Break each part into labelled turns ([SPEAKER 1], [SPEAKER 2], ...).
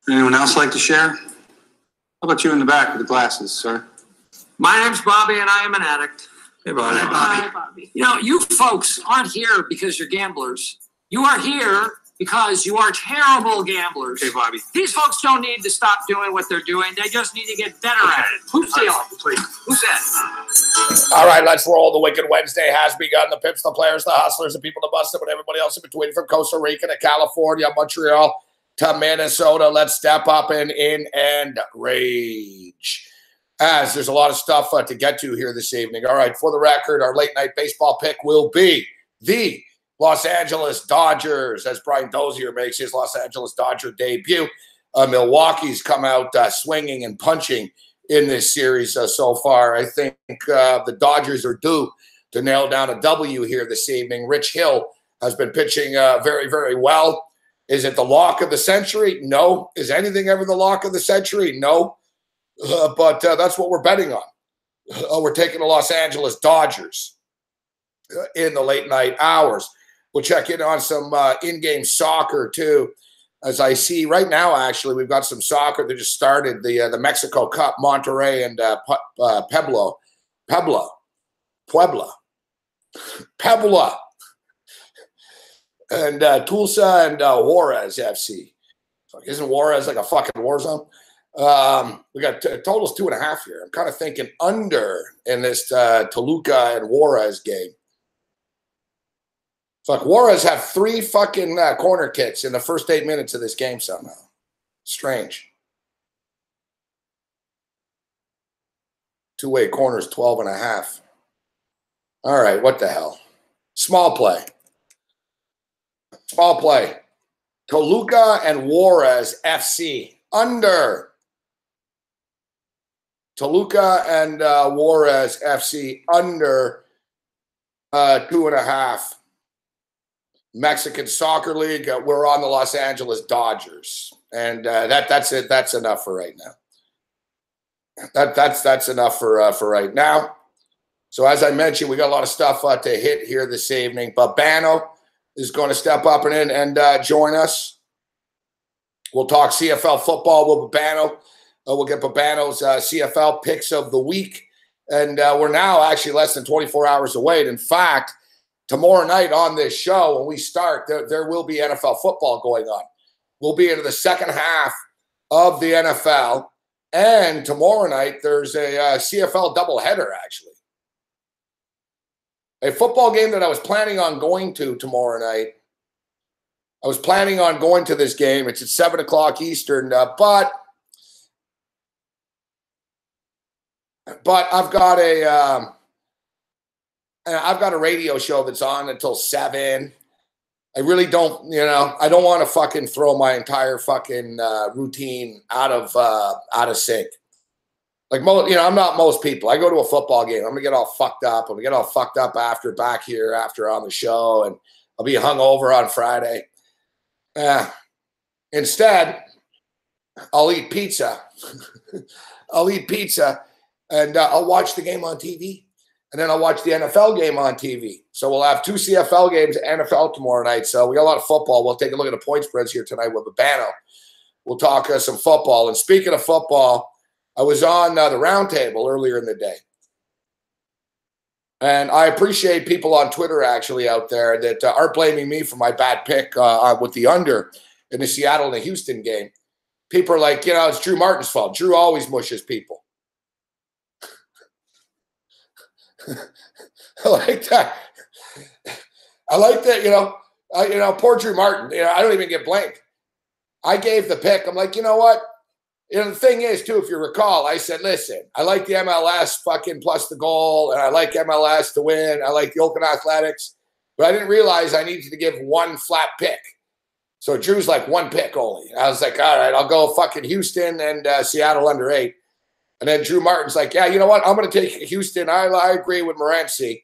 [SPEAKER 1] Anyone else like to share? How about you in the back with the glasses, sir?
[SPEAKER 2] My name's Bobby, and I am an addict.
[SPEAKER 1] Hey, Bobby.
[SPEAKER 2] Hi, Bobby. You know, you folks aren't here because you're gamblers. You are here because you are terrible gamblers.
[SPEAKER 1] Hey, Bobby.
[SPEAKER 2] These folks don't need to stop doing what they're doing. They just need to get better at it. Who's stealing?
[SPEAKER 1] Please.
[SPEAKER 2] Who's that?
[SPEAKER 3] All right, let's roll. The Wicked Wednesday has begun. The Pips, the players, the hustlers, the people, the busted, and everybody else in between, from Costa Rica to California, Montreal to Minnesota. Let's step up and in and rage. As there's a lot of stuff to get to here this evening. All right, for the record, our late night baseball pick will be the Los Angeles Dodgers, as Brian Dozier makes his Los Angeles Dodger debut. Milwaukee's come out swinging and punching in this series so far. I think the Dodgers are due to nail down a W here this evening. Rich Hill has been pitching very, very well. Is it the lock of the century? No. Is anything ever the lock of the century? No. But that's what we're betting on. We're taking the Los Angeles Dodgers in the late night hours. We'll check in on some in-game soccer, too. As I see right now, actually, we've got some soccer that just started, the Mexico Cup, Monterrey and Puebla. And Tulsa and Juarez FC. Isn't Juarez like a fucking war zone? We got totals 2.5 here. I'm kind of thinking under in this Toluca and Juarez game. Fuck, Juarez have 3 fucking corner kicks in the first 8 minutes of this game somehow. Strange. Two-way corners, 12.5. All right, what the hell? Small play. Small play. Toluca and Juarez FC. Under. Toluca and Juarez FC under 2.5. Mexican Soccer League. We're on the Los Angeles Dodgers, and that's it. That's enough for right now. That's enough for right now. So as I mentioned, we got a lot of stuff to hit here this evening. Babano is going to step up and in and join us. We'll talk CFL football with Babano. We'll get Babano's CFL picks of the week. And we're now actually less than 24 hours away. In fact, tomorrow night on this show, when we start, there will be NFL football going on. We'll be into the second half of the NFL. And tomorrow night, there's a CFL doubleheader, actually. A football game that I was planning on going to tomorrow night. I was planning on going to this game. It's at 7 o'clock Eastern, but I've got a radio show that's on until 7. I really don't, I don't want to fucking throw my entire fucking routine out of sync. Like, I'm not most people. I go to a football game. I'm going to get all fucked up. I'm going to get all fucked up after on the show, and I'll be hungover on Friday. Instead, I'll eat pizza. And I'll watch the game on TV. And then I'll watch the NFL game on TV. So we'll have 2 CFL games, NFL tomorrow night. So we got a lot of football. We'll take a look at the point spreads here tonight with Babano. We'll talk some football. And speaking of football, I was on the roundtable earlier in the day. And I appreciate people on Twitter actually out there that aren't blaming me for my bad pick with the under in the Seattle and the Houston game. People are like, it's Drew Martin's fault. Drew always mushes people. I like that. Poor Drew Martin. I don't even get blamed. I gave the pick. I'm like, you know what? The thing is, too, if you recall, I said, listen, I like the MLS fucking plus the goal, and I like MLS to win. I like the Oakland Athletics. But I didn't realize I needed to give one flat pick. So Drew's like, one pick only. I was like, all right, I'll go fucking Houston and Seattle under 8. And then Drew Martin's like, yeah, you know what? I'm going to take Houston. I agree with Morency.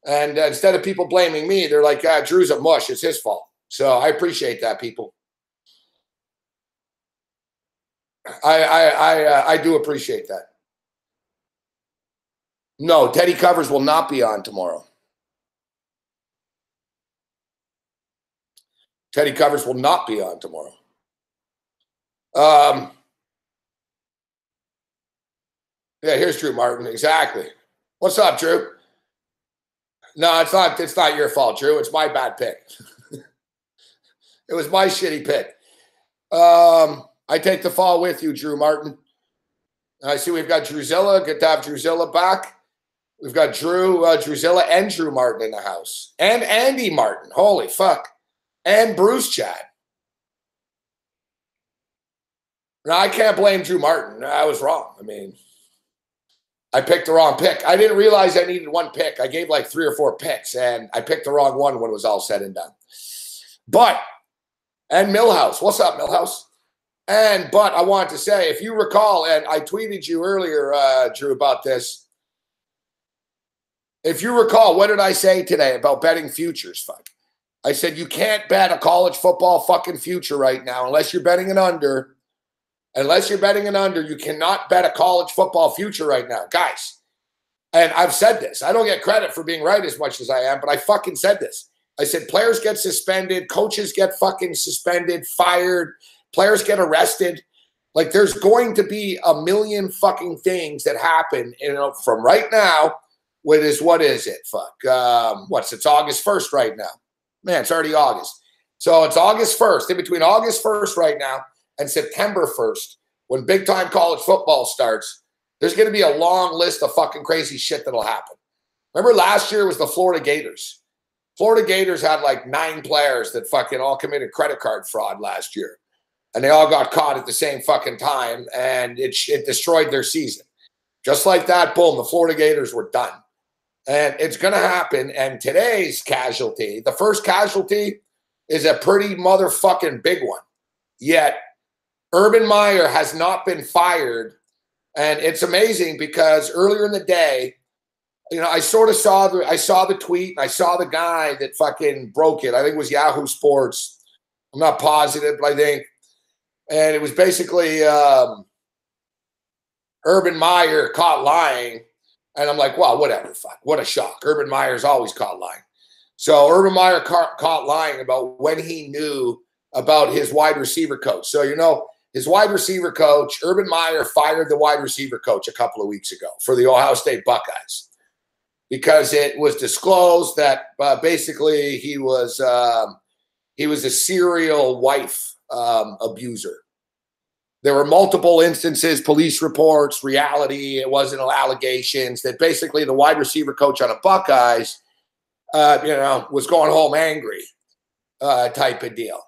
[SPEAKER 3] And instead of people blaming me, they're like, Drew's a mush. It's his fault. So I appreciate that, people. I do appreciate that. No, Teddy Covers will not be on tomorrow. Teddy Covers will not be on tomorrow. Yeah, here's Drew Martin. Exactly. What's up, Drew? No, it's not. It's not your fault, Drew. It's my bad pick. It was my shitty pick. I take the fall with you, Drew Martin. I see we've got Drewzilla. Good to have Drewzilla back. We've got Drewzilla and Drew Martin in the house. And Andy Martin. Holy fuck. And Bruce Chad. Now, I can't blame Drew Martin. I was wrong. I mean, I picked the wrong pick. I didn't realize I needed one pick. I gave like 3 or 4 picks, and I picked the wrong one when it was all said and done. And Millhouse. What's up, Millhouse? But I wanted to say, if you recall, and I tweeted you earlier, Drew, about this. If you recall, what did I say today about betting futures? Fuck. I said you can't bet a college football fucking future right now unless you're betting an under. Unless you're betting an under, you cannot bet a college football future right now. Guys, and I've said this. I don't get credit for being right as much as I am, but I fucking said this. I said players get suspended, coaches get fucking suspended, fired, players get arrested. Like there's going to be a million fucking things that happen, from right now. What is it? Fuck. It's August 1st right now. Man, it's already August. So it's August 1st. In between August 1st right now and September 1st, when big time college football starts, there's going to be a long list of fucking crazy shit that'll happen. Remember last year was the Florida Gators. Florida Gators had like 9 players that fucking all committed credit card fraud last year. And they all got caught at the same fucking time, and it destroyed their season. Just like that, boom, the Florida Gators were done. And it's going to happen. And today's casualty, the first casualty, is a pretty motherfucking big one. Yet, Urban Meyer has not been fired. And it's amazing because earlier in the day, I sort of saw the tweet, and I saw the guy that fucking broke it. I think it was Yahoo Sports. I'm not positive, but I think. And it was basically Urban Meyer caught lying. And I'm like, well, whatever, fuck. What a shock. Urban Meyer's always caught lying. So Urban Meyer caught lying about when he knew about his wide receiver coach. So, his wide receiver coach, Urban Meyer fired the wide receiver coach a couple of weeks ago for the Ohio State Buckeyes because it was disclosed that basically he was a serial wife abuser. There were multiple instances, police reports, reality. It wasn't allegations that basically the wide receiver coach on the Buckeyes, was going home angry type of deal.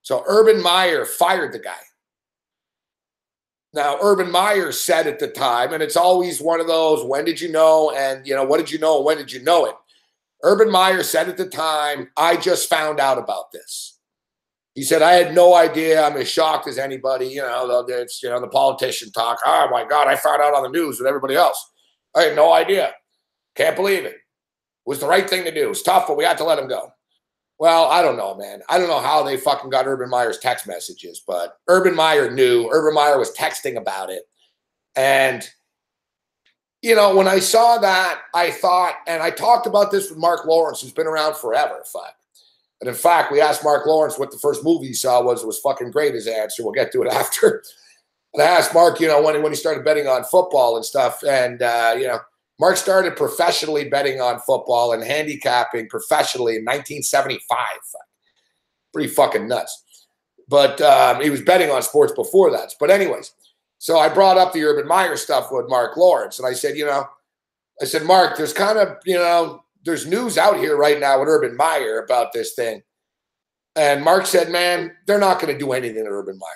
[SPEAKER 3] So Urban Meyer fired the guy. Now, Urban Meyer said at the time, and it's always one of those, when did you know? And, what did you know? And when did you know it? Urban Meyer said at the time, I just found out about this. He said, I had no idea. I'm as shocked as anybody. It's, the politician talk. Oh, my God, I found out on the news with everybody else. I had no idea. Can't believe it. It was the right thing to do. It was tough, but we had to let him go. Well, I don't know, man. I don't know how they fucking got Urban Meyer's text messages, but Urban Meyer knew. Urban Meyer was texting about it. And, when I saw that, I thought, and I talked about this with Mark Lawrence, who's been around forever, fuck. And in fact, we asked Mark Lawrence what the first movie he saw was. It was fucking great, his answer. We'll get to it after. And I asked Mark, when he started betting on football and stuff. And, Mark started professionally betting on football and handicapping professionally in 1975. Pretty fucking nuts. But he was betting on sports before that. But anyways, so I brought up the Urban Meyer stuff with Mark Lawrence. And I said, Mark, there's kind of, there's news out here right now with Urban Meyer about this thing. And Mark said, man, they're not going to do anything to Urban Meyer.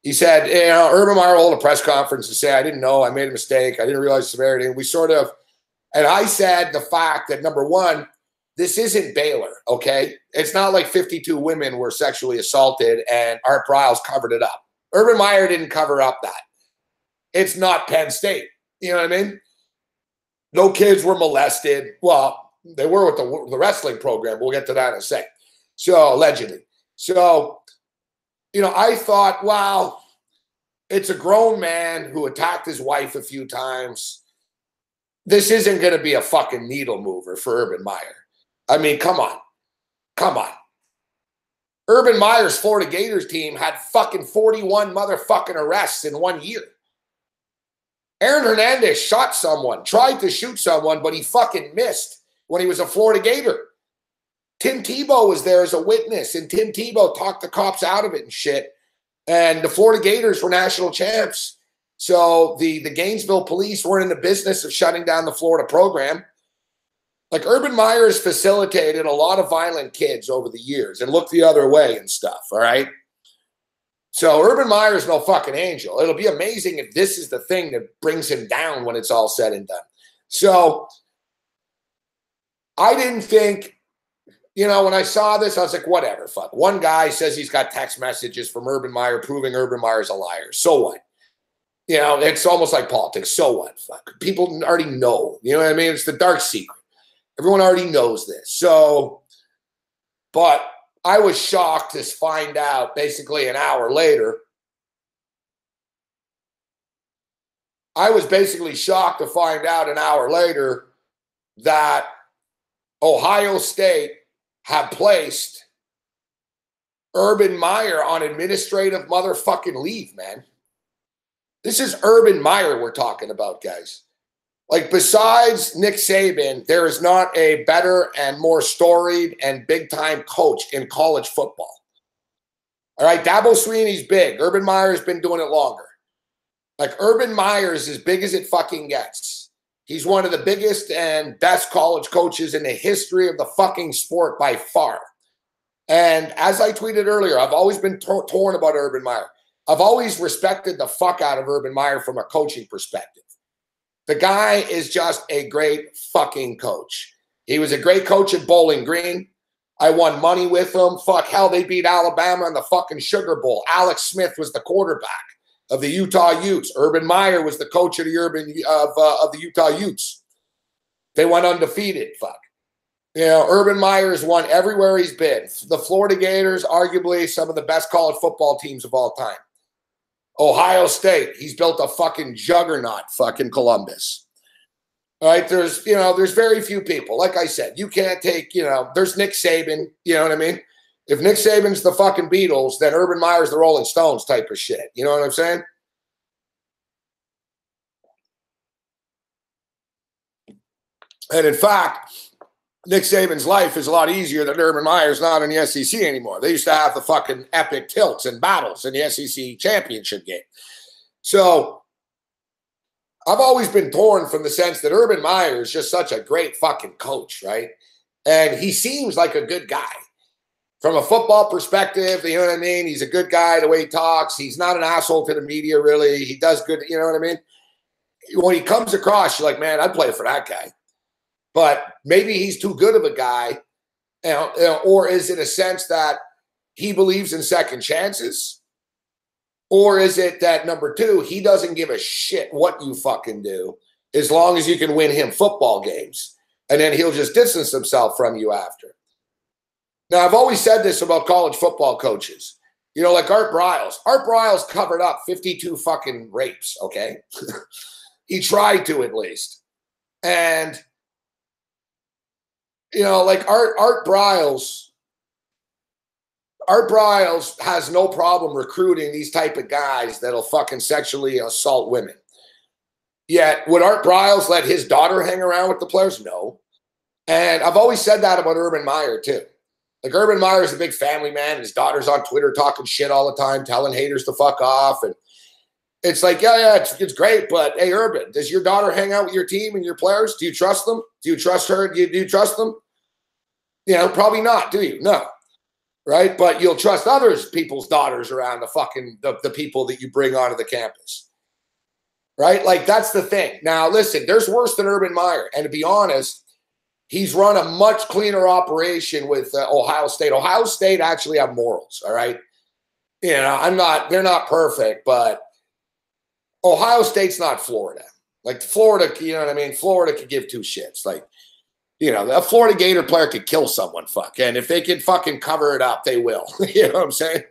[SPEAKER 3] He said, Urban Meyer will hold a press conference and say, I didn't know, I made a mistake. I didn't realize the severity. And and I said the fact that, number one, this isn't Baylor, okay? It's not like 52 women were sexually assaulted and Art Briles covered it up. Urban Meyer didn't cover up that. It's not Penn State. You know what I mean? No kids were molested. Well, they were with the wrestling program. We'll get to that in a sec. So, allegedly. So, I thought, wow, it's a grown man who attacked his wife a few times. This isn't going to be a fucking needle mover for Urban Meyer. I mean, come on. Come on. Urban Meyer's Florida Gators team had fucking 41 motherfucking arrests in 1 year. Aaron Hernandez shot someone, tried to shoot someone, but he fucking missed when he was a Florida Gator. Tim Tebow was there as a witness, and Tim Tebow talked the cops out of it and shit. And the Florida Gators were national champs. So the Gainesville police weren't in the business of shutting down the Florida program. Like, Urban Meyer has facilitated a lot of violent kids over the years and looked the other way and stuff, all right? So Urban Meyer is no fucking angel. It'll be amazing if this is the thing that brings him down when it's all said and done. So I didn't think, you know, when I saw this, I was like, whatever, fuck. One guy says he's got text messages from Urban Meyer proving Urban Meyer's a liar. So what? You know, it's almost like politics. So what? Fuck. People already know. You know what I mean? It's the dark secret. Everyone already knows this. So, but I was shocked to find out basically an hour later. I was basically shocked to find out an hour later that Ohio State had placed Urban Meyer on administrative motherfucking leave, man. This is Urban Meyer we're talking about, guys. Like, besides Nick Saban, there is not a better and more storied and big-time coach in college football. All right, Dabo Swinney's big. Urban Meyer's been doing it longer. Like, Urban Meyer is as big as it fucking gets. He's one of the biggest and best college coaches in the history of the fucking sport by far. And as I tweeted earlier, I've always been torn about Urban Meyer. I've always respected the fuck out of Urban Meyer from a coaching perspective. The guy is just a great fucking coach. He was a great coach at Bowling Green. I won money with him. Fuck, hell, they beat Alabama in the fucking Sugar Bowl. Alex Smith was the quarterback of the Utah Utes. Urban Meyer was the coach of the Utah Utes. They went undefeated. Fuck. You know, Urban Meyer's won everywhere he's been. The Florida Gators, arguably some of the best college football teams of all time. Ohio State, he's built a fucking juggernaut, fucking Columbus. All right, there's very few people. Like I said, you can't take, there's Nick Saban, you know what I mean? If Nick Saban's the fucking Beatles, then Urban Meyer's the Rolling Stones type of shit. You know what I'm saying? And in fact, Nick Saban's life is a lot easier than Urban Meyer's not in the SEC anymore. They used to have the fucking epic tilts and battles in the SEC championship game. So I've always been torn from the sense that Urban Meyer is just such a great fucking coach, right? And he seems like a good guy. From a football perspective, you know what I mean? He's a good guy, the way he talks. He's not an asshole to the media, really. He does good, you know what I mean? When he comes across, you're like, man, I'd play for that guy. But maybe he's too good of a guy, or is it a sense that he believes in second chances? Or is it that, number two, he doesn't give a shit what you fucking do as long as you can win him football games, and then he'll just distance himself from you after? Now, I've always said this about college football coaches. You know, like Art Briles. Art Briles covered up 52 fucking rapes, okay? He tried to, at least. And like Art Briles has no problem recruiting these type of guys that'll fucking sexually assault women. Yet, would Art Briles let his daughter hang around with the players? No. And I've always said that about Urban Meyer, too. Like, Urban Meyer is a big family man. His daughter's on Twitter talking shit all the time, telling haters to fuck off. And it's like, yeah, it's great. But, hey, Urban, does your daughter hang out with your team and your players? Do you trust them? Do you trust her? Do you trust them? Probably not, do you? No. Right? But you'll trust people's daughters around the people that you bring onto the campus. Right? Like, that's the thing. Now, listen, there's worse than Urban Meyer. And to be honest, he's run a much cleaner operation with Ohio State. Ohio State actually have morals, all right? They're not perfect, but Ohio State's not Florida. Like, Florida, you know what I mean? Florida could give two shits. Like, a Florida Gator player could kill someone, and if they can fucking cover it up, they will. You know what I'm saying?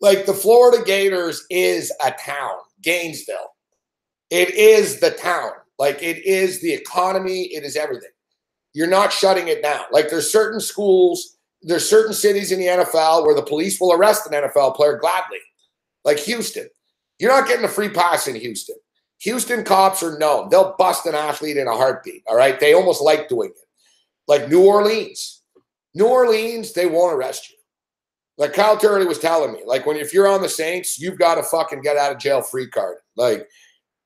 [SPEAKER 3] Like, the Florida Gators is a town, Gainesville. It is the town. Like, it is the economy. It is everything. You're not shutting it down. Like, there's certain schools there's certain cities in the NFL where the police will arrest an NFL player gladly, like Houston. You're not getting a free pass in Houston. Houston cops are known. They'll bust an athlete in a heartbeat, all right? They almost like doing it. Like New Orleans. New Orleans, they won't arrest you. Like Kyle Turley was telling me, like if you're on the Saints, you've got a fucking get out of jail free card. Like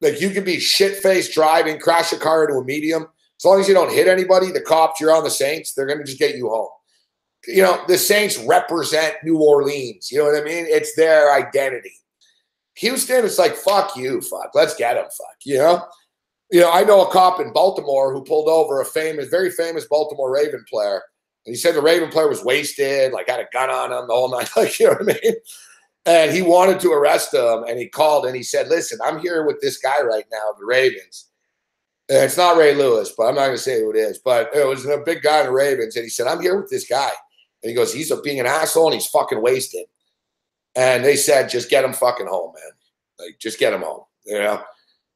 [SPEAKER 3] you could be shit-faced driving, crash a car into a medium. As long as you don't hit anybody, the cops, you're on the Saints, they're going to just get you home. You know, the Saints represent New Orleans. You know what I mean? It's their identity. Houston, it's like, fuck you, fuck. Let's get him, fuck. You know, I know a cop in Baltimore who pulled over a very famous Baltimore Raven player. And he said the Raven player was wasted, like had a gun on him the whole night. Like, you know what I mean? And he wanted to arrest him. And he called and he said, listen, I'm here with this guy right now, the Ravens. And it's not Ray Lewis, but I'm not going to say who it is. But it was a big guy in the Ravens. And he said, I'm here with this guy. And he goes, he's being an asshole and he's fucking wasted. And they said, just get him fucking home, man. Like, just get him home. You know,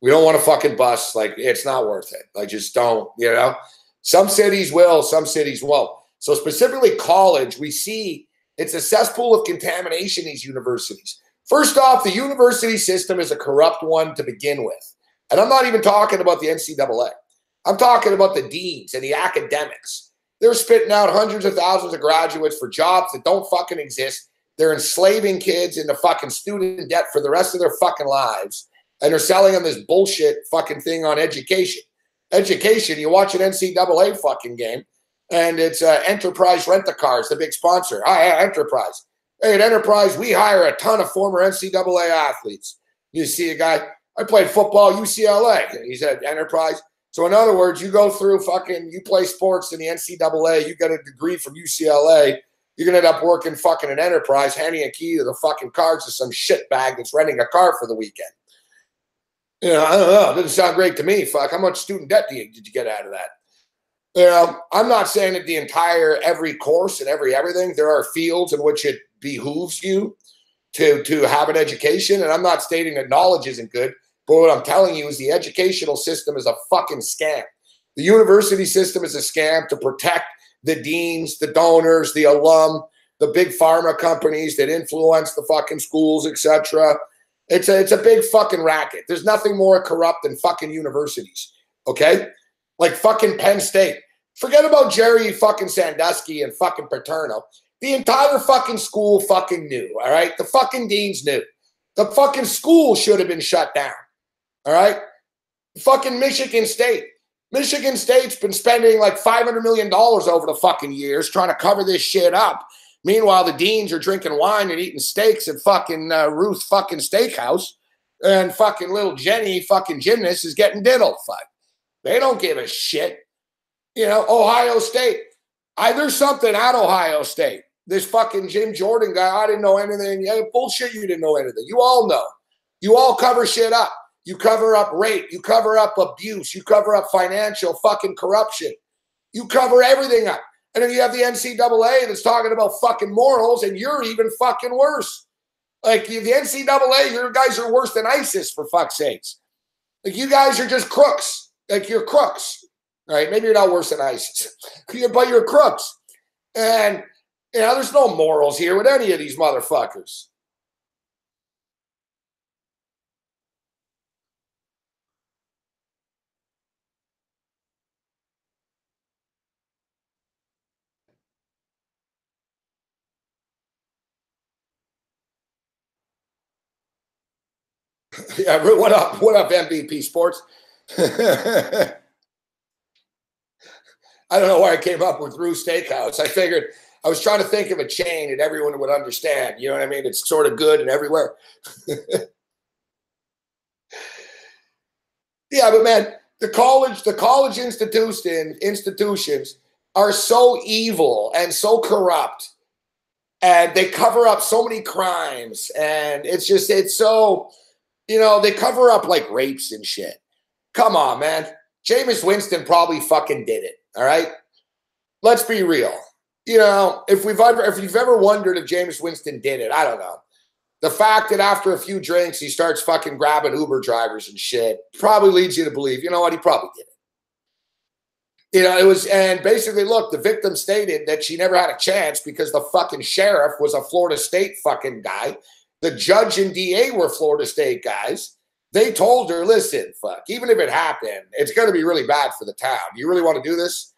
[SPEAKER 3] we don't want to fucking bust. Like, it's not worth it. Like, just don't, you know. Some cities will, some cities won't. So specifically college, we see it's a cesspool of contamination, these universities. First off, the university system is a corrupt one to begin with. And I'm not even talking about the NCAA. I'm talking about the deans and the academics. They're spitting out hundreds of thousands of graduates for jobs that don't fucking exist. They're enslaving kids into fucking student debt for the rest of their fucking lives. And they're selling them this bullshit fucking thing on education. Education, you watch an NCAA fucking game, and it's Enterprise Rent-A-Cars, the big sponsor. Enterprise. Hey, at Enterprise, we hire a ton of former NCAA athletes. You see a guy, I played football UCLA. He's at Enterprise. So in other words, you go through fucking, you play sports in the NCAA, you get a degree from UCLA, you're going to end up working fucking an Enterprise, handing a key to the fucking cars to some shitbag that's renting a car for the weekend. You know, I don't know. It doesn't sound great to me. Fuck, how much student debt did you get out of that? You know, I'm not saying that the entire, every course and everything, there are fields in which it behooves you to have an education. And I'm not stating that knowledge isn't good. But what I'm telling you is the educational system is a fucking scam. The university system is a scam to protect the deans, the donors, the alum, the big pharma companies that influence the fucking schools, etc. It's a big fucking racket. There's nothing more corrupt than fucking universities, okay? Like fucking Penn State. Forget about Jerry fucking Sandusky and fucking Paterno. The entire fucking school fucking knew, all right? The fucking deans knew. The fucking school should have been shut down, all right? Fucking Michigan State. Michigan State's been spending like $500 million over the fucking years trying to cover this shit up. Meanwhile, the deans are drinking wine and eating steaks at fucking Ruth fucking Steakhouse. And fucking little Jenny fucking gymnast is getting diddled. Fuck. They don't give a shit. You know, Ohio State. There's something at Ohio State. This fucking Jim Jordan guy, I didn't know anything. Yeah, bullshit, you didn't know anything. You all know. You all cover shit up. You cover up rape. You cover up abuse. You cover up financial fucking corruption. You cover everything up. And then you have the NCAA that's talking about fucking morals, and you're even fucking worse. Like, the NCAA, your guys are worse than ISIS, for fuck's sakes. Like, you guys are just crooks. Like, you're crooks. All right? Maybe you're not worse than ISIS, but you're crooks. And, you know, there's no morals here with any of these motherfuckers. Yeah, what up? What up, MVP Sports? I don't know why I came up with Ruth Steakhouse. I figured I was trying to think of a chain that everyone would understand. You know what I mean? It's sort of good and everywhere. Yeah, but man, the college institutions are so evil and so corrupt, and they cover up so many crimes, and it's so. You know, they cover up like rapes and shit. Come on, man. Jameis Winston probably fucking did it, all right? Let's be real. You know, if you've ever wondered if Jameis Winston did it, I don't know. The fact that after a few drinks, he starts fucking grabbing Uber drivers and shit probably leads you to believe, you know what, he probably did it. You know, it was, and basically, look, the victim stated that she never had a chance because the fucking sheriff was a Florida State fucking guy. The judge and DA were Florida State guys. They told her, listen, fuck, even if it happened, it's going to be really bad for the town. Do you really want to do this?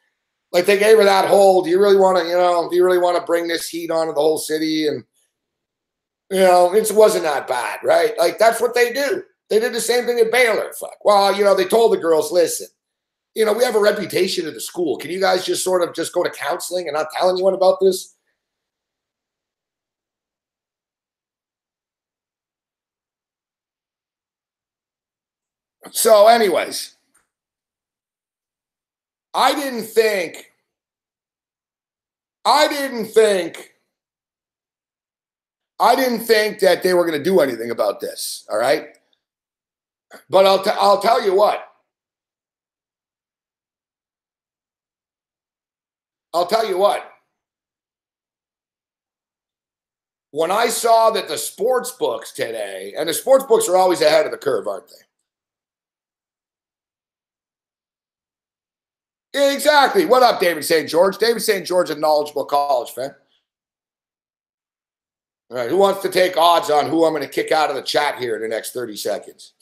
[SPEAKER 3] Like, they gave her that whole, do you really want to, you know, do you really want to bring this heat onto the whole city? And, you know, it wasn't that bad, right? Like, that's what they do. They did the same thing at Baylor. Fuck. Well, you know, they told the girls, listen, you know, we have a reputation at the school. Can you guys just sort of just go to counseling and not tell anyone about this? So anyways, I didn't think that they were going to do anything about this. All right. But I'll tell you what. I'll tell you what. When I saw that the sports books today, and the sports books are always ahead of the curve, aren't they? Exactly. What up, David St. George? David St. George, a knowledgeable college fan. All right, who wants to take odds on who I'm going to kick out of the chat here in the next 30 seconds?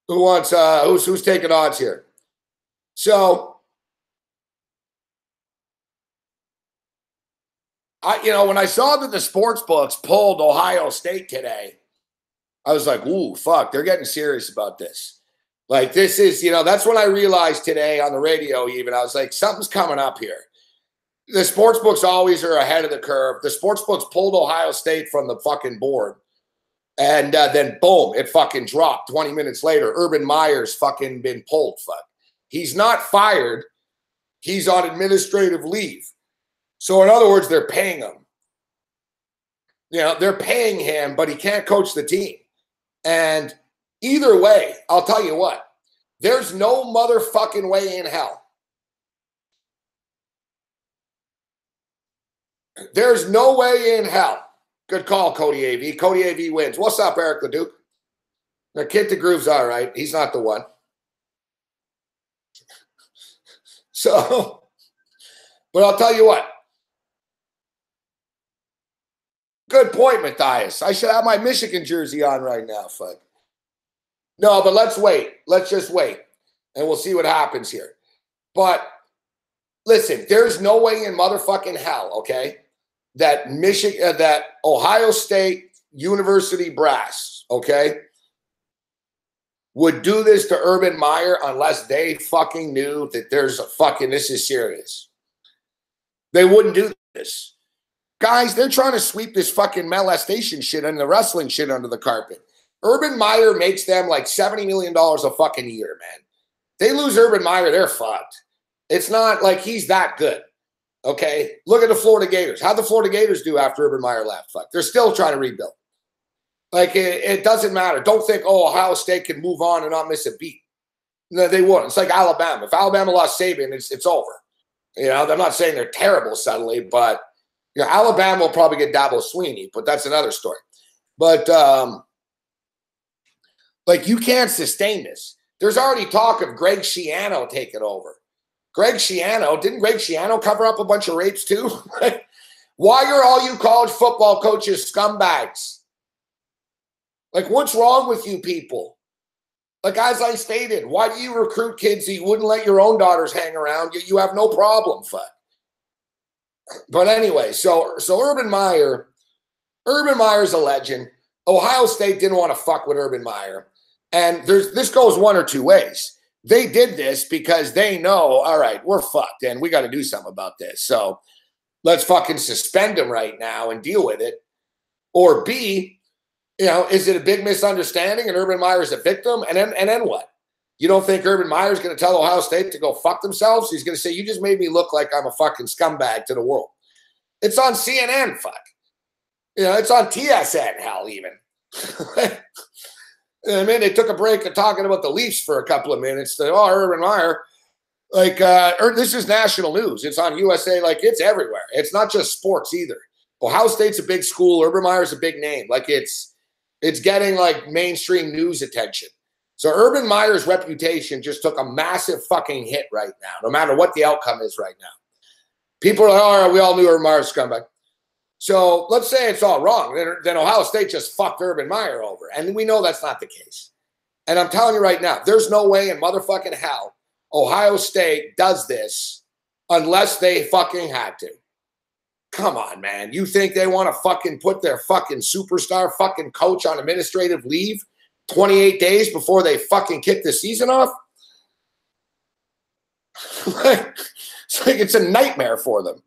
[SPEAKER 3] Who wants? Who's taking odds here? So, when I saw that the sports books pulled Ohio State today, I was like, ooh, fuck, they're getting serious about this. Like, this is, that's when I realized today on the radio even, I was like, something's coming up here. The sports books always are ahead of the curve. The sports books pulled Ohio State from the fucking board. And then, boom, it fucking dropped. 20 minutes later, Urban Meyer's fucking been pulled. Fuck. He's not fired. He's on administrative leave. So, in other words, they're paying him. They're paying him, but he can't coach the team. And either way, I'll tell you what, there's no motherfucking way in hell. There's no way in hell. Good call, Cody AV. Cody AV wins. What's up, Eric LeDuc? The Kid to Groove's all right. He's not the one. So, but I'll tell you what. Good point, Matthias. I should have my Michigan jersey on right now, fuck. No, but let's wait. Let's just wait. And we'll see what happens here. But listen, there's no way in motherfucking hell, okay, that Ohio State University brass, okay, would do this to Urban Meyer unless they fucking knew that there's this is serious. They wouldn't do this. Guys, they're trying to sweep this fucking molestation shit and the wrestling shit under the carpet. Urban Meyer makes them like $70 million a fucking year, man. They lose Urban Meyer, they're fucked. It's not like he's that good. Okay? Look at the Florida Gators. How'd the Florida Gators do after Urban Meyer left? Fuck. They're still trying to rebuild. Like, it doesn't matter. Don't think, Ohio State can move on and not miss a beat. No, they wouldn't. It's like Alabama. If Alabama lost Saban, it's over. I'm not saying they're terrible suddenly, but Alabama will probably get Dabo Swinney, but that's another story. But, you can't sustain this. There's already talk of Greg Schiano taking over. Didn't Greg Schiano cover up a bunch of rapes too? Why are all you college football coaches scumbags? Like, what's wrong with you people? Like, as I stated, why do you recruit kids that you wouldn't let your own daughters hang around? You have no problem, fuck. But anyway, so Urban Meyer's a legend. Ohio State didn't want to fuck with Urban Meyer. And this goes one or two ways. They did this because they know, all right, we're fucked and we got to do something about this. So let's fucking suspend him right now and deal with it. Or B, is it a big misunderstanding and Urban Meyer's a victim? And then what? You don't think Urban Meyer's going to tell Ohio State to go fuck themselves? He's going to say, you just made me look like I'm a fucking scumbag to the world. It's on CNN, fuck. It's on TSN, hell, even. I mean, they took a break of talking about the Leafs for a couple of minutes. Urban Meyer, this is national news. It's on USA, it's everywhere. It's not just sports either. Ohio State's a big school. Urban Meyer's a big name. It's getting mainstream news attention. So Urban Meyer's reputation just took a massive fucking hit right now, no matter what the outcome is right now. People are like, all right, we all knew Urban Meyer's scumbag. So let's say it's all wrong. Then Ohio State just fucked Urban Meyer over. And we know that's not the case. And I'm telling you right now, there's no way in motherfucking hell Ohio State does this unless they fucking had to. Come on, man. You think they want to fucking put their fucking superstar fucking coach on administrative leave 28 days before they fucking kick the season off? It's a nightmare for them.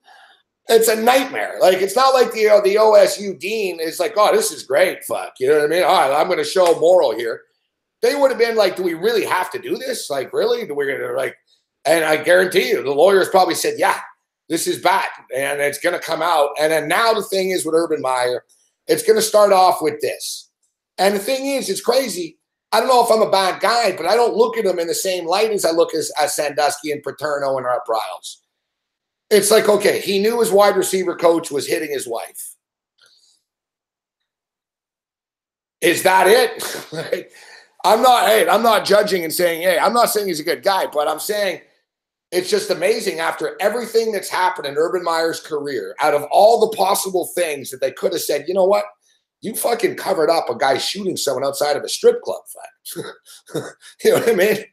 [SPEAKER 3] It's a nightmare. Like, it's not like the OSU dean is like, oh, this is great. Fuck. You know what I mean? All right, I'm going to show moral here. They would have been like, do we really have to do this? Like, really? Do we going to like, and I guarantee you, the lawyers probably said, yeah, this is bad. And it's going to come out. And then now the thing is with Urban Meyer, it's going to start off with this. And the thing is, it's crazy. I don't know if I'm a bad guy, but I don't look at him in the same light as I look at Sandusky and Paterno and Art Briles. It's like, okay, he knew his wide receiver coach was hitting his wife. Is that it? I'm not judging and saying, hey, I'm not saying he's a good guy, but I'm saying it's just amazing after everything that's happened in Urban Meyer's career, out of all the possible things that they could have said, you know what? You fucking covered up a guy shooting someone outside of a strip club fight. You know what I mean?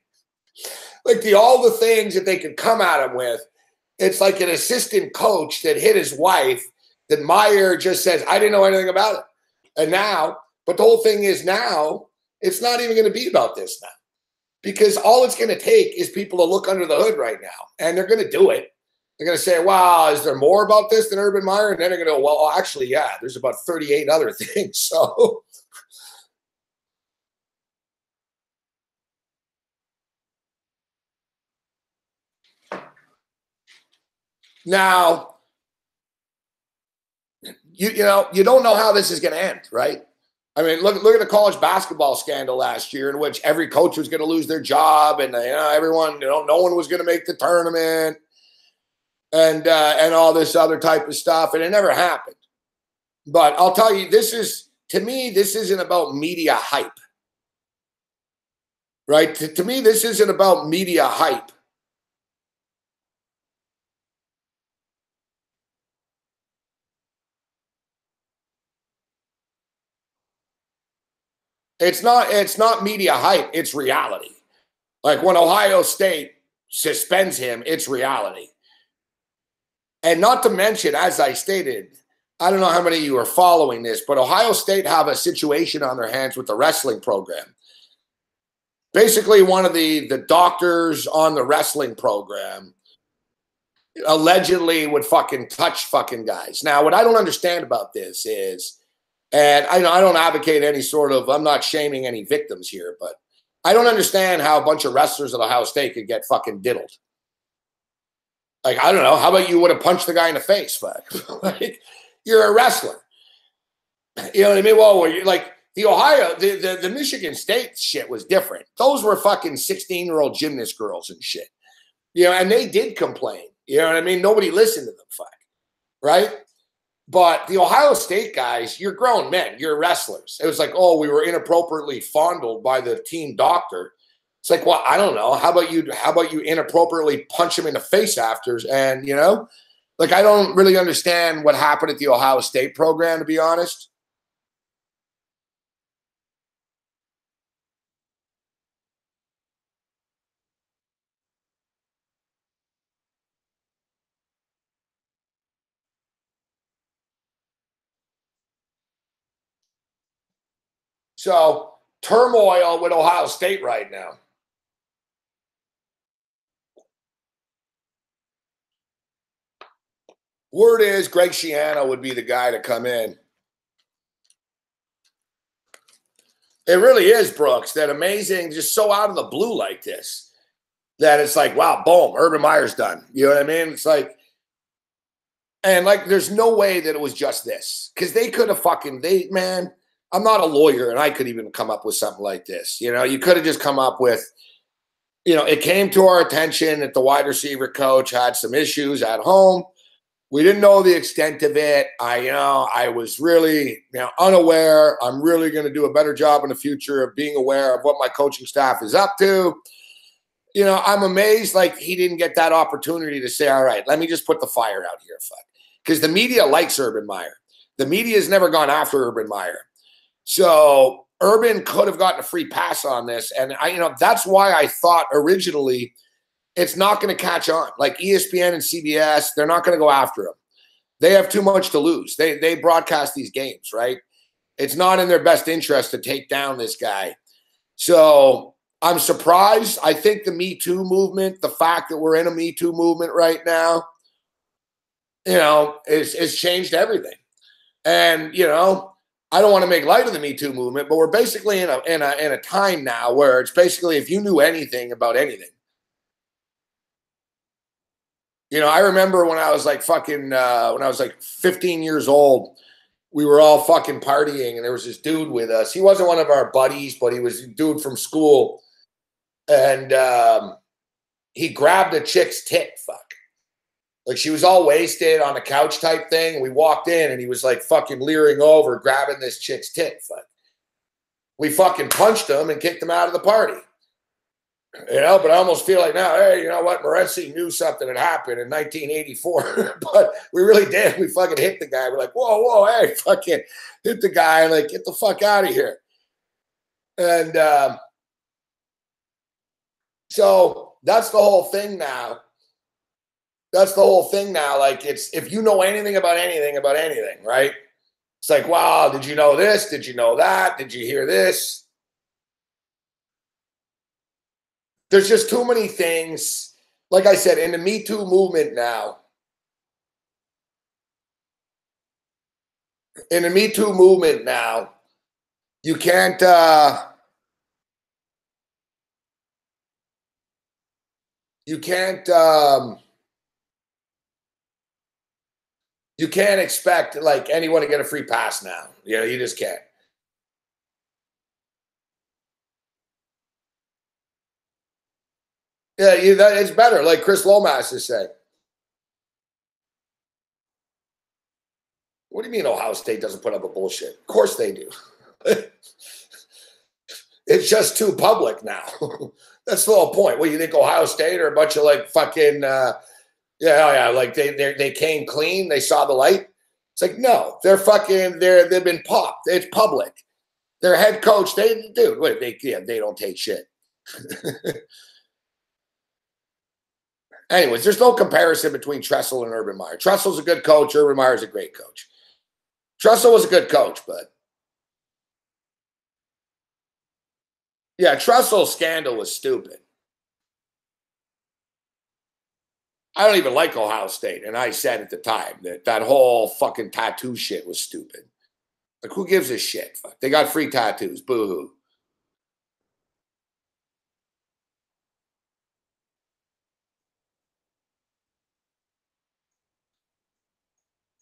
[SPEAKER 3] Like all the things that they could come at him with, it's like an assistant coach that hit his wife that Meyer just says, I didn't know anything about it. And now, but the whole thing is now, it's not even going to be about this now. Because all it's going to take is people to look under the hood right now. And they're going to do it. They're going to say, wow, is there more about this than Urban Meyer? And then they're going to go, well, actually, yeah, there's about 38 other things. So now, you don't know how this is going to end, right? I mean, look at the college basketball scandal last year in which every coach was going to lose their job and everyone, no one was going to make the tournament and all this other type of stuff. And it never happened. But I'll tell you, to me, this isn't about media hype, right? To me, this isn't about media hype. It's not media hype. It's reality. Like when Ohio State suspends him, it's reality. And not to mention, as I stated, I don't know how many of you are following this, but Ohio State have a situation on their hands with the wrestling program. Basically, one of the doctors on the wrestling program allegedly would fucking touch fucking guys. Now, what I don't understand about this is, and I don't advocate any sort of, I'm not shaming any victims here, but I don't understand how a bunch of wrestlers at Ohio State could get fucking diddled. Like, I don't know. How about you would have punched the guy in the face? Fuck. Like, you're a wrestler. You know what I mean? Well, like the Ohio, the Michigan State shit was different. Those were fucking 16-year-old gymnast girls and shit. And they did complain. You know what I mean? Nobody listened to them, fuck. Right? But the Ohio State guys, you're grown men. You're wrestlers. It was like, oh, we were inappropriately fondled by the team doctor. It's like, well, I don't know. How about you inappropriately punch him in the face after? And, like, I don't really understand what happened at the Ohio State program, to be honest. So, turmoil with Ohio State right now. Word is Greg Schiano would be the guy to come in. It really is, Brooks, that amazing, just so out of the blue like this, that it's like, wow, boom, Urban Meyer's done. You know what I mean? It's like, and like, there's no way that it was just this. Because they could have man, I'm not a lawyer, and I could even come up with something like this. You could have just come up with, it came to our attention that the wide receiver coach had some issues at home. We didn't know the extent of it. I was really, unaware. I'm really going to do a better job in the future of being aware of what my coaching staff is up to. I'm amazed, like, he didn't get that opportunity to say, all right, let me just put the fire out here, fuck. Because the media likes Urban Meyer. The media has never gone after Urban Meyer. So Urban could have gotten a free pass on this. And that's why I thought originally it's not going to catch on. Like ESPN and CBS, they're not going to go after him. They have too much to lose. They broadcast these games, right? It's not in their best interest to take down this guy. So I'm surprised. I think the Me Too movement, the fact that we're in a Me Too movement right now, is changed everything. And, I don't want to make light of the Me Too movement, but we're basically in a time now where it's basically if you knew anything about anything. I remember when I was like 15 years old, we were all fucking partying and there was this dude with us. He wasn't one of our buddies, but he was a dude from school. And he grabbed a chick's tit, fuck. Like she was all wasted on a couch type thing. We walked in and he was like fucking leering over, grabbing this chick's tit, fuck. We fucking punched him and kicked him out of the party. But I almost feel like now, hey, you know what? Morency knew something had happened in 1984, but we really did. We fucking hit the guy. We're like, whoa, hey, fucking hit the guy. Like, get the fuck out of here. And so that's the whole thing now. Like, it's if you know anything about anything, right? It's like, wow, did you know this? Did you know that? Did you hear this? There's just too many things. Like I said, in the Me Too movement now, you can't expect like anyone to get a free pass now. You just can't. Yeah, it's better, like Chris Lomas is saying. What do you mean Ohio State doesn't put up a bullshit? Of course they do. It's just too public now. That's the whole point. What, you think Ohio State are a bunch of like fucking, like they came clean, they saw the light? It's like, no, they're fucking, they've been popped. It's public. Their head coach, they don't take shit. Anyways, there's no comparison between Tressel and Urban Meyer. Tressel's a good coach. Urban Meyer's a great coach. Tressel was a good coach, but yeah, Tressel's scandal was stupid. I don't even like Ohio State, and I said at the time that whole fucking tattoo shit was stupid. Like, who gives a shit? Fuck, they got free tattoos. Boo-hoo.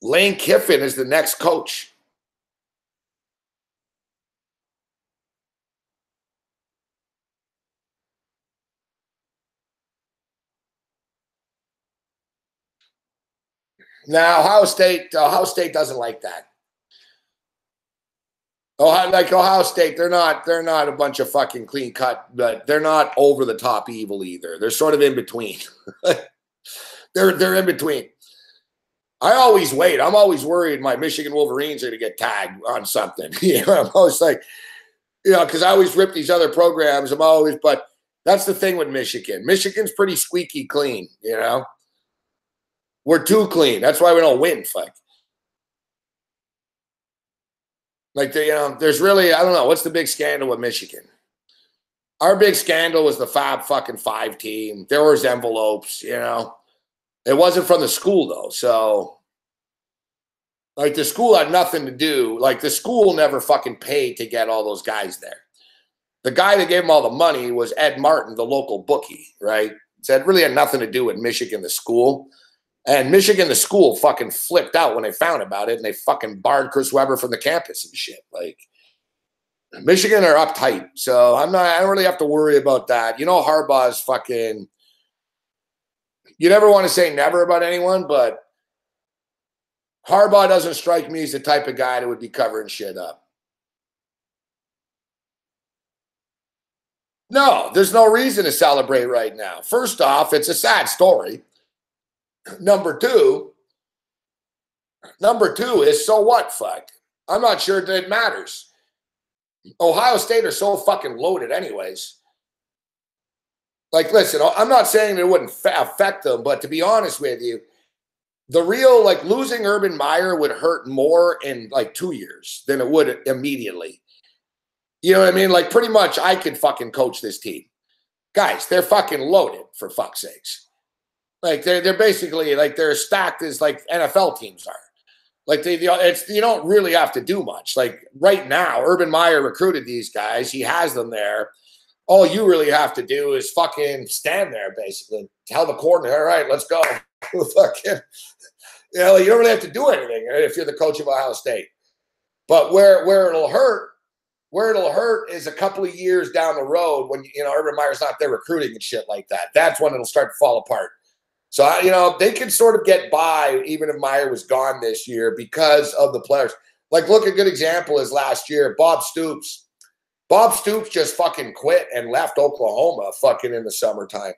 [SPEAKER 3] Lane Kiffin is the next coach. Now, Ohio State doesn't like that. Ohio State, they're not a bunch of fucking clean cut, but they're not over the top evil either. They're sort of in between. They're in between. I always wait. I'm always worried my Michigan Wolverines are going to get tagged on something. I'm always like, because I always rip these other programs. But that's the thing with Michigan. Michigan's pretty squeaky clean, We're too clean. That's why we don't win, fuck. Like, there's really, I don't know, what's the big scandal with Michigan? Our big scandal was the Fab fucking Five team. There was envelopes, It wasn't from the school, though. So, like, the school had nothing to do. Like, the school never fucking paid to get all those guys there. The guy that gave them all the money was Ed Martin, the local bookie, right? So it really had nothing to do with Michigan, the school. And Michigan, the school, fucking flipped out when they found about it, and they fucking barred Chris Webber from the campus and shit. Like, Michigan are uptight. So I don't really have to worry about that. Harbaugh's fucking, you never want to say never about anyone, but Harbaugh doesn't strike me as the type of guy that would be covering shit up. No, there's no reason to celebrate right now. First off, it's a sad story. Number two is so what, fuck? I'm not sure that it matters. Ohio State are so fucking loaded anyways. Like, listen, I'm not saying it wouldn't affect them, but to be honest with you, the real, like, losing Urban Meyer would hurt more in, like, 2 years than it would immediately. You know what I mean? Like, pretty much I could fucking coach this team. Guys, they're fucking loaded, for fuck's sakes. Like, they're basically, like, they're stacked as, like, NFL teams are. Like, you don't really have to do much. Like, right now, Urban Meyer recruited these guys. He has them there. All you really have to do is fucking stand there, basically. Tell the coordinator, all right, let's go. Fucking, you know, you don't really have to do anything if you're the coach of Ohio State. But where it'll hurt is a couple of years down the road when, you know, Urban Meyer's not there recruiting and shit like that. That's when it'll start to fall apart. So, you know, they can sort of get by even if Meyer was gone this year because of the players. Like, look, a good example is last year, Bob Stoops. Bob Stoops just fucking quit and left Oklahoma fucking in the summertime.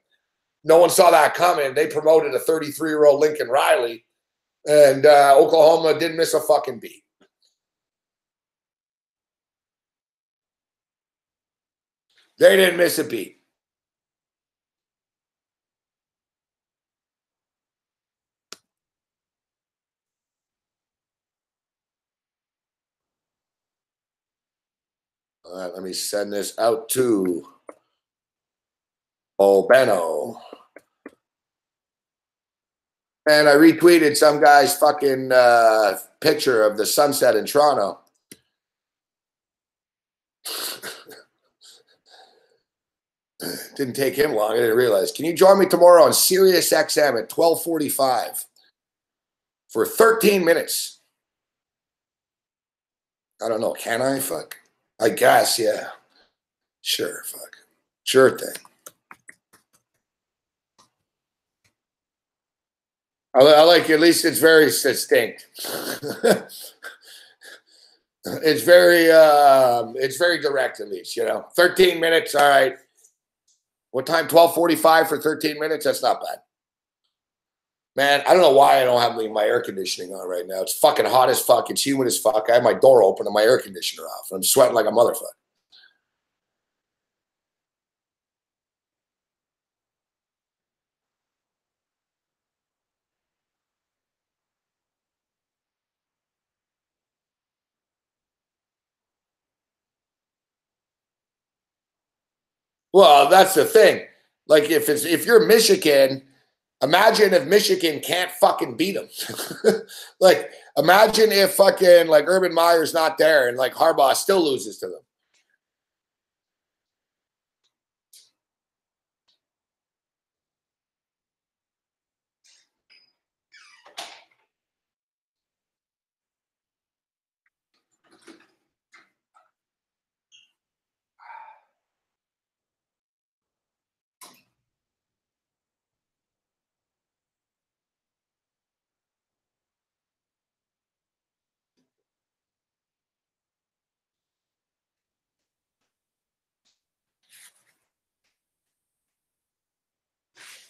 [SPEAKER 3] No one saw that coming. They promoted a 33-year-old Lincoln Riley, and Oklahoma didn't miss a fucking beat. They didn't miss a beat. All right, let me send this out to Benno. And I retweeted some guy's fucking picture of the sunset in Toronto. Didn't take him long. I didn't realize. Can you join me tomorrow on Sirius XM at 12:45 for 13 minutes? I don't know. Can I? Fuck. I guess, yeah. Sure, fuck. Sure thing. I like, at least it's very distinct. It's very direct, at least, you know. 13 minutes, all right. What time? 12:45 for 13 minutes? That's not bad. Man, I don't know why I don't have my air conditioning on right now. It's fucking hot as fuck. It's humid as fuck. I have my door open and my air conditioner off. I'm sweating like a motherfucker. Well, that's the thing. Like, if you're Michigan, imagine if Michigan can't fucking beat them. Like, imagine if fucking, like, Urban Meyer's not there and, like, Harbaugh still loses to them.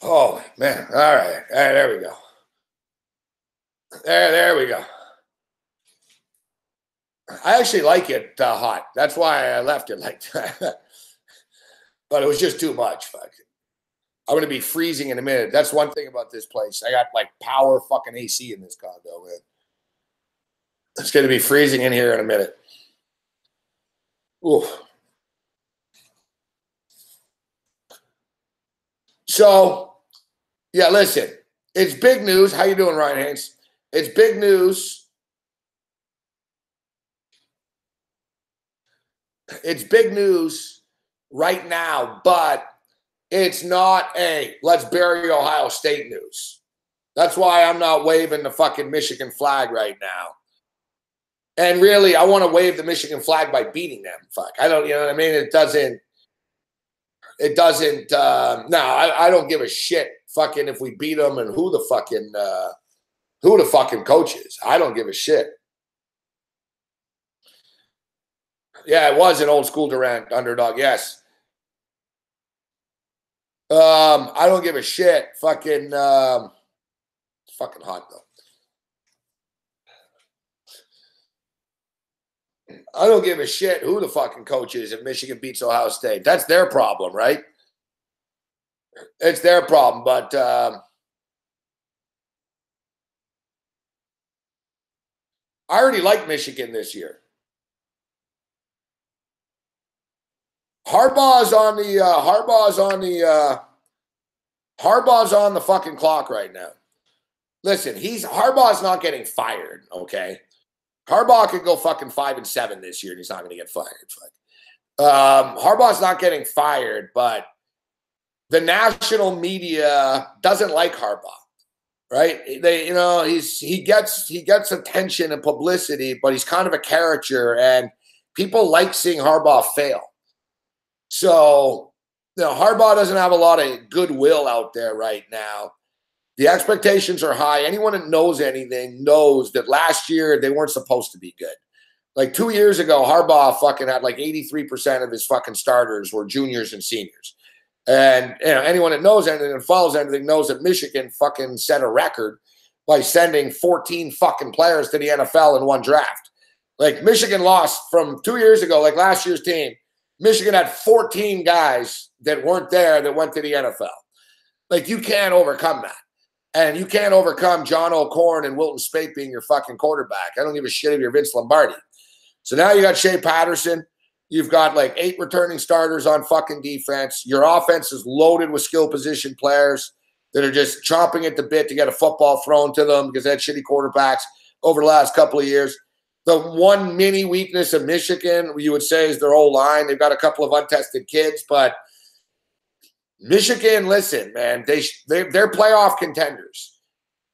[SPEAKER 3] Oh, man. All right. There we go. There we go. I actually like it hot. That's why I left it like that. But it was just too much. Fuck. I'm going to be freezing in a minute. That's one thing about this place. I got, like, power fucking AC in this condo, man. It's going to be freezing in here in a minute. Ooh. So, yeah, listen. It's big news. How you doing, Ryan Haynes? It's big news. It's big news right now, but it's not a let's bury Ohio State news. That's why I'm not waving the fucking Michigan flag right now. And really, I want to wave the Michigan flag by beating them. Fuck. I don't, you know what I mean? It doesn't, no, I don't give a shit fucking if we beat them and who the fucking, who the fucking coach is. I don't give a shit. Yeah, it was an old school Durant underdog. Yes. I don't give a shit. Fucking, it's fucking hot though. I don't give a shit who the fucking coach is if Michigan beats Ohio State. That's their problem, right? It's their problem. But I already like Michigan this year. Harbaugh's on the fucking clock right now. Listen, Harbaugh's not getting fired, okay? Harbaugh could go fucking 5-7 this year, and he's not going to get fired. Harbaugh's not getting fired, but the national media doesn't like Harbaugh, right? He gets attention and publicity, but he's kind of a caricature, and people like seeing Harbaugh fail. So, Harbaugh doesn't have a lot of goodwill out there right now. The expectations are high. Anyone that knows anything knows that last year they weren't supposed to be good. Like 2 years ago, Harbaugh fucking had like 83% of his fucking starters were juniors and seniors. And anyone that knows anything and follows anything knows that Michigan fucking set a record by sending 14 fucking players to the NFL in one draft. Like Michigan lost from 2 years ago, like last year's team. Michigan had 14 guys that weren't there that went to the NFL. Like, you can't overcome that. And you can't overcome John O'Corn and Wilton Spate being your fucking quarterback. I don't give a shit if you're Vince Lombardi. So now you got Shea Patterson. You've got like 8 returning starters on fucking defense. Your offense is loaded with skill position players that are just chomping at the bit to get a football thrown to them because they had shitty quarterbacks over the last couple of years. The one mini weakness of Michigan, you would say, is their O-line. They've got a couple of untested kids, but Michigan, listen, man, they're playoff contenders.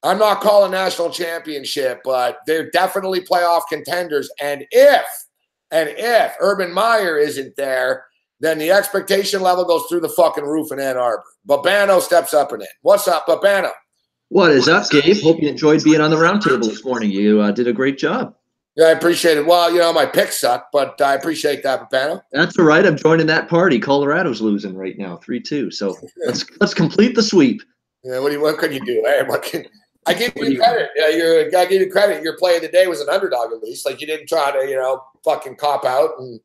[SPEAKER 3] I'm not calling national championship, but they're definitely playoff contenders. And if Urban Meyer isn't there, then the expectation level goes through the fucking roof in Ann Arbor. Babano steps up and in. What's up, Babano?
[SPEAKER 4] What is up, Gabe? Hope you enjoyed being on the roundtable this morning. You did a great job.
[SPEAKER 3] Yeah, I appreciate it. Well, my picks suck, but I appreciate that, Babano.
[SPEAKER 4] That's all right. I'm joining that party. Colorado's losing right now, 3-2. So let's complete the sweep.
[SPEAKER 3] Yeah, what can you do? Hey, I give you credit. I give you credit. Your play of the day was an underdog at least. Like, you didn't try to, fucking cop out, and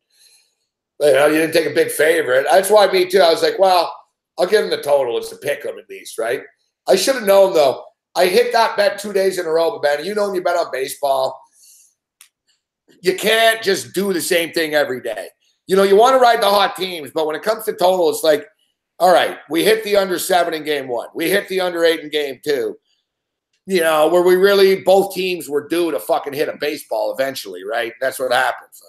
[SPEAKER 3] you didn't take a big favorite. That's why me too. I was like, well, I'll give him the total. It's a pick 'em at least, right? I should have known though. I hit that bet 2 days in a row, Babano. When you bet on baseball, you can't just do the same thing every day. You want to ride the hot teams, but when it comes to total, it's like, all right, we hit the under 7 in game 1. We hit the under 8 in game 2. Where we really, both teams were due to fucking hit a baseball eventually, right? That's what happens.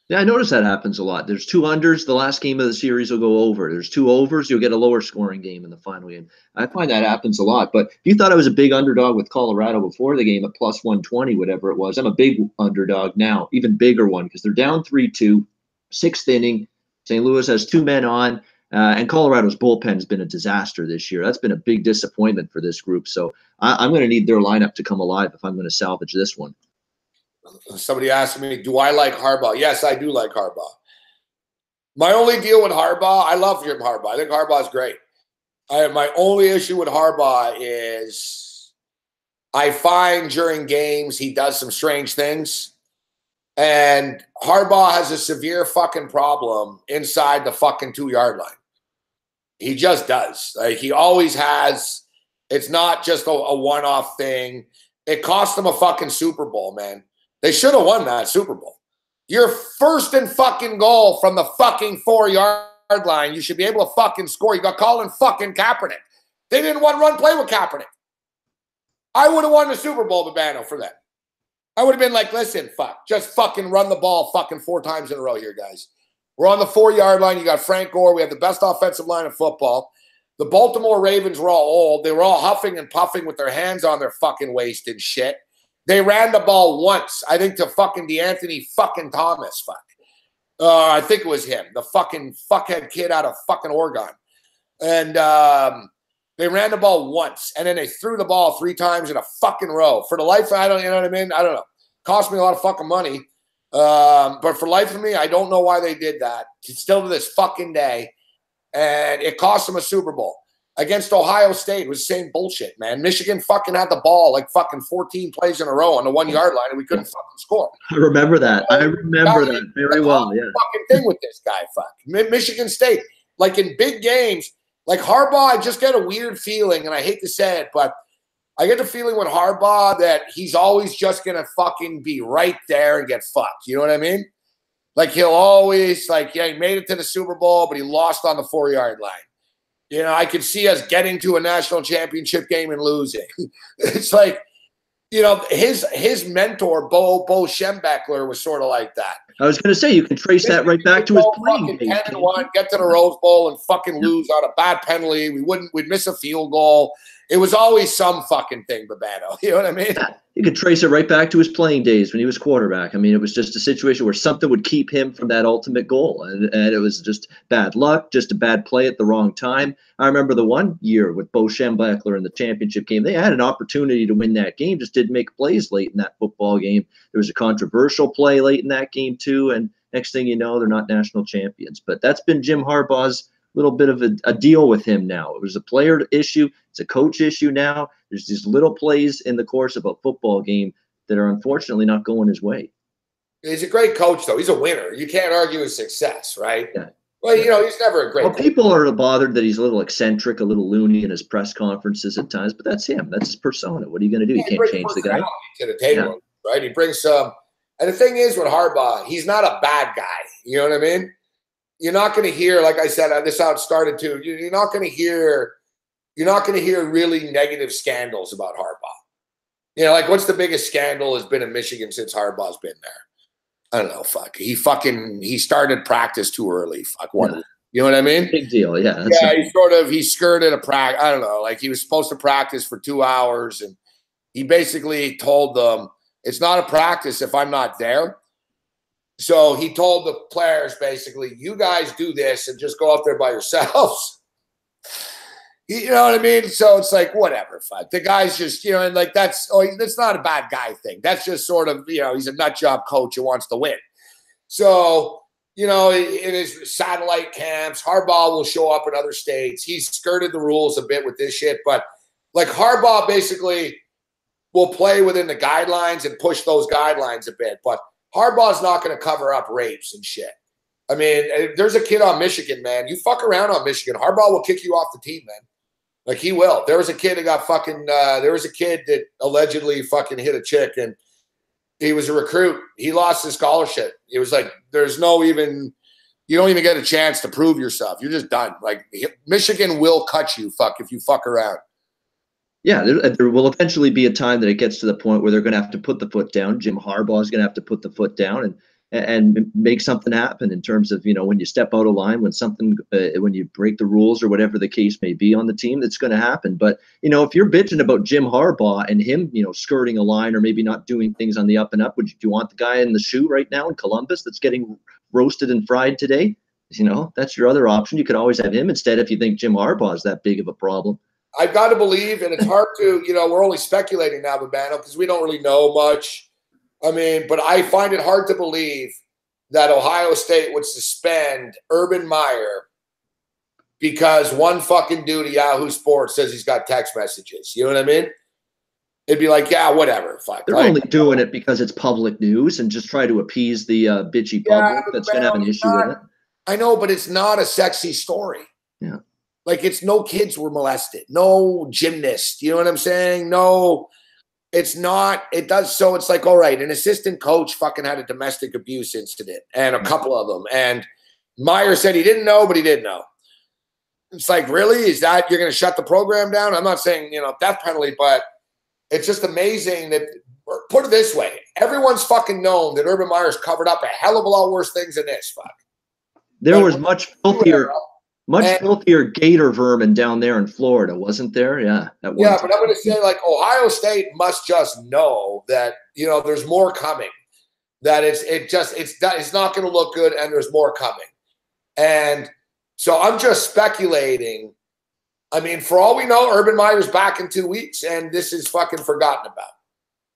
[SPEAKER 4] Yeah, I notice that happens a lot. There's 2 unders. The last game of the series will go over. There's 2 overs. You'll get a lower scoring game in the final game. I find that happens a lot. But if you thought I was a big underdog with Colorado before the game at plus 120, whatever it was, I'm a big underdog now, even bigger one, because they're down 3-2, 6th inning. St. Louis has 2 men on. And Colorado's bullpen has been a disaster this year. That's been a big disappointment for this group. So I'm going to need their lineup to come alive if I'm going to salvage this one.
[SPEAKER 3] Somebody asked me, do I like Harbaugh? Yes, I do like Harbaugh. My only deal with Harbaugh, I love Jim Harbaugh. I think Harbaugh's great. My only issue with Harbaugh is I find during games he does some strange things. And Harbaugh has a severe fucking problem inside the fucking 2-yard line. He just does. Like, he always has. It's not just a one-off thing. It cost them a fucking Super Bowl, man. They should have won that Super Bowl. You're 1st and fucking goal from the fucking 4-yard line. You should be able to fucking score. You got Colin fucking Kaepernick. They didn't want to run play with Kaepernick. I would have won the Super Bowl, Babano, for that. I would have been like, listen, just fucking run the ball fucking 4 times in a row here, guys. We're on the 4-yard line. You got Frank Gore. We have the best offensive line in football. The Baltimore Ravens were all old. They were all huffing and puffing with their hands on their fucking waist and shit. They ran the ball once, I think, to fucking DeAnthony fucking Thomas. I think it was him, the fucking fuckhead kid out of fucking Oregon. And They ran the ball once, and then they threw the ball 3 times in a fucking row. For the life, I don't, you know what I mean? I don't know. Cost me a lot of fucking money. But for life of me, I don't know why they did that. Still to this fucking day. And it cost them a Super Bowl. Against Ohio State, it was the same bullshit, man. Michigan fucking had the ball like fucking 14 plays in a row on the 1-yard line, and we couldn't fucking score.
[SPEAKER 4] I remember that. I remember that very well, yeah.
[SPEAKER 3] Fucking thing with this guy, fuck. Michigan State, like in big games, like Harbaugh, I just get a weird feeling, and I hate to say it, but I get the feeling with Harbaugh that he's always just going to fucking be right there and get fucked. You know what I mean? Like he'll always, like, yeah, he made it to the Super Bowl, but he lost on the 4-yard line. You know, I could see us getting to a national championship game and losing. It's like, you know, his mentor, Bo Schembechler, was sort of like that.
[SPEAKER 4] I was going to say, you can trace that right back to his playing days.
[SPEAKER 3] 10-1, get to the Rose Bowl and fucking lose on a bad penalty. We'd miss a field goal. It was always some fucking thing, Babano. You know what I mean?
[SPEAKER 4] Yeah, you could trace it right back to his playing days when he was quarterback. I mean, it was just a situation where something would keep him from that ultimate goal. And it was just bad luck, just a bad play at the wrong time. I remember the one year with Bo Schembechler in the championship game. They had an opportunity to win that game, just didn't make plays late in that football game. There was a controversial play late in that game too. And next thing you know, they're not national champions. But that's been Jim Harbaugh's little bit of a deal with him now. It was a player issue. It's a coach issue now. There's these little plays in the course of a football game that are unfortunately not going his way.
[SPEAKER 3] He's a great coach, though. He's a winner. You can't argue his success, right?
[SPEAKER 4] Yeah.
[SPEAKER 3] Well, you know, he's never a great coach.
[SPEAKER 4] People are bothered that he's a little eccentric, a little loony in his press conferences at times, but that's him. That's his persona. What are you going to do? You can't change the guy.
[SPEAKER 3] To the table, right? He brings some. And the thing is with Harbaugh, he's not a bad guy. You know what I mean? You're not going to hear, like I said, this is how it started too. You're not going to hear really negative scandals about Harbaugh. You know, like what's the biggest scandal has been in Michigan since Harbaugh's been there? I don't know. Fuck. He started practice too early. Fuck. One. Yeah. You know what I mean?
[SPEAKER 4] Big deal. Yeah.
[SPEAKER 3] He skirted a practice. I don't know. Like he was supposed to practice for 2 hours, and he basically told them it's not a practice if I'm not there. So he told the players basically, you guys do this and just go out there by yourselves. You know what I mean? So it's like, whatever. Fuck. The guy's just, you know, and like that's not a bad guy thing. That's just sort of, you know, he's a nut job coach who wants to win. So, you know, in his satellite camps, Harbaugh will show up in other states. He's skirted the rules a bit with this shit, but like Harbaugh basically will play within the guidelines and push those guidelines a bit. But Harbaugh's not going to cover up rapes and shit. I mean, there's a kid on Michigan, man. You fuck around on Michigan, Harbaugh will kick you off the team, man. Like he will. There was a kid that got fucking. There was a kid that allegedly fucking hit a chick, and he was a recruit. He lost his scholarship. It was like there's no even. You don't even get a chance to prove yourself. You're just done. Like Michigan will cut you, fuck, if you fuck around.
[SPEAKER 4] Yeah, there will eventually be a time that it gets to the point where they're going to have to put the foot down. Jim Harbaugh is going to have to put the foot down and make something happen in terms of, you know, when you step out of line, when you break the rules or whatever the case may be on the team, that's going to happen. But, you know, if you're bitching about Jim Harbaugh and him, you know, skirting a line or maybe not doing things on the up and up, do you want the guy in the shoe right now in Columbus that's getting roasted and fried today? You know, that's your other option. You could always have him instead if you think Jim Harbaugh is that big of a problem.
[SPEAKER 3] I've got to believe, and it's hard to, you know, we're only speculating now, Babano, because we don't really know much. I mean, but I find it hard to believe that Ohio State would suspend Urban Meyer because one fucking dude at Yahoo Sports says he's got text messages. You know what I mean? It'd be like, yeah, whatever. Fuck.
[SPEAKER 4] They're only doing it because it's public news and just try to appease the bitchy public that's going to have an issue with it.
[SPEAKER 3] I know, but it's not a sexy story.
[SPEAKER 4] Yeah.
[SPEAKER 3] Like it's no kids were molested, no gymnast. You know what I'm saying? No, it's not. It does. So it's like, all right, an assistant coach fucking had a domestic abuse incident and a couple of them. And Meyer said he didn't know, but he did know. It's like, really? Is that you're going to shut the program down? I'm not saying, you know, death penalty, but it's just amazing that, put it this way, everyone's fucking known that Urban Meyer's covered up a hell of a lot worse things than this. Fuck.
[SPEAKER 4] There was much filthier gator vermin down there in Florida, wasn't there? Yeah.
[SPEAKER 3] Yeah, but I'm going to say, like, Ohio State must just know that, you know, there's more coming. That it's not going to look good, and there's more coming. And so I'm just speculating. I mean, for all we know, Urban Meyer's back in 2 weeks, and this is fucking forgotten about.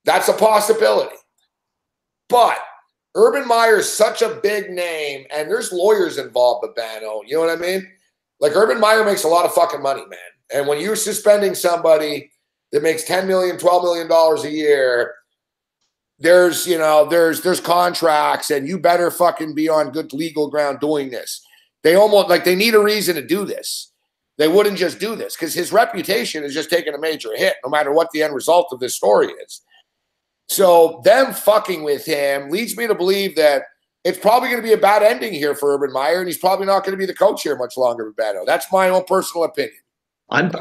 [SPEAKER 3] That's a possibility. But Urban Meyer is such a big name, and there's lawyers involved, Babano. You know what I mean? Like, Urban Meyer makes a lot of fucking money, man. And when you're suspending somebody that makes $10 million, $12 million a year, there's contracts, and you better fucking be on good legal ground doing this. They almost, like, they need a reason to do this. They wouldn't just do this because his reputation is just taking a major hit, no matter what the end result of this story is. So them fucking with him leads me to believe that it's probably going to be a bad ending here for Urban Meyer, and he's probably not going to be the coach here much longer, Beto. That's my own personal opinion. I'm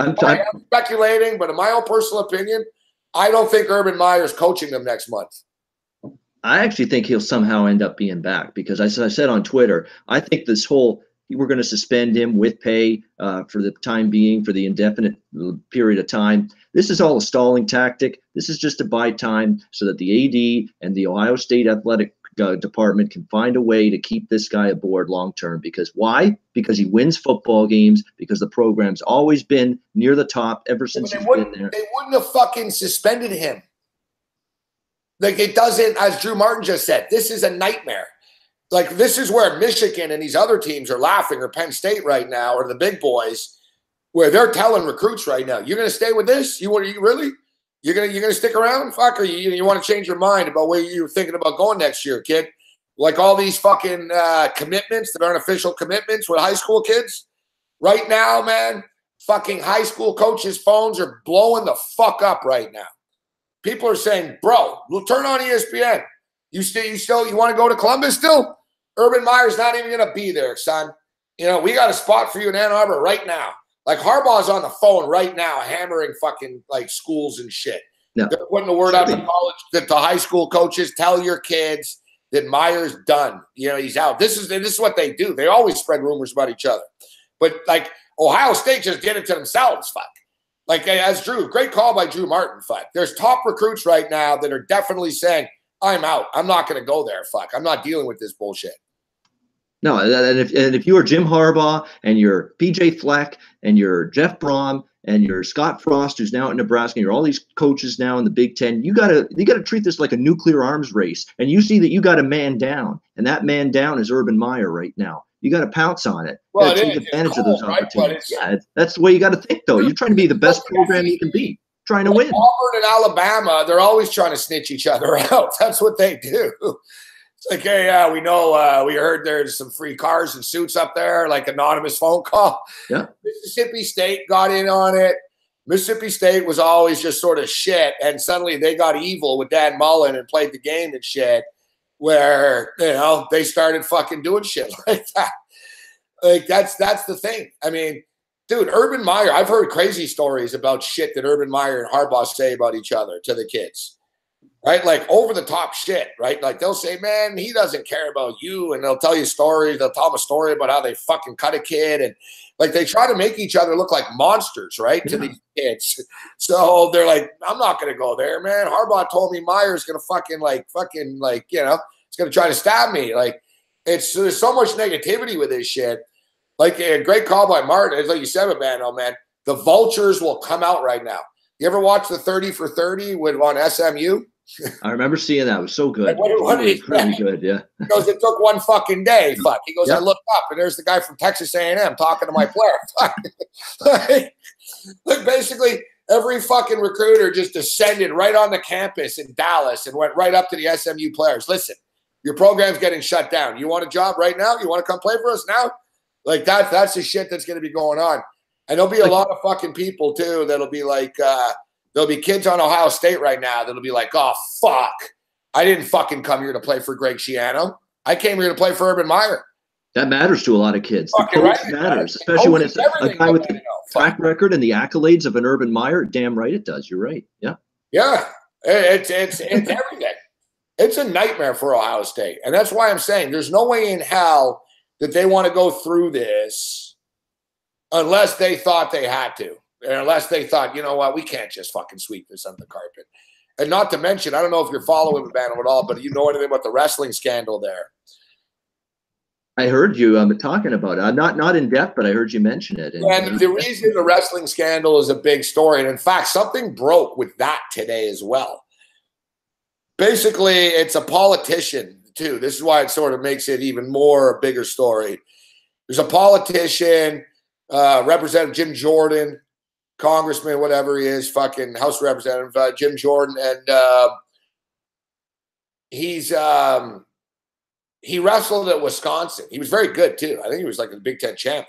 [SPEAKER 3] speculating, but in my own personal opinion, I don't think Urban Meyer's coaching them next month.
[SPEAKER 4] I actually think he'll somehow end up being back because, as I said on Twitter, I think this whole we're going to suspend him with pay for the time being, for the indefinite period of time. This is all a stalling tactic. This is just to buy time so that the AD and the Ohio State Athletic Department can find a way to keep this guy aboard long term. Because why? Because he wins football games, because the program's always been near the top ever since he's been there.
[SPEAKER 3] They wouldn't have fucking suspended him. Like, it doesn't, as Drew Martin just said, this is a nightmare. Like, this is where Michigan and these other teams are laughing, or Penn State right now, or the big boys, where they're telling recruits right now, you're going to stay with this? You really? You're gonna stick around? Fuck, or you want to change your mind about where you're thinking about going next year, kid? Like all these fucking commitments that aren't official commitments with high school kids? Right now, man, fucking high school coaches' phones are blowing the fuck up right now. People are saying, bro, we'll turn on ESPN. You want to go to Columbus still? Urban Meyer's not even going to be there, son. You know, we got a spot for you in Ann Arbor right now. Like, Harbaugh's on the phone right now hammering fucking, like, schools and shit. No. They're putting the word out to college, to high school coaches, tell your kids that Meyer's done. You know, he's out. This is what they do. They always spread rumors about each other. But, like, Ohio State just did it to themselves, fuck. Like, as great call by Drew Martin, fuck. There's top recruits right now that are definitely saying, I'm out. I'm not going to go there, fuck. I'm not dealing with this bullshit.
[SPEAKER 4] No, and if you are Jim Harbaugh and you're PJ Fleck and you're Jeff Brom and you're Scott Frost, who's now at Nebraska, and you're all these coaches now in the Big Ten, you gotta treat this like a nuclear arms race. And you see that you got a man down, and that man down is Urban Meyer right now. You got to pounce on it.
[SPEAKER 3] Well,
[SPEAKER 4] take advantage of those opportunities. Right? Yeah, that's the way you got to think, though. You're trying to be the best program you can be, trying to win.
[SPEAKER 3] Auburn and Alabama, they're always trying to snitch each other out. That's what they do. It's like, hey, yeah, we know, we heard there's some free cars and suits up there, like anonymous phone call.
[SPEAKER 4] Yeah.
[SPEAKER 3] Mississippi State got in on it. Mississippi State was always just sort of shit, and suddenly they got evil with Dan Mullen and played the game and shit, where, you know, they started fucking doing shit like that. Like, that's the thing. I mean, dude, Urban Meyer, I've heard crazy stories about shit that Urban Meyer and Harbaugh say about each other to the kids. Right? Like, over the top shit, right? Like, they'll say, man, he doesn't care about you. And they'll tell you stories. They'll tell them a story about how they fucking cut a kid. And, like, they try to make each other look like monsters, right? Yeah. To these kids. So they're like, I'm not going to go there, man. Harbaugh told me Meyer's going to fucking, you know, he's going to try to stab me. Like, there's so much negativity with this shit. Like, a great call by Martin. It's like you said, man, the vultures will come out right now. You ever watch the 30 for 30 on SMU?
[SPEAKER 4] I remember seeing that. It was so good.
[SPEAKER 3] What
[SPEAKER 4] really good, yeah.
[SPEAKER 3] He goes, it took one fucking day. Fuck. He goes, yep. I looked up, and there's the guy from Texas A&M talking to my player. Like, basically, every fucking recruiter just descended right on the campus in Dallas and went right up to the SMU players. Listen, your program's getting shut down. You want a job right now? You want to come play for us now? Like, that's the shit that's going to be going on. And there'll be a lot of fucking people, too, that'll be like there'll be kids on Ohio State right now that'll be like, oh, fuck. I didn't fucking come here to play for Greg Schiano. I came here to play for Urban Meyer.
[SPEAKER 4] That matters to a lot of kids. The coach matters, especially when it's a guy with the track record and the accolades of an Urban Meyer. Damn right it does. You're right. Yeah.
[SPEAKER 3] Yeah. It's everything. It's a nightmare for Ohio State. And that's why I'm saying there's no way in hell that they want to go through this unless they thought they had to. And unless they thought, you know what, we can't just fucking sweep this under the carpet. And not to mention, I don't know if you're following the band at all, but you know anything about the wrestling scandal there?
[SPEAKER 4] I heard you talking about it. Not in depth, but I heard you mention it.
[SPEAKER 3] And the reason the wrestling scandal is a big story, and in fact, something broke with that today as well. Basically, it's a politician, too. This is why it sort of makes it even more a bigger story. There's a politician, Representative Jim Jordan, congressman, whatever he is, fucking House Representative Jim Jordan, and he wrestled at Wisconsin. He was very good too. I think he was like a Big Ten champ.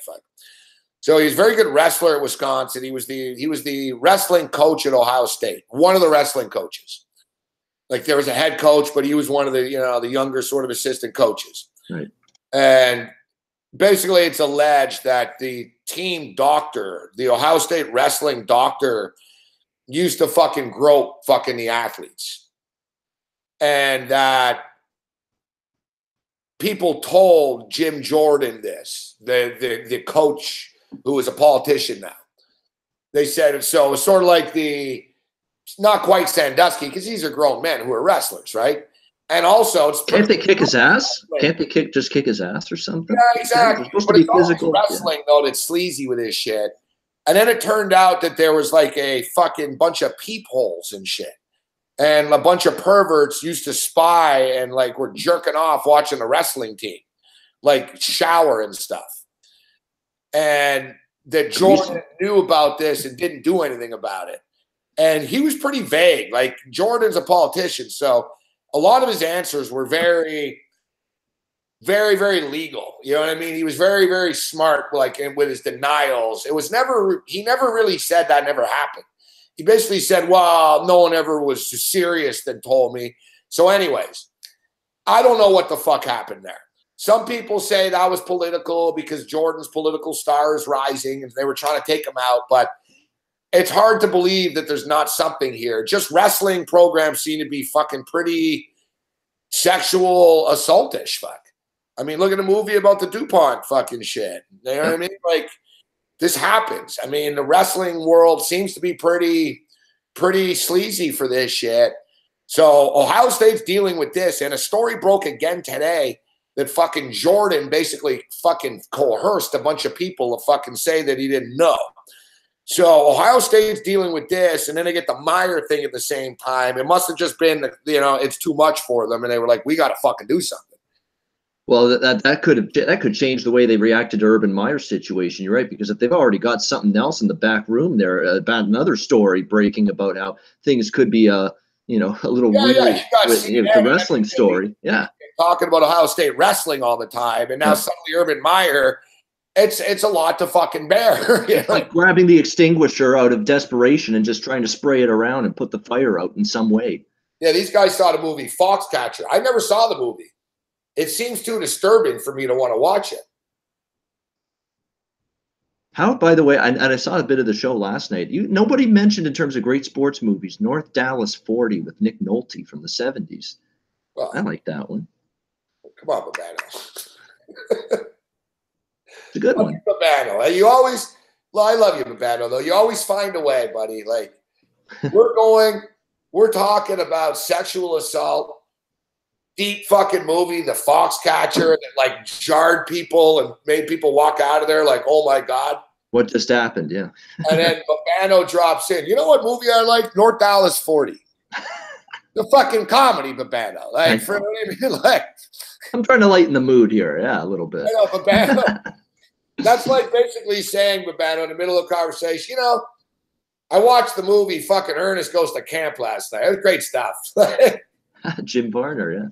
[SPEAKER 3] So he's a very good wrestler at Wisconsin. He was the wrestling coach at Ohio State, one of the wrestling coaches. Like there was a head coach, but he was one of the the younger sort of assistant coaches.
[SPEAKER 4] Right.
[SPEAKER 3] And basically, it's alleged that the team doctor, the Ohio State wrestling doctor, used to fucking grope fucking the athletes. And that people told Jim Jordan this, the coach who is a politician now. They said, so it's sort of like not quite Sandusky, because these are grown men who are wrestlers, right? And also,
[SPEAKER 4] can't they kick his ass? Can't they just kick his ass or something?
[SPEAKER 3] Yeah, exactly.
[SPEAKER 4] It's supposed
[SPEAKER 3] but
[SPEAKER 4] to be
[SPEAKER 3] it's
[SPEAKER 4] physical.
[SPEAKER 3] Wrestling, though, that's sleazy with his shit. And then it turned out that there was like a fucking bunch of peepholes and shit. And a bunch of perverts used to spy and like were jerking off watching the wrestling team, like shower and stuff. And that Jordan knew about this and didn't do anything about it. And he was pretty vague. Like Jordan's a politician, so a lot of his answers were very, very, very legal. You know what I mean? He was very, very smart, like with his denials. He never really said that never happened. He basically said, well, no one ever was serious that told me. So anyways, I don't know what the fuck happened there. Some people say that was political because Jordan's political star is rising and they were trying to take him out. But it's hard to believe that there's not something here. Just wrestling programs seem to be fucking pretty sexual assaultish. Fuck. I mean, look at the movie about the DuPont fucking shit. You know what I mean? Like, this happens. I mean, the wrestling world seems to be pretty sleazy for this shit. So Ohio State's dealing with this, and a story broke again today that fucking Jordan basically fucking coerced a bunch of people to fucking say that he didn't know. So Ohio State's dealing with this, and then they get the Meyer thing at the same time. It must have just been, it's too much for them, and they were like, we got to fucking do something.
[SPEAKER 4] Well, that could change the way they reacted to Urban Meyer's situation. You're right, because if they've already got something else in the back room there about another story breaking about how things could be a little weird with the wrestling story. Yeah,
[SPEAKER 3] talking about Ohio State wrestling all the time, and now suddenly Urban Meyer. It's a lot to fucking bear.
[SPEAKER 4] Like grabbing the extinguisher out of desperation and just trying to spray it around and put the fire out in some way.
[SPEAKER 3] Yeah, these guys saw the movie Foxcatcher. I never saw the movie. It seems too disturbing for me to want to watch it.
[SPEAKER 4] How, by the way, and I saw a bit of the show last night. Nobody mentioned in terms of great sports movies, North Dallas 40 with Nick Nolte from the 70s. Well, I like that one.
[SPEAKER 3] Come on, Babano.
[SPEAKER 4] It's a good one.
[SPEAKER 3] Babano. I love you, Babano, though. You always find a way, buddy. Like, we're talking about sexual assault. Deep fucking movie, the Foxcatcher, that like jarred people and made people walk out of there like, oh my God.
[SPEAKER 4] What just happened? Yeah.
[SPEAKER 3] And then Babano drops in. You know what movie I like? North Dallas 40. The fucking comedy, Babano. Like,
[SPEAKER 4] I'm trying to lighten the mood here. Yeah, a little bit.
[SPEAKER 3] I know, Babano. That's like basically saying, Babano, in the middle of a conversation, I watched the movie fucking Ernest Goes to Camp last night. It was great stuff.
[SPEAKER 4] Jim Varner, yeah.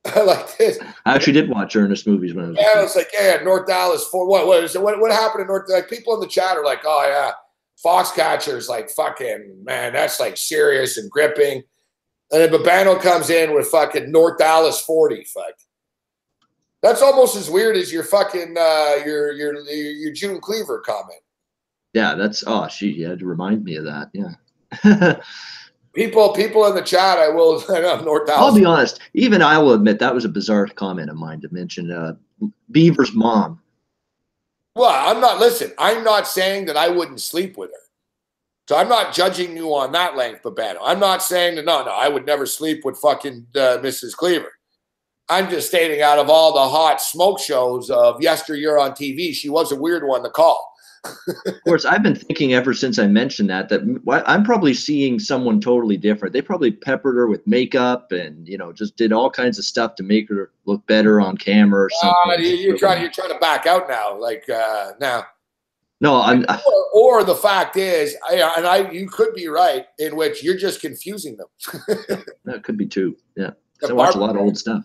[SPEAKER 3] I like this.
[SPEAKER 4] I actually did watch Ernest movies when I was.
[SPEAKER 3] Yeah, it's like, North Dallas 4. What happened in North? Like, people in the chat are like, oh yeah, Foxcatcher's like fucking, man, that's like serious and gripping. And then Babano comes in with fucking North Dallas 40. Fuck. That's almost as weird as your fucking your June Cleaver comment.
[SPEAKER 4] Yeah, you had to remind me of that. Yeah.
[SPEAKER 3] People in the chat, I know North Dallas.
[SPEAKER 4] I'll be honest. Even I will admit that was a bizarre comment of mine to mention Beaver's mom.
[SPEAKER 3] Well, I'm not saying that I wouldn't sleep with her. So I'm not judging you on that length, Babano. I'm not saying that, no, I would never sleep with fucking Mrs. Cleaver. I'm just stating, out of all the hot smoke shows of yesteryear on TV, she was a weird one to call.
[SPEAKER 4] Of course, I've been thinking ever since I mentioned that I'm probably seeing someone totally different. They probably peppered her with makeup and, you know, just did all kinds of stuff to make her look better on camera or something.
[SPEAKER 3] You're trying to back out now, like now.
[SPEAKER 4] No, I'm.
[SPEAKER 3] Or the fact is, you could be right, in which you're just confusing them.
[SPEAKER 4] That could be too. Yeah, I watch a lot of old stuff.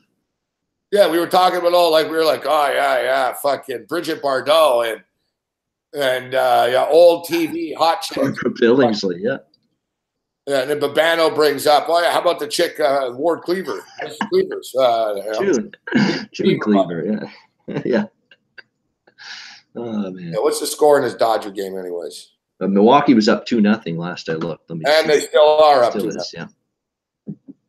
[SPEAKER 3] Yeah, we were talking about we were like, oh yeah, fucking Bridget Bardot and old TV hot chick.
[SPEAKER 4] Billingsley, yeah.
[SPEAKER 3] Yeah, and then Babano brings up, oh yeah, how about the chick Ward Cleaver? Cleavers,
[SPEAKER 4] June Cleaver, yeah, yeah. Oh man.
[SPEAKER 3] Yeah, what's the score in this Dodger game, anyways?
[SPEAKER 4] Milwaukee was up 2-0 last I looked.
[SPEAKER 3] And they still are up 2-0.
[SPEAKER 4] Yeah.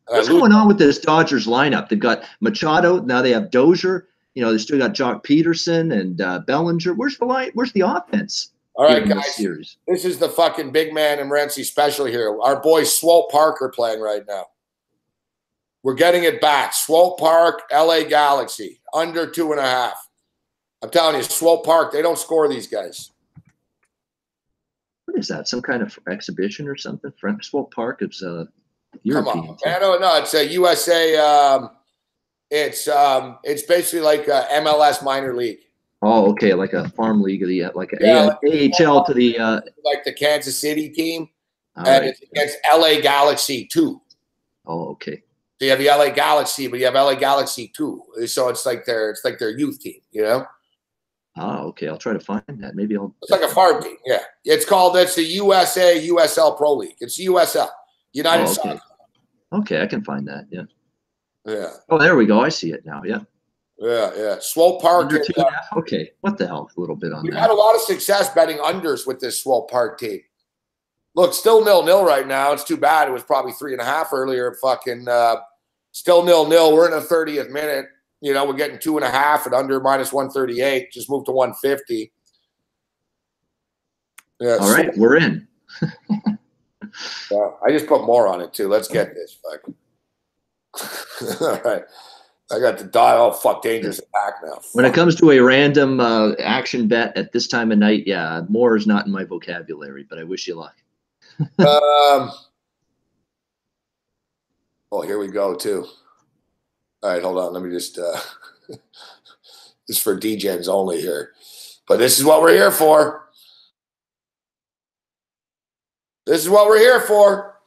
[SPEAKER 4] What's going on with this Dodgers lineup? They've got Machado. Now they have Dozier. You know, they still got Jock Peterson and Bellinger. Where's the line? Where's the offense?
[SPEAKER 3] All right, guys. This is the fucking big man and Morency special here. Our boy Swope Parker playing right now. We're getting it back. Swope Park, LA Galaxy, under 2.5. I'm telling you, Swope Park, they don't score these guys.
[SPEAKER 4] What is that? Some kind of exhibition or something? Swope Park is
[SPEAKER 3] Come
[SPEAKER 4] European.
[SPEAKER 3] on, man. No, it's a USA. It's basically like a MLS minor league.
[SPEAKER 4] Oh, okay, like a farm league of the like AHL to the
[SPEAKER 3] like the Kansas City team, and
[SPEAKER 4] right.
[SPEAKER 3] it's against LA Galaxy 2.
[SPEAKER 4] Oh, okay.
[SPEAKER 3] So you have the LA Galaxy, but you have LA Galaxy 2. So it's like their youth team, you know.
[SPEAKER 4] Oh, okay. I'll try to find that. Maybe I'll.
[SPEAKER 3] It's like a farm team. Yeah, it's the USA USL Pro League. It's USL United Soccer.
[SPEAKER 4] Okay, I can find that. Yeah.
[SPEAKER 3] Yeah.
[SPEAKER 4] Oh, there we go. I see it now. Yeah.
[SPEAKER 3] Yeah. Swope Park.
[SPEAKER 4] Okay. What the hell? A little bit on that.
[SPEAKER 3] We've had a lot of success betting unders with this Swope Park team. Look, still 0-0 right now. It's too bad. It was probably 3.5 earlier. Fucking still 0-0. We're in the 30th minute. You know, we're getting 2.5 at under -138. Just moved to 150. Yeah.
[SPEAKER 4] All right, we're in.
[SPEAKER 3] I just put more on it too. Let's get this. Fuck. All right. I got the dial. Oh, fuck, dangerous attack now. Fuck.
[SPEAKER 4] When it comes to a random action bet at this time of night, yeah, more is not in my vocabulary, but I wish you luck.
[SPEAKER 3] Oh, here we go too. All right, hold on. Let me just this is for DJs only here. But this is what we're here for. This is what we're here for.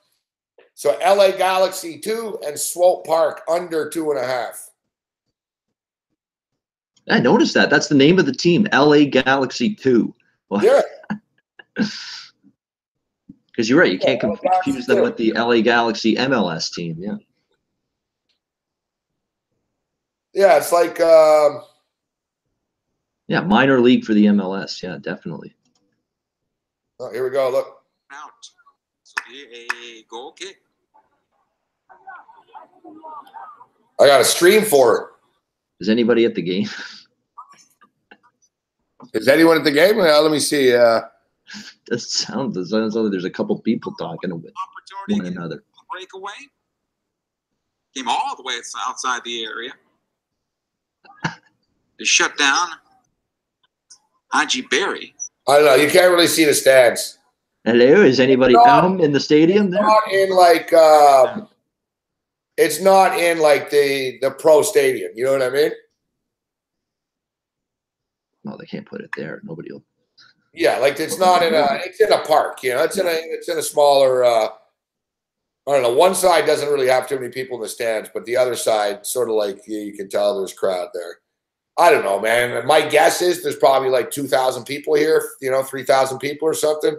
[SPEAKER 3] So LA Galaxy 2 and Swope Park under 2.5.
[SPEAKER 4] I noticed that. That's the name of the team, LA Galaxy 2. Well,
[SPEAKER 3] yeah.
[SPEAKER 4] Because you're right. You can't confuse them with the LA Galaxy MLS team. Yeah.
[SPEAKER 3] Yeah, it's like
[SPEAKER 4] yeah, minor league for the MLS. Yeah, definitely.
[SPEAKER 3] Oh, here we go. Look.
[SPEAKER 5] Out. So a goal kick.
[SPEAKER 3] I got a stream for it.
[SPEAKER 4] Is anybody at the game?
[SPEAKER 3] Is anyone at the game? Let me see.
[SPEAKER 4] Doesn't sound as though there's a couple people talking with one another.
[SPEAKER 5] Breakaway. Came all the way outside the area. To shut down Haji Berry.
[SPEAKER 3] I don't know. You can't really see the stands.
[SPEAKER 4] Hello, is anybody in the stadium there?
[SPEAKER 3] It's not in like the pro stadium. You know what I mean?
[SPEAKER 4] No, they can't put it there. Nobody will.
[SPEAKER 3] Yeah, like it's not in a. It's in a park. You know, it's in a smaller. I don't know. One side doesn't really have too many people in the stands, but the other side, sort of like you can tell there's a crowd there. I don't know, man. My guess is there's probably like 2,000 people here. You know, 3,000 people or something.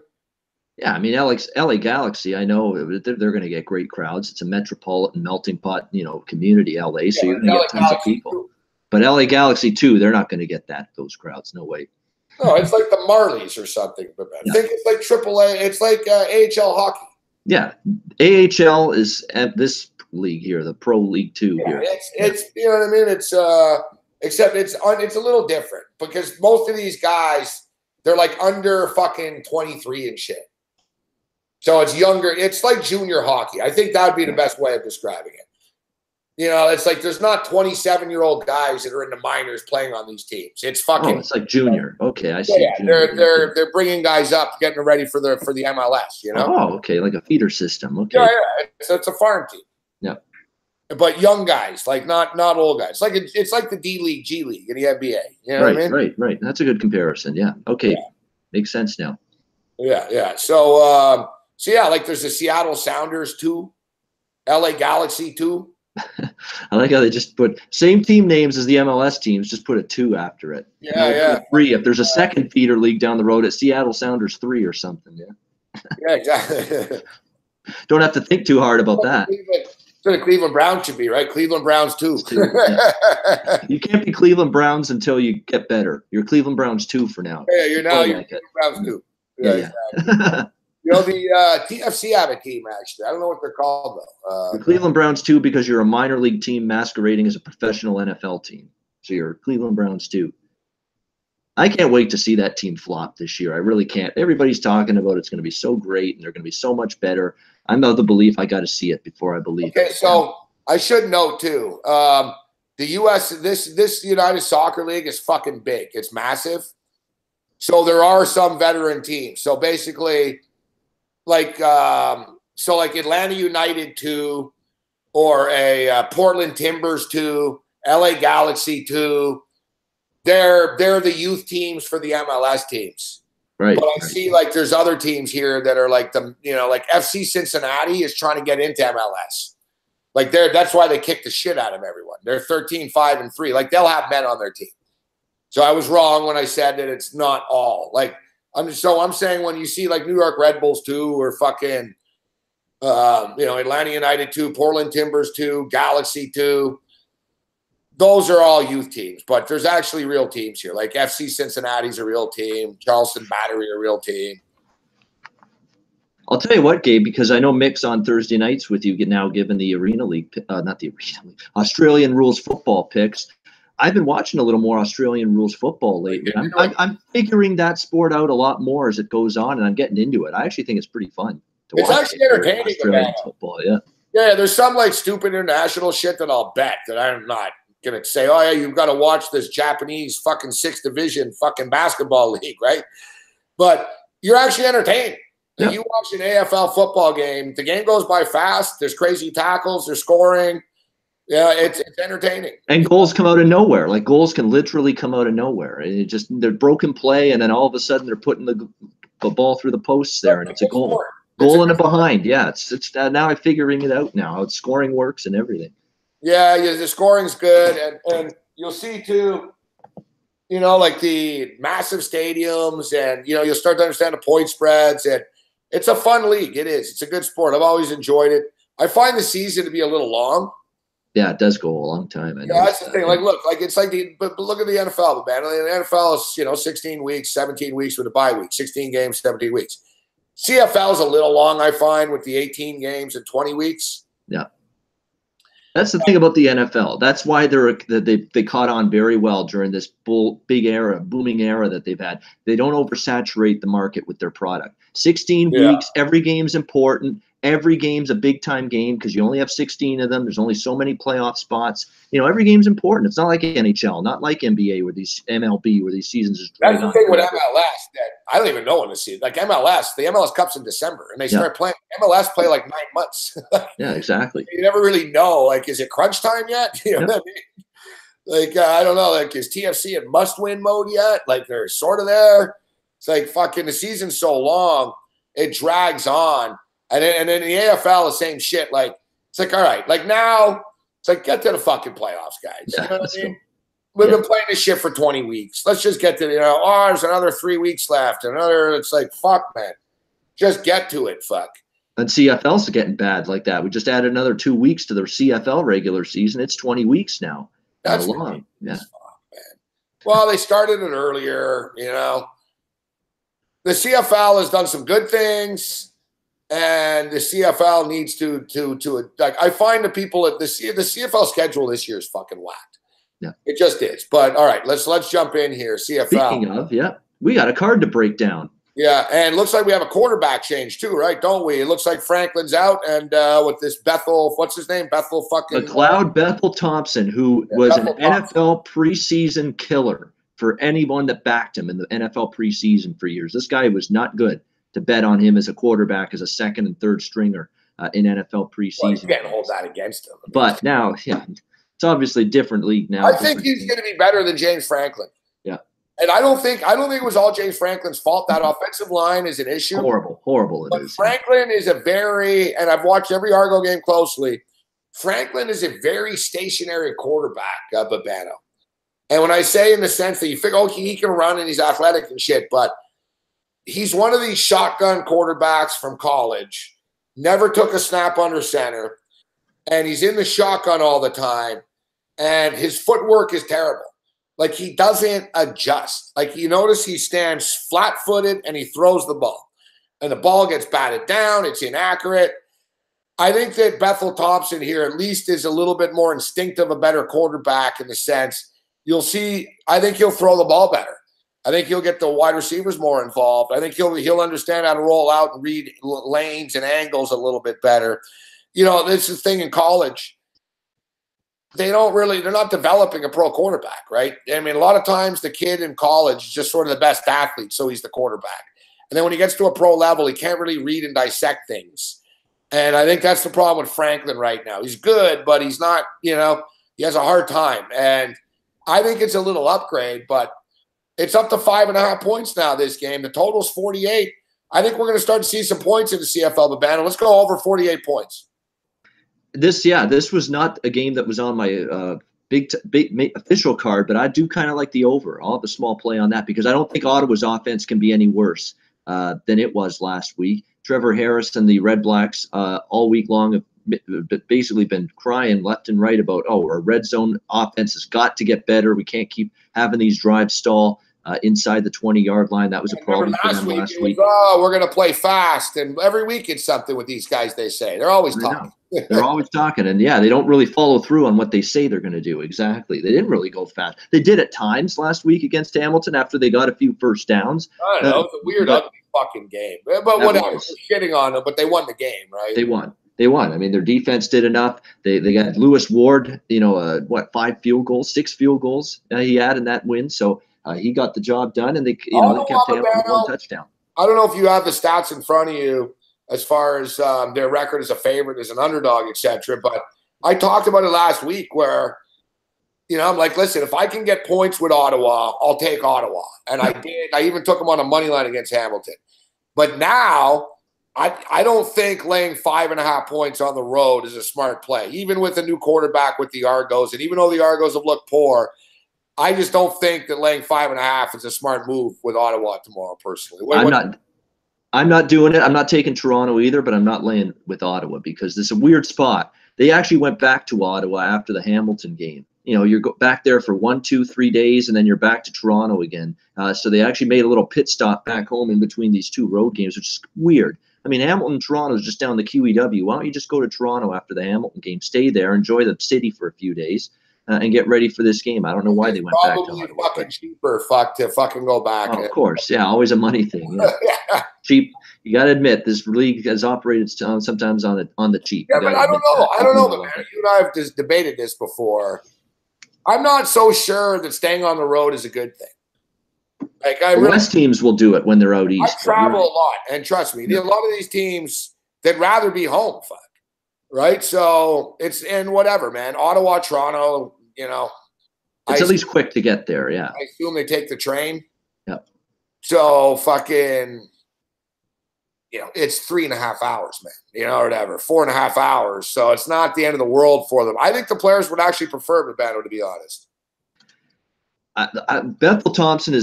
[SPEAKER 4] Yeah, I mean, LA Galaxy, I know they're going to get great crowds. It's a metropolitan melting pot, you know, community, LA, so you're going to get tons of people. Too. But LA Galaxy, too, they're not going to get those crowds. No way.
[SPEAKER 3] No, it's like the Marlies or something. But I think it's like AAA. It's like AHL hockey.
[SPEAKER 4] Yeah, AHL is at this league here, the Pro League 2 here.
[SPEAKER 3] It's you know what I mean? It's except it's a little different because most of these guys, they're like under fucking 23 and shit. So it's younger. It's like junior hockey. I think that would be the best way of describing it. You know, it's like there's not 27-year-old guys that are in the minors playing on these teams. It's fucking.
[SPEAKER 4] Oh, it's like junior. Okay, I see.
[SPEAKER 3] Yeah,
[SPEAKER 4] Junior.
[SPEAKER 3] they're bringing guys up, getting them ready for the MLS. You know.
[SPEAKER 4] Oh, okay, like a feeder system. Okay.
[SPEAKER 3] Yeah. It's a farm team.
[SPEAKER 4] Yeah.
[SPEAKER 3] But young guys, like not old guys. It's like the D League, G League, and the NBA. You know what I mean?
[SPEAKER 4] Right. That's a good comparison. Yeah. Okay.
[SPEAKER 3] Yeah.
[SPEAKER 4] Makes sense now.
[SPEAKER 3] Yeah. So yeah, like there's the Seattle Sounders too, LA Galaxy too.
[SPEAKER 4] I like how they just put same team names as the MLS teams, just put a 2 after it.
[SPEAKER 3] Yeah.
[SPEAKER 4] 3. If there's a second feeder league down the road, at Seattle Sounders 3 or something. Yeah.
[SPEAKER 3] Yeah, exactly.
[SPEAKER 4] Don't have to think too hard about that.
[SPEAKER 3] So the Cleveland Browns should be, right? Cleveland Browns too.
[SPEAKER 4] Yeah. You can't be Cleveland Browns until you get better. You're Cleveland Browns 2 for now.
[SPEAKER 3] Yeah, you're Cleveland Browns too.
[SPEAKER 4] Yeah.
[SPEAKER 3] Exactly. You know, the TFC have a team, actually. I don't know what they're called, though.
[SPEAKER 4] You're Cleveland Browns 2 because you're a minor league team masquerading as a professional NFL team. So you're Cleveland Browns 2. I can't wait to see that team flop this year. I really can't. Everybody's talking about it's going to be so great and they're going to be so much better. I'm of the belief I got to see it before I believe it.
[SPEAKER 3] Okay, so I should note, too, the U.S., this United Soccer League is fucking big. It's massive. So there are some veteran teams. So basically – like Atlanta United 2 or a Portland Timbers 2, LA Galaxy 2, they're the youth teams for the MLS teams.
[SPEAKER 4] Right.
[SPEAKER 3] But I see like there's other teams here that are like like FC Cincinnati is trying to get into MLS. Like that's why they kick the shit out of everyone. They're 13-5-3. Like they'll have men on their team. So I was wrong when I said that it's not all. Like I'm saying when you see like New York Red Bulls 2 or fucking Atlanta United 2, Portland Timbers 2, Galaxy 2, those are all youth teams. But there's actually real teams here. Like FC Cincinnati's a real team, Charleston Battery a real team.
[SPEAKER 4] I'll tell you what, Gabe, because I know Mick's on Thursday nights with you now, given the Arena League, not the Arena League, Australian rules football picks. I've been watching a little more Australian rules football lately. I'm figuring that sport out a lot more as it goes on, and I'm getting into it. I actually think it's pretty fun to watch.
[SPEAKER 3] It's actually entertaining.
[SPEAKER 4] Australian football, yeah.
[SPEAKER 3] Yeah, there's some like stupid international shit that I'll bet that I'm not going to say, oh, yeah, you've got to watch this Japanese fucking 6th division fucking basketball league, right? But you're actually entertained.
[SPEAKER 4] Yeah.
[SPEAKER 3] You watch an AFL football game, the game goes by fast. There's crazy tackles. There's scoring. Yeah, it's entertaining.
[SPEAKER 4] And goals come out of nowhere. Like goals can literally come out of nowhere. They're broken play, and then all of a sudden they're putting the ball through the posts there, and it's a goal. Goal in a behind. Yeah, it's now I'm figuring it out now. How scoring works and everything.
[SPEAKER 3] Yeah, the scoring's good, and you'll see too. Like the massive stadiums, and you'll start to understand the point spreads, and it's a fun league. It is. It's a good sport. I've always enjoyed it. I find the season to be a little long.
[SPEAKER 4] Yeah, it does go a long time. I know.
[SPEAKER 3] Yeah, that's the thing. Like, look, it's like but look at the NFL, man. The NFL is 16 weeks, 17 weeks with a bye week, 16 games, 17 weeks. CFL is a little long, I find, with the 18 games and 20 weeks.
[SPEAKER 4] Yeah, that's the thing about the NFL. That's why they caught on very well during this booming era that they've had. They don't oversaturate the market with their product. 16 weeks, every game's important. Every game's a big-time game because you only have 16 of them. There's only so many playoff spots. Every game's important. It's not like NHL, not like NBA where these MLB where these seasons is.
[SPEAKER 3] That's the thing with MLS that I don't even know when to see. Like MLS, the MLS Cup's in December, and they start playing. MLS play like 9 months.
[SPEAKER 4] Yeah, exactly.
[SPEAKER 3] You never really know. Like, is it crunch time yet? You know what I mean? Like, I don't know. Like, is TFC in must-win mode yet? Like, they're sort of there. It's like fucking the season's so long, it drags on. And then the AFL, the same shit. Like, it's like, all right, like now, it's like, get to the fucking playoffs, guys.
[SPEAKER 4] Yeah,
[SPEAKER 3] you know what I mean? We've been playing this shit for 20 weeks. Let's just get to, there's another 3 weeks left. It's like, fuck, man. Just get to it, fuck.
[SPEAKER 4] And CFL's getting bad like that. We just added another 2 weeks to the CFL regular season. It's 20 weeks now.
[SPEAKER 3] That's
[SPEAKER 4] long. Yeah.
[SPEAKER 3] Fuck, man. Well, they started it earlier, The CFL has done some good things. And the CFL needs to like. I find the people at the CFL schedule this year is fucking whacked.
[SPEAKER 4] Yeah,
[SPEAKER 3] it just is. But all right, let's jump in here. CFL.
[SPEAKER 4] Speaking of, we got a card to break down.
[SPEAKER 3] Yeah, and looks like we have a quarterback change too, right? Don't we? It looks like Franklin's out, and with this Bethel, what's his name? Bethel fucking
[SPEAKER 4] McLeod Bethel Thompson, who was an
[SPEAKER 3] Bethel Thompson.
[SPEAKER 4] NFL preseason killer for anyone that backed him in the NFL preseason for years. This guy was not good to bet on him as a quarterback, as a second and third stringer in NFL preseason.
[SPEAKER 3] Well, you can't hold that against him.
[SPEAKER 4] But now, yeah, it's obviously a different league now.
[SPEAKER 3] I think he's going to be better than James Franklin.
[SPEAKER 4] Yeah.
[SPEAKER 3] And I don't think it was all James Franklin's fault. That offensive line is an issue.
[SPEAKER 4] Horrible it is.
[SPEAKER 3] Franklin is and I've watched every Argo game closely. Franklin is a very stationary quarterback, Babano. And when I say in the sense that you figure, he can run and he's athletic and shit, but he's one of these shotgun quarterbacks from college, never took a snap under center, and he's in the shotgun all the time, and his footwork is terrible. Like, he doesn't adjust. Like, you notice he stands flat-footed and he throws the ball. And the ball gets batted down. It's inaccurate. I think that Bethel Thompson here at least is a little bit more instinctive, a better quarterback in the sense you'll see. I think he'll throw the ball better. I think he'll get the wide receivers more involved. I think he'll understand how to roll out and read lanes and angles a little bit better. You know, this is the thing in college. They're not developing a pro quarterback, right? I mean, a lot of times the kid in college is just sort of the best athlete, so he's the quarterback. And then when he gets to a pro level, he can't really read and dissect things. And I think that's the problem with Franklin right now. He's good, but he's not, he has a hard time. And I think it's a little upgrade, but it's up to 5.5 points now this game. The total's 48. I think we're going to start to see some points in the CFL, Babano. Let's go over 48 points.
[SPEAKER 4] This was not a game that was on my big official card, but I do kind of like the over. I'll have a small play on that because I don't think Ottawa's offense can be any worse than it was last week. Trevor Harris and the Red Blacks all week long have basically been crying left and right about, our red zone offense has got to get better. We can't keep having these drives stall inside the 20-yard line. That was a problem for them last week.
[SPEAKER 3] We're going to play fast. And every week it's something with these guys, they say. They're always talking.
[SPEAKER 4] They're always talking. And, they don't really follow through on what they say they're going to do. Exactly. They didn't really go fast. They did at times last week against Hamilton after they got a few first downs.
[SPEAKER 3] I don't know. It's a weird, ugly fucking game. But whatever. We're shitting on them, but they won the game, right?
[SPEAKER 4] They won. I mean, their defense did enough. They got Lewis Ward, 6 field goals he had in that win. So he got the job done, and they kept Hamilton with one touchdown.
[SPEAKER 3] I don't know if you have the stats in front of you as far as their record as a favorite, as an underdog, etc. But I talked about it last week where, I'm like, listen, if I can get points with Ottawa, I'll take Ottawa. And I did. I even took them on a money line against Hamilton. But now I don't think laying 5.5 points on the road is a smart play, even with a new quarterback with the Argos. And even though the Argos have looked poor, I just don't think that laying 5.5 is a smart move with Ottawa tomorrow, personally.
[SPEAKER 4] I'm not doing it. I'm not taking Toronto either, but I'm not laying with Ottawa because this is a weird spot. They actually went back to Ottawa after the Hamilton game. You're back there for 1, 2, 3 days, and then you're back to Toronto again. So they actually made a little pit stop back home in between these two road games, which is weird. I mean, Hamilton, Toronto is just down the QEW. Why don't you just go to Toronto after the Hamilton game, stay there, enjoy the city for a few days, and get ready for this game? I don't know why they went back to Ottawa.
[SPEAKER 3] Probably fucking cheaper to fucking go back.
[SPEAKER 4] Oh, of course. Yeah, always a money thing.
[SPEAKER 3] Yeah.
[SPEAKER 4] Cheap. You got to admit, this league has operated sometimes on the cheap.
[SPEAKER 3] Yeah, but I don't know. But man, you and I have just debated this before. I'm not so sure that staying on the road is a good thing. Like
[SPEAKER 4] West teams will do it when they're out east.
[SPEAKER 3] I travel a lot, and trust me, a lot of these teams, they'd rather be home, right? So and whatever, man. Ottawa, Toronto,
[SPEAKER 4] it's at least quick to get there. Yeah,
[SPEAKER 3] I assume they take the train.
[SPEAKER 4] Yep.
[SPEAKER 3] So fucking, it's 3.5 hours, man. Or whatever, 4.5 hours. So it's not the end of the world for them. I think the players would actually prefer Babano, to be honest.
[SPEAKER 4] Bethel Thompson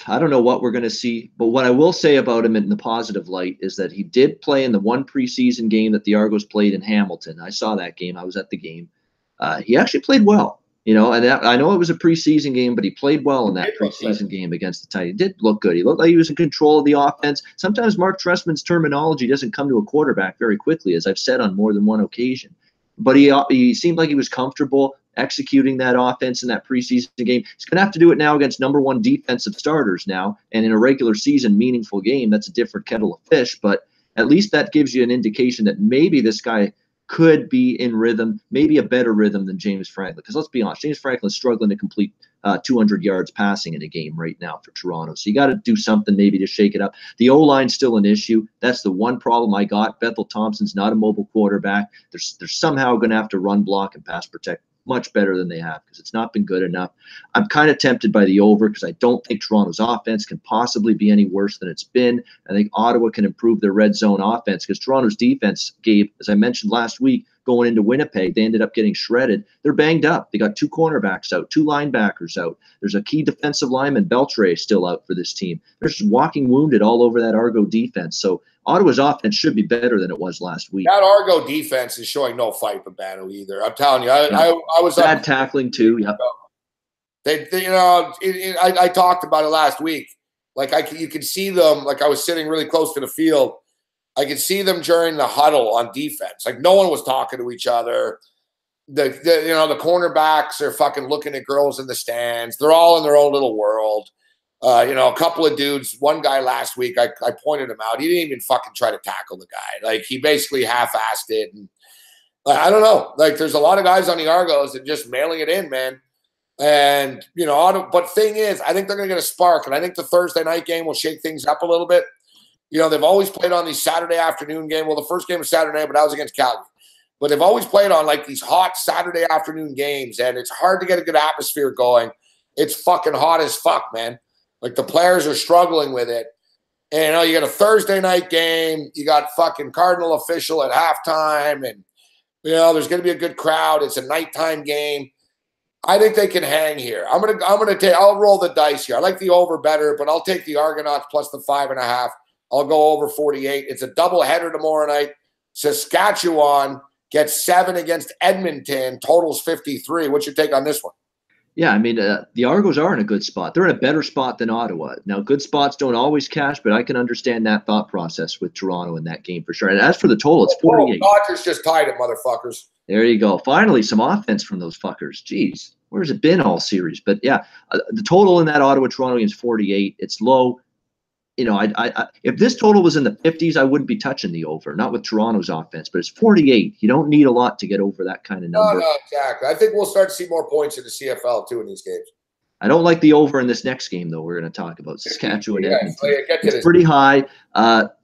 [SPEAKER 4] I don't know what we're going to see, but what I will say about him in the positive light is that he did play in the one preseason game that the Argos played in Hamilton. I saw that game. I was at the game. He actually played well, and I know it was a preseason game, but he played well in that preseason game against the Titans. He did look good. He looked like he was in control of the offense. Sometimes Mark Trestman's terminology doesn't come to a quarterback very quickly, as I've said on more than one occasion. But he seemed like he was comfortable executing that offense in that preseason game. He's going to have to do it now against #1 defensive starters now. And in a regular season meaningful game, that's a different kettle of fish. But at least that gives you an indication that maybe this guy could be in rhythm, maybe a better rhythm than James Franklin. Because let's be honest, James Franklin's struggling to complete 200 yards passing in a game right now for Toronto. So you got to do something maybe to shake it up. The O-line's still an issue. That's the one problem I got. Bethel Thompson's not a mobile quarterback. They're somehow going to have to run block and pass protect much better than they have because it's not been good enough. I'm kind of tempted by the over because I don't think Toronto's offense can possibly be any worse than it's been. I think Ottawa can improve their red zone offense because Toronto's defense, Gabe, as I mentioned last week, going into Winnipeg, they ended up getting shredded. They're banged up. They got 2 cornerbacks out, 2 linebackers out. There's a key defensive lineman, Beltre, still out for this team. They're just walking wounded all over that Argo defense. So Ottawa's offense should be better than it was last week.
[SPEAKER 3] That Argo defense is showing no fight for battle either. I'm telling you, I was
[SPEAKER 4] bad tackling too. Yep.
[SPEAKER 3] I talked about it last week. Like you can see them. Like I was sitting really close to the field. I could see them during the huddle on defense. Like no one was talking to each other. The cornerbacks are fucking looking at girls in the stands. They're all in their own little world. A couple of dudes, one guy last week, I pointed him out. He didn't even fucking try to tackle the guy. Like he basically half-assed it. And I don't know. Like there's a lot of guys on the Argos that just mailing it in, man. And, but thing is, I think they're going to get a spark. And I think the Thursday night game will shake things up a little bit. They've always played on these Saturday afternoon games. Well, the first game was Saturday, but I was against Calgary. But they've always played on like these hot Saturday afternoon games. And it's hard to get a good atmosphere going. It's fucking hot as fuck, man. Like the players are struggling with it. And you got a Thursday night game. You got fucking Cardinal official at halftime. And, there's going to be a good crowd. It's a nighttime game. I think they can hang here. I'll roll the dice here. I like the over better, but I'll take the Argonauts plus the 5.5. I'll go over 48. It's a double header tomorrow night. Saskatchewan gets 7 against Edmonton. Totals 53. What's your take on this one?
[SPEAKER 4] Yeah, I mean, the Argos are in a good spot. They're in a better spot than Ottawa. Now, good spots don't always cash, but I can understand that thought process with Toronto in that game for sure. And as for the total, it's 48.
[SPEAKER 3] Dodgers just tied it, motherfuckers.
[SPEAKER 4] There you go. Finally, some offense from those fuckers. Jeez, where's it been all series? But yeah, the total in that Ottawa-Toronto game is 48. It's low. If this total was in the 50s, I wouldn't be touching the over. Not with Toronto's offense, but it's 48. You don't need a lot to get over that kind of number.
[SPEAKER 3] No, exactly. I think we'll start to see more points in the CFL too in these games.
[SPEAKER 4] I don't like the over in this next game, though. We're going to talk about Saskatchewan.
[SPEAKER 3] Yes,
[SPEAKER 4] it's pretty high.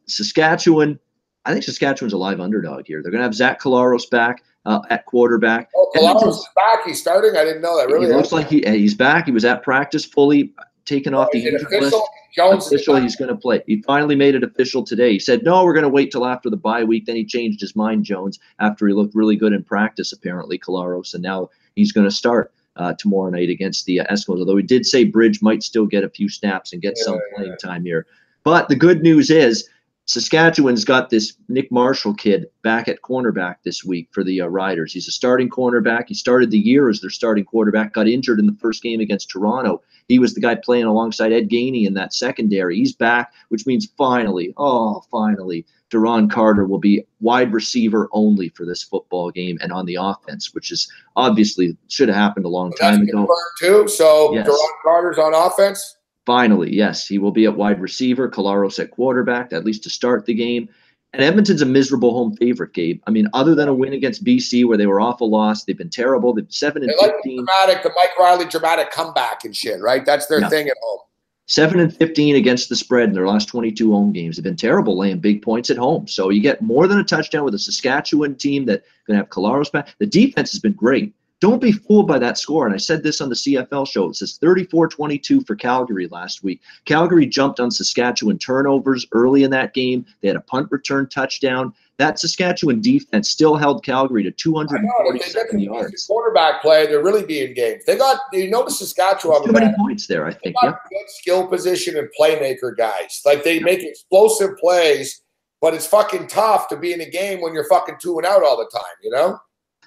[SPEAKER 4] Saskatchewan. I think Saskatchewan's a live underdog here. They're going to have Zach Collaros back at quarterback.
[SPEAKER 3] Oh, Collaros is back. He's starting. I didn't know that. Really,
[SPEAKER 4] he looks like he's back. He was at practice fully taken off the injured list. Official, he's going to play. He finally made it official today. He said, no, we're going to wait till after the bye week. Then he changed his mind, Jones, after he looked really good in practice, apparently, Collaros. And now he's going to start tomorrow night against the Eskimos. Although he did say Bridge might still get a few snaps and get some playing time here. But the good news is Saskatchewan's got this Nick Marshall kid back at cornerback this week for the Riders. He's a starting cornerback. He started the year as their starting quarterback, got injured in the first game against Toronto. He was the guy playing alongside Ed Gainey in that secondary. He's back, which means finally, Duron Carter will be wide receiver only for this football game and on the offense, which is obviously should have happened a long time ago.
[SPEAKER 3] Too. So
[SPEAKER 4] yes.
[SPEAKER 3] Duron Carter's on offense?
[SPEAKER 4] Finally, yes. He will be at wide receiver, Collaros at quarterback, at least to start the game. And Edmonton's a miserable home favorite, Gabe. I mean, other than a win against BC where they were awful loss, they've been terrible. They've 7-15.
[SPEAKER 3] They like the Mike Riley dramatic comeback and shit, right? That's their thing at home.
[SPEAKER 4] 7-15 against the spread in their last 22 home games. They've been terrible laying big points at home. So you get more than a touchdown with a Saskatchewan team that's going to have Collaros back. The defense has been great. Don't be fooled by that score. And I said this on the CFL show. It says 34-22 for Calgary last week. Calgary jumped on Saskatchewan turnovers early in that game. They had a punt return touchdown. That Saskatchewan defense still held Calgary to 247 yards.
[SPEAKER 3] Quarterback play, they're really being games. They got, the Saskatchewan.
[SPEAKER 4] Too many points there, I think.
[SPEAKER 3] Good skill position and playmaker guys. Like they make explosive plays, but it's fucking tough to be in a game when you're fucking 2-0 all the time,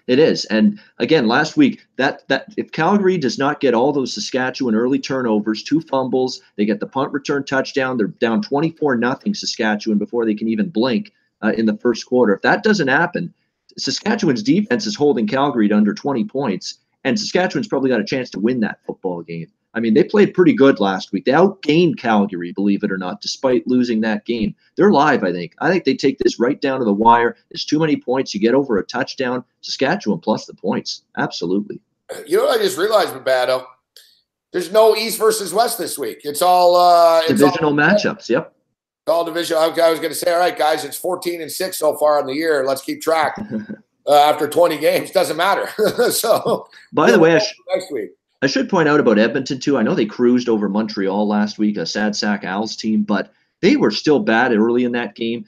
[SPEAKER 4] It is. And again, last week, that if Calgary does not get all those Saskatchewan early turnovers, 2 fumbles, they get the punt return touchdown, they're down 24-0 Saskatchewan before they can even blink in the first quarter. If that doesn't happen, Saskatchewan's defense is holding Calgary to under 20 points. And Saskatchewan's probably got a chance to win that football game. I mean, they played pretty good last week. They outgained Calgary, believe it or not, despite losing that game. They're live, I think. I think they take this right down to the wire. There's too many points. You get over a touchdown. Saskatchewan plus the points. Absolutely.
[SPEAKER 3] You know what I just realized, Babado? There's no East versus West this week. It's all
[SPEAKER 4] divisional matchups. Yep.
[SPEAKER 3] All division. I was going to say, all right, guys, it's 14-6 so far in the year. Let's keep track. After 20 games, doesn't matter. So,
[SPEAKER 4] by the way,
[SPEAKER 3] next week.
[SPEAKER 4] I should point out about Edmonton, too. I know they cruised over Montreal last week, a sad sack Owls team, but they were still bad early in that game.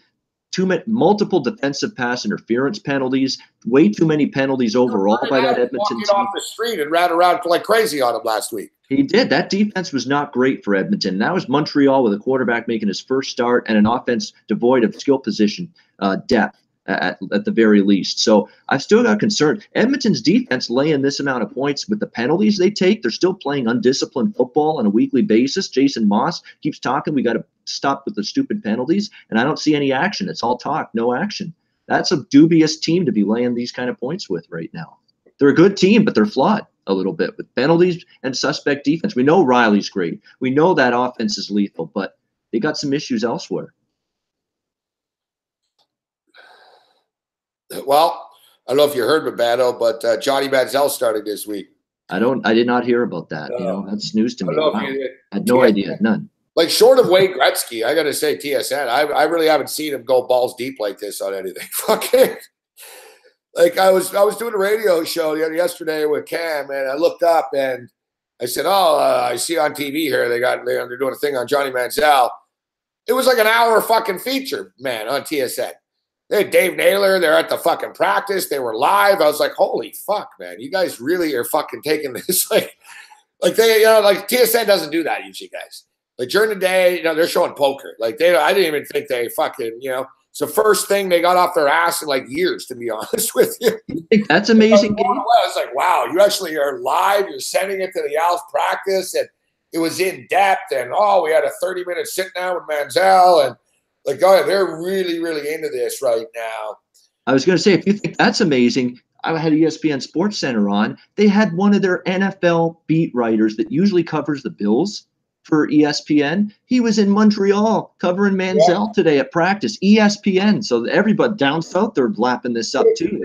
[SPEAKER 4] Multiple defensive pass interference penalties, way too many penalties overall by that Edmonton team.
[SPEAKER 3] Off the street and ran around like crazy on him last week.
[SPEAKER 4] He did. That defense was not great for Edmonton. That was Montreal with a quarterback making his first start and an offense devoid of skill position depth. At the very least. So I've still got concern. Edmonton's defense laying this amount of points with the penalties they take. They're still playing undisciplined football on a weekly basis. Jason Moss keeps talking, we got to stop with the stupid penalties, and I don't see any action. It's all talk, no action. That's a dubious team to be laying these kind of points with right now. They're a good team, but they're flawed a little bit with penalties and suspect defense. We know Riley's great. We know that offense is lethal, but they got some issues elsewhere.
[SPEAKER 3] Well, I don't know if you heard Babado, but Johnny Manziel started this week.
[SPEAKER 4] I did not hear about that. That's news to me. Wow. I had no idea. None.
[SPEAKER 3] Like short of Wayne Gretzky, I got to say TSN. I really haven't seen him go balls deep like this on anything. Fucking like I was doing a radio show yesterday with Cam, and I looked up and I said, "Oh, I see on TV here they're doing a thing on Johnny Manziel." It was like an hour fucking feature, man, on TSN. They had Dave Naylor. They're at the fucking practice. They were live. I was like, holy fuck, man. You guys really are fucking taking this. like they, like TSN doesn't do that usually, guys. Like during the day, they're showing poker. Like I didn't even think they fucking, it's the first thing they got off their ass in like years, to be honest with you.
[SPEAKER 4] You think that's amazing?
[SPEAKER 3] I was like, wow, you actually are live. You're sending it to the Owls practice. And it was in depth. And we had a 30-minute sit down with Manziel. And like, they're really, really into this right now.
[SPEAKER 4] I was going to say, if you think that's amazing, I had ESPN Sports Center on. They had one of their NFL beat writers that usually covers the Bills for ESPN. He was in Montreal covering Manziel today at practice. ESPN. So everybody down south, they're lapping this up too.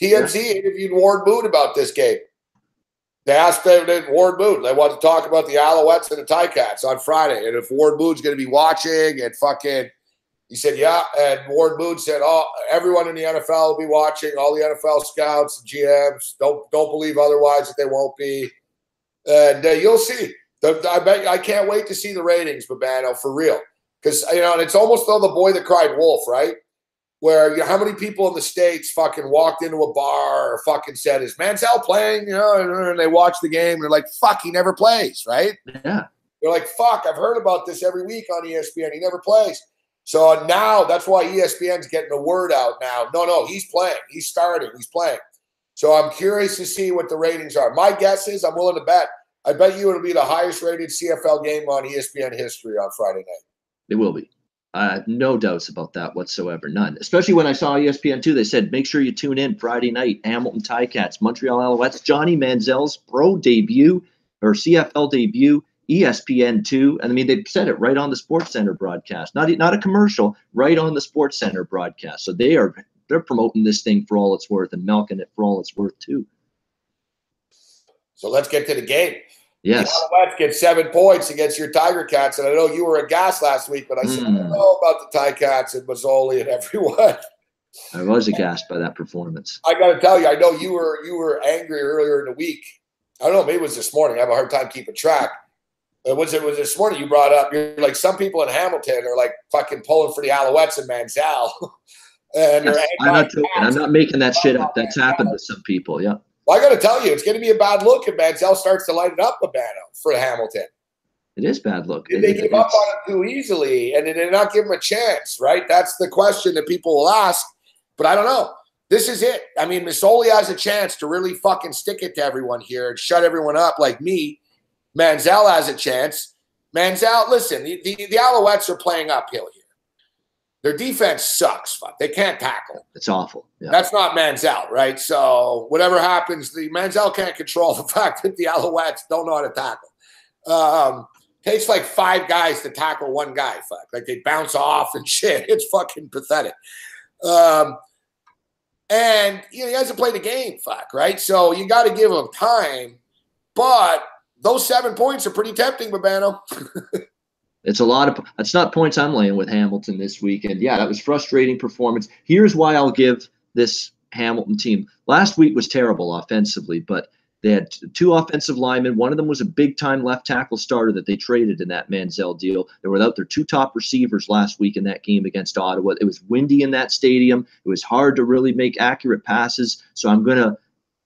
[SPEAKER 3] TMZ interviewed Ward Boone about this game. They asked Ward Boone. They wanted to talk about the Alouettes and the Ticats on Friday, and if Ward Boone's going to be watching, and he said, yeah. And Ward Boone said, everyone in the NFL will be watching. All the NFL scouts, GMs, don't believe otherwise that they won't be. And you'll see. I can't wait to see the ratings, Babano, for real, because and it's almost though the boy that cried wolf, right? Where how many people in the States fucking walked into a bar or fucking said, is Manziel playing? And they watch the game and they're like, fuck, he never plays, right?
[SPEAKER 4] Yeah.
[SPEAKER 3] They're like, fuck, I've heard about this every week on ESPN. He never plays. So now that's why ESPN's getting the word out now. No, he's playing. He's starting. He's playing. So I'm curious to see what the ratings are. My guess is I'm willing to bet. I bet you it'll be the highest rated CFL game on ESPN history on Friday night.
[SPEAKER 4] It will be. I have no doubts about that whatsoever. None. Especially when I saw ESPN too. They said, make sure you tune in Friday night. Hamilton Ticats, Montreal Alouettes, Johnny Manziel's pro debut or CFL debut, ESPN2. And I mean, they said it right on the SportsCenter broadcast. Not a commercial, right on the SportsCenter broadcast. So they're promoting this thing for all it's worth and milking it for all it's worth too.
[SPEAKER 3] So let's get to the game.
[SPEAKER 4] Yes.
[SPEAKER 3] The Alouettes get 7 points against your Tiger Cats. And I know you were aghast last week, but I said, I don't know about the Ticats and Mazzoli and everyone.
[SPEAKER 4] I was aghast by that performance.
[SPEAKER 3] I got to tell you, I know you were angry earlier in the week. I don't know, maybe it was this morning. I have a hard time keeping track. It was this morning you brought up, you're like, some people in Hamilton are like fucking pulling for the Alouettes and Manziel. And
[SPEAKER 4] yes, I'm not joking. I'm not making that shit up. That's happened to some people, yeah.
[SPEAKER 3] Well, I got to tell you, it's going to be a bad look if Manziel starts to light it up a banner for Hamilton.
[SPEAKER 4] It is bad look.
[SPEAKER 3] They give up on him too easily, and they not give him a chance, right? That's the question that people will ask. But I don't know. This is it. I mean, Mazzoli has a chance to really fucking stick it to everyone here and shut everyone up like me. Manziel has a chance. Manziel, listen, the Alouettes are playing uphill here. Their defense sucks. Fuck, they can't tackle.
[SPEAKER 4] It's awful. Yeah.
[SPEAKER 3] That's not Manziel, right? So whatever happens, the Manziel can't control the fact that the Alouettes don't know how to tackle. Takes like 5 guys to tackle one guy. Fuck, like they bounce off and shit. It's fucking pathetic. And he hasn't played the game. Fuck, right? So you got to give him time. But those 7 points are pretty tempting, Babano.
[SPEAKER 4] It's a lot of. It's not points I'm laying with Hamilton this weekend. Yeah, that was frustrating performance. Here's why I'll give this Hamilton team. Last week was terrible offensively, but they had 2 offensive linemen. One of them was a big-time left tackle starter that they traded in that Manziel deal. They were without their 2 top receivers last week in that game against Ottawa. It was windy in that stadium. It was hard to really make accurate passes. So I'm gonna.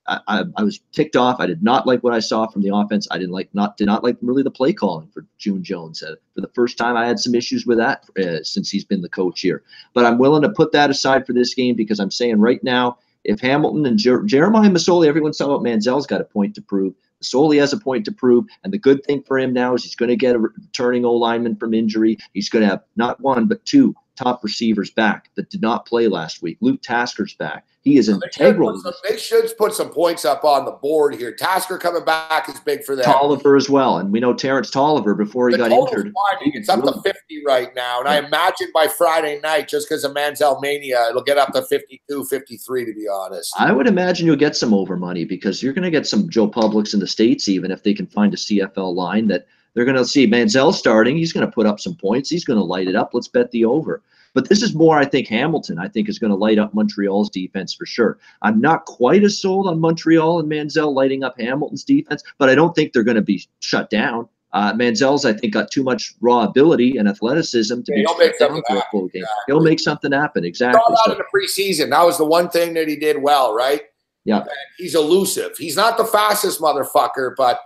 [SPEAKER 4] I was ticked off. I did not like what I saw from the offense. I did not like really the play calling for June Jones. For the first time, I had some issues with that since he's been the coach here. But I'm willing to put that aside for this game because I'm saying right now, if Hamilton and Jeremiah Masoli, everyone's talking about Manziel's got a point to prove. Masoli has a point to prove, and the good thing for him now is he's going to get a returning O-lineman from injury. He's going to have not 1 but 2 top receivers back that did not play last week. Luke Tasker's back. He is integral.
[SPEAKER 3] They should put some points up on the board here. Tasker coming back is big for them.
[SPEAKER 4] Tolliver as well. And we know Terrence Tolliver, before he got injured.
[SPEAKER 3] It's up to 50 right now. And I imagine by Friday night, just because of Manziel mania, it'll get up to 52, 53, to be honest.
[SPEAKER 4] I would imagine you'll get some over money because you're going to get some Joe Publics in the States, even if they can find a CFL line that they're going to see Manziel starting. He's going to put up some points. He's going to light it up. Let's bet the over. But this is more, I think, Hamilton, I think, is going to light up Montreal's defense for sure. I'm not quite as sold on Montreal and Manziel lighting up Hamilton's defense, but I don't think they're going to be shut down. Manziel's, I think, got too much raw ability and athleticism to be shut down for a full game. Exactly. He'll make something happen. Exactly.
[SPEAKER 3] Saw that in the preseason. That was the one thing that he did well, right?
[SPEAKER 4] Yeah.
[SPEAKER 3] And he's elusive. He's not the fastest motherfucker, but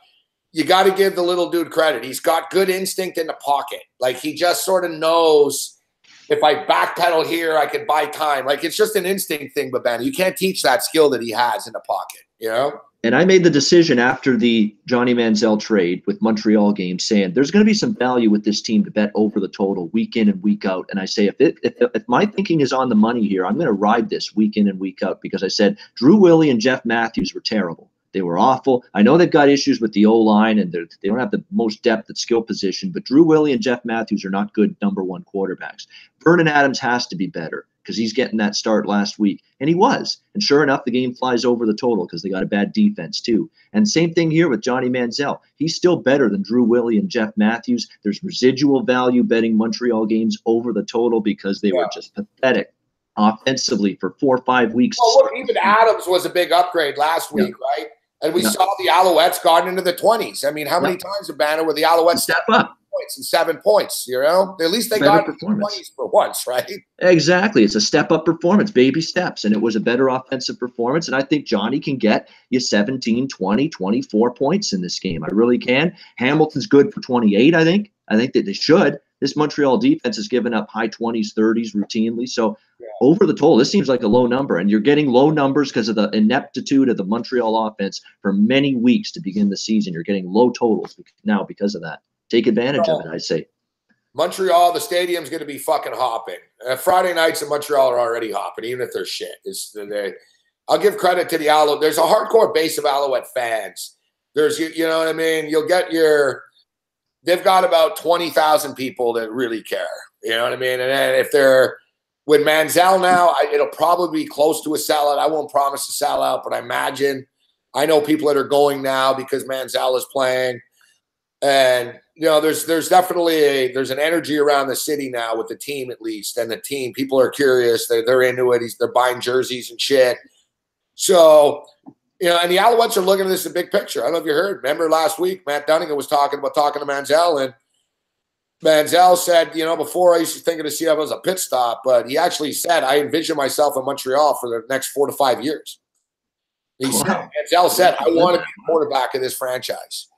[SPEAKER 3] you got to give the little dude credit. He's got good instinct in the pocket. Like, he just sort of knows, if I backpedal here, I can buy time. Like, it's just an instinct thing, Babana. You can't teach that skill that he has in the pocket, you know?
[SPEAKER 4] And I made the decision after the Johnny Manziel trade with Montreal game saying there's going to be some value with this team to bet over the total week in and week out. And I say if my thinking is on the money here, I'm going to ride this week in and week out because I said Drew Willie and Jeff Matthews were terrible. They were awful. I know they've got issues with the O-line and they don't have the most depth at skill position, but Drew Willie and Jeff Matthews are not good number 1 quarterbacks. Vernon Adams has to be better because he's getting that start last week, and he was. And sure enough, the game flies over the total because they got a bad defense too. And same thing here with Johnny Manziel. He's still better than Drew Willie and Jeff Matthews. There's residual value betting Montreal games over the total because they were just pathetic offensively for 4 or 5 weeks.
[SPEAKER 3] Well, look, even Adams was a big upgrade last week, right? And we saw the Alouettes gone into the 20s. I mean, how many times, Banner, were the Alouettes
[SPEAKER 4] step up
[SPEAKER 3] points and 7 points? You know, at least they got into the 20s for once, right?
[SPEAKER 4] Exactly. It's a step up performance, baby steps, and it was a better offensive performance. And I think Johnny can get you 17, 20, 24 points in this game. I really can. Hamilton's good for 28, I think. I think that they should. This Montreal defense has given up high 20s, 30s routinely. So over the total, this seems like a low number. And you're getting low numbers because of the ineptitude of the Montreal offense for many weeks to begin the season. You're getting low totals now because of that. Take advantage of it, I say.
[SPEAKER 3] Montreal, the stadium's going to be fucking hopping. Friday nights in Montreal are already hopping, even if they're shit. I'll give credit to the Alouette. There's a hardcore base of Alouette fans. There's, you know what I mean? You'll get they've got about 20,000 people that really care. You know what I mean? And then if they're with Manziel now, it'll probably be close to a sellout. I won't promise a sellout, but I know people that are going now because Manziel is playing. And, you know, there's definitely there's an energy around the city now with the team, at least. And the team, people are curious. They're into it. They're buying jerseys and shit. So, you know, and the Alouettes are looking at this in big picture. I don't know if you heard. Remember last week, Matt Dunnigan was talking to Manziel, and Manziel said, you know, before I used to think of the CFL as a pit stop, but he actually said, I envision myself in Montreal for the next 4 to 5 years. Manziel said, I want to be the quarterback of this franchise,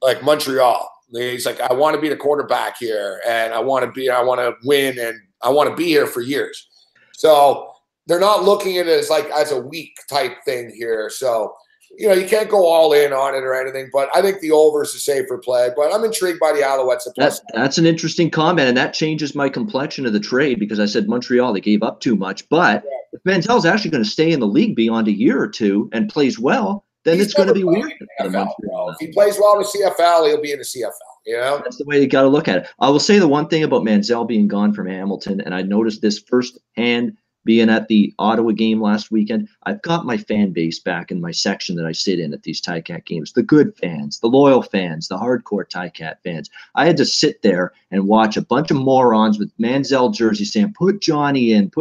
[SPEAKER 3] like Montreal. He's like, I want to be the quarterback here, and I want to win, and I want to be here for years. So they're not looking at it as a week type thing here. So you can't go all in on it or anything, but I think the over is a safer play. But I'm intrigued by the Alouettes.
[SPEAKER 4] That's an interesting comment, and that changes my complexion of the trade because I said Montreal, they gave up too much. But if Manziel's actually going to stay in the league beyond a year or two and plays well, then it's going to be weird.
[SPEAKER 3] If he plays well in the CFL, he'll be in the CFL.
[SPEAKER 4] That's the way you got to look at it. I will say the one thing about Manziel being gone from Hamilton, and I noticed this firsthand being at the Ottawa game last weekend. I've got my fan base back in my section that I sit in at these Ticat games. The good fans, the loyal fans, the hardcore Ticat fans. I had to sit there and watch a bunch of morons with Manziel jerseys saying, put Johnny in,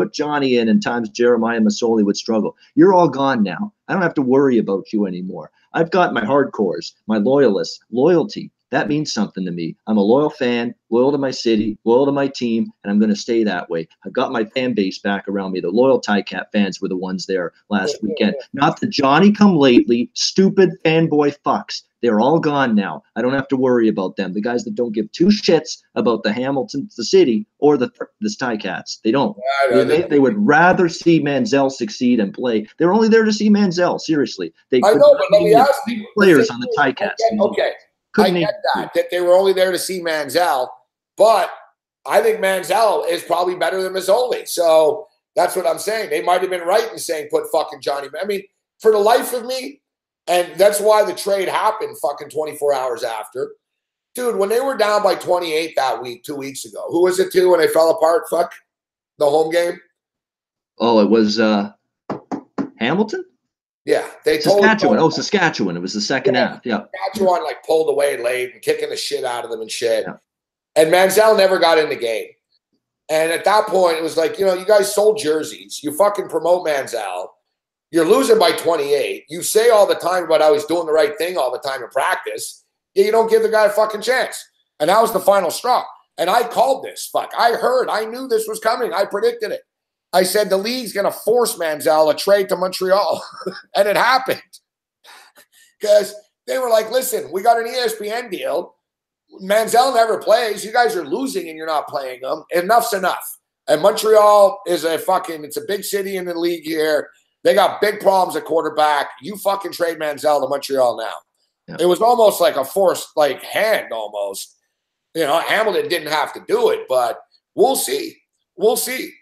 [SPEAKER 4] and times Jeremiah Masoli would struggle. You're all gone now. I don't have to worry about you anymore. I've got my hardcores, my loyalists, loyalty. That means something to me. I'm a loyal fan, loyal to my city, loyal to my team, and I'm going to stay that way. I've got my fan base back around me. The loyal Ticat fans were the ones there last weekend. Not the Johnny-come-lately, stupid fanboy fucks. They're all gone now. I don't have to worry about them. The guys that don't give two shits about the Hamilton, the city, or the Ticats. They don't. They would rather see Manziel succeed and play. They're only there to see Manziel, seriously.
[SPEAKER 3] I know, but let me ask you.
[SPEAKER 4] Players on the Ticats.
[SPEAKER 3] Okay. I get that they were only there to see Manziel, but I think Manziel is probably better than Masoli. So that's what I'm saying. They might have been right in saying put fucking Johnny. I mean, for the life of me, and that's why the trade happened fucking 24 hours after. Dude, when they were down by 28 that week, 2 weeks ago, who was it to when they fell apart? Fuck, the home game?
[SPEAKER 4] Oh, it was Hamilton?
[SPEAKER 3] Yeah, they
[SPEAKER 4] Saskatchewan. Oh, Saskatchewan. It was the second half. Yeah,
[SPEAKER 3] Saskatchewan like pulled away late and kicking the shit out of them and shit. Yeah. And Manziel never got in the game. And at that point, it was like, you guys sold jerseys. You fucking promote Manziel. You're losing by 28. You say all the time about how he's doing the right thing all the time in practice. Yeah, you don't give the guy a fucking chance. And that was the final straw. And I called this. Fuck, I knew this was coming. I predicted it. I said the league's going to force Manziel a trade to Montreal. And it happened. Because they were like, listen, we got an ESPN deal. Manziel never plays. You guys are losing and you're not playing him. Enough's enough. And Montreal is it's a big city in the league here. They got big problems at quarterback. You fucking trade Manziel to Montreal now. Yeah. It was almost like a forced hand almost. Hamilton didn't have to do it, but we'll see. We'll see.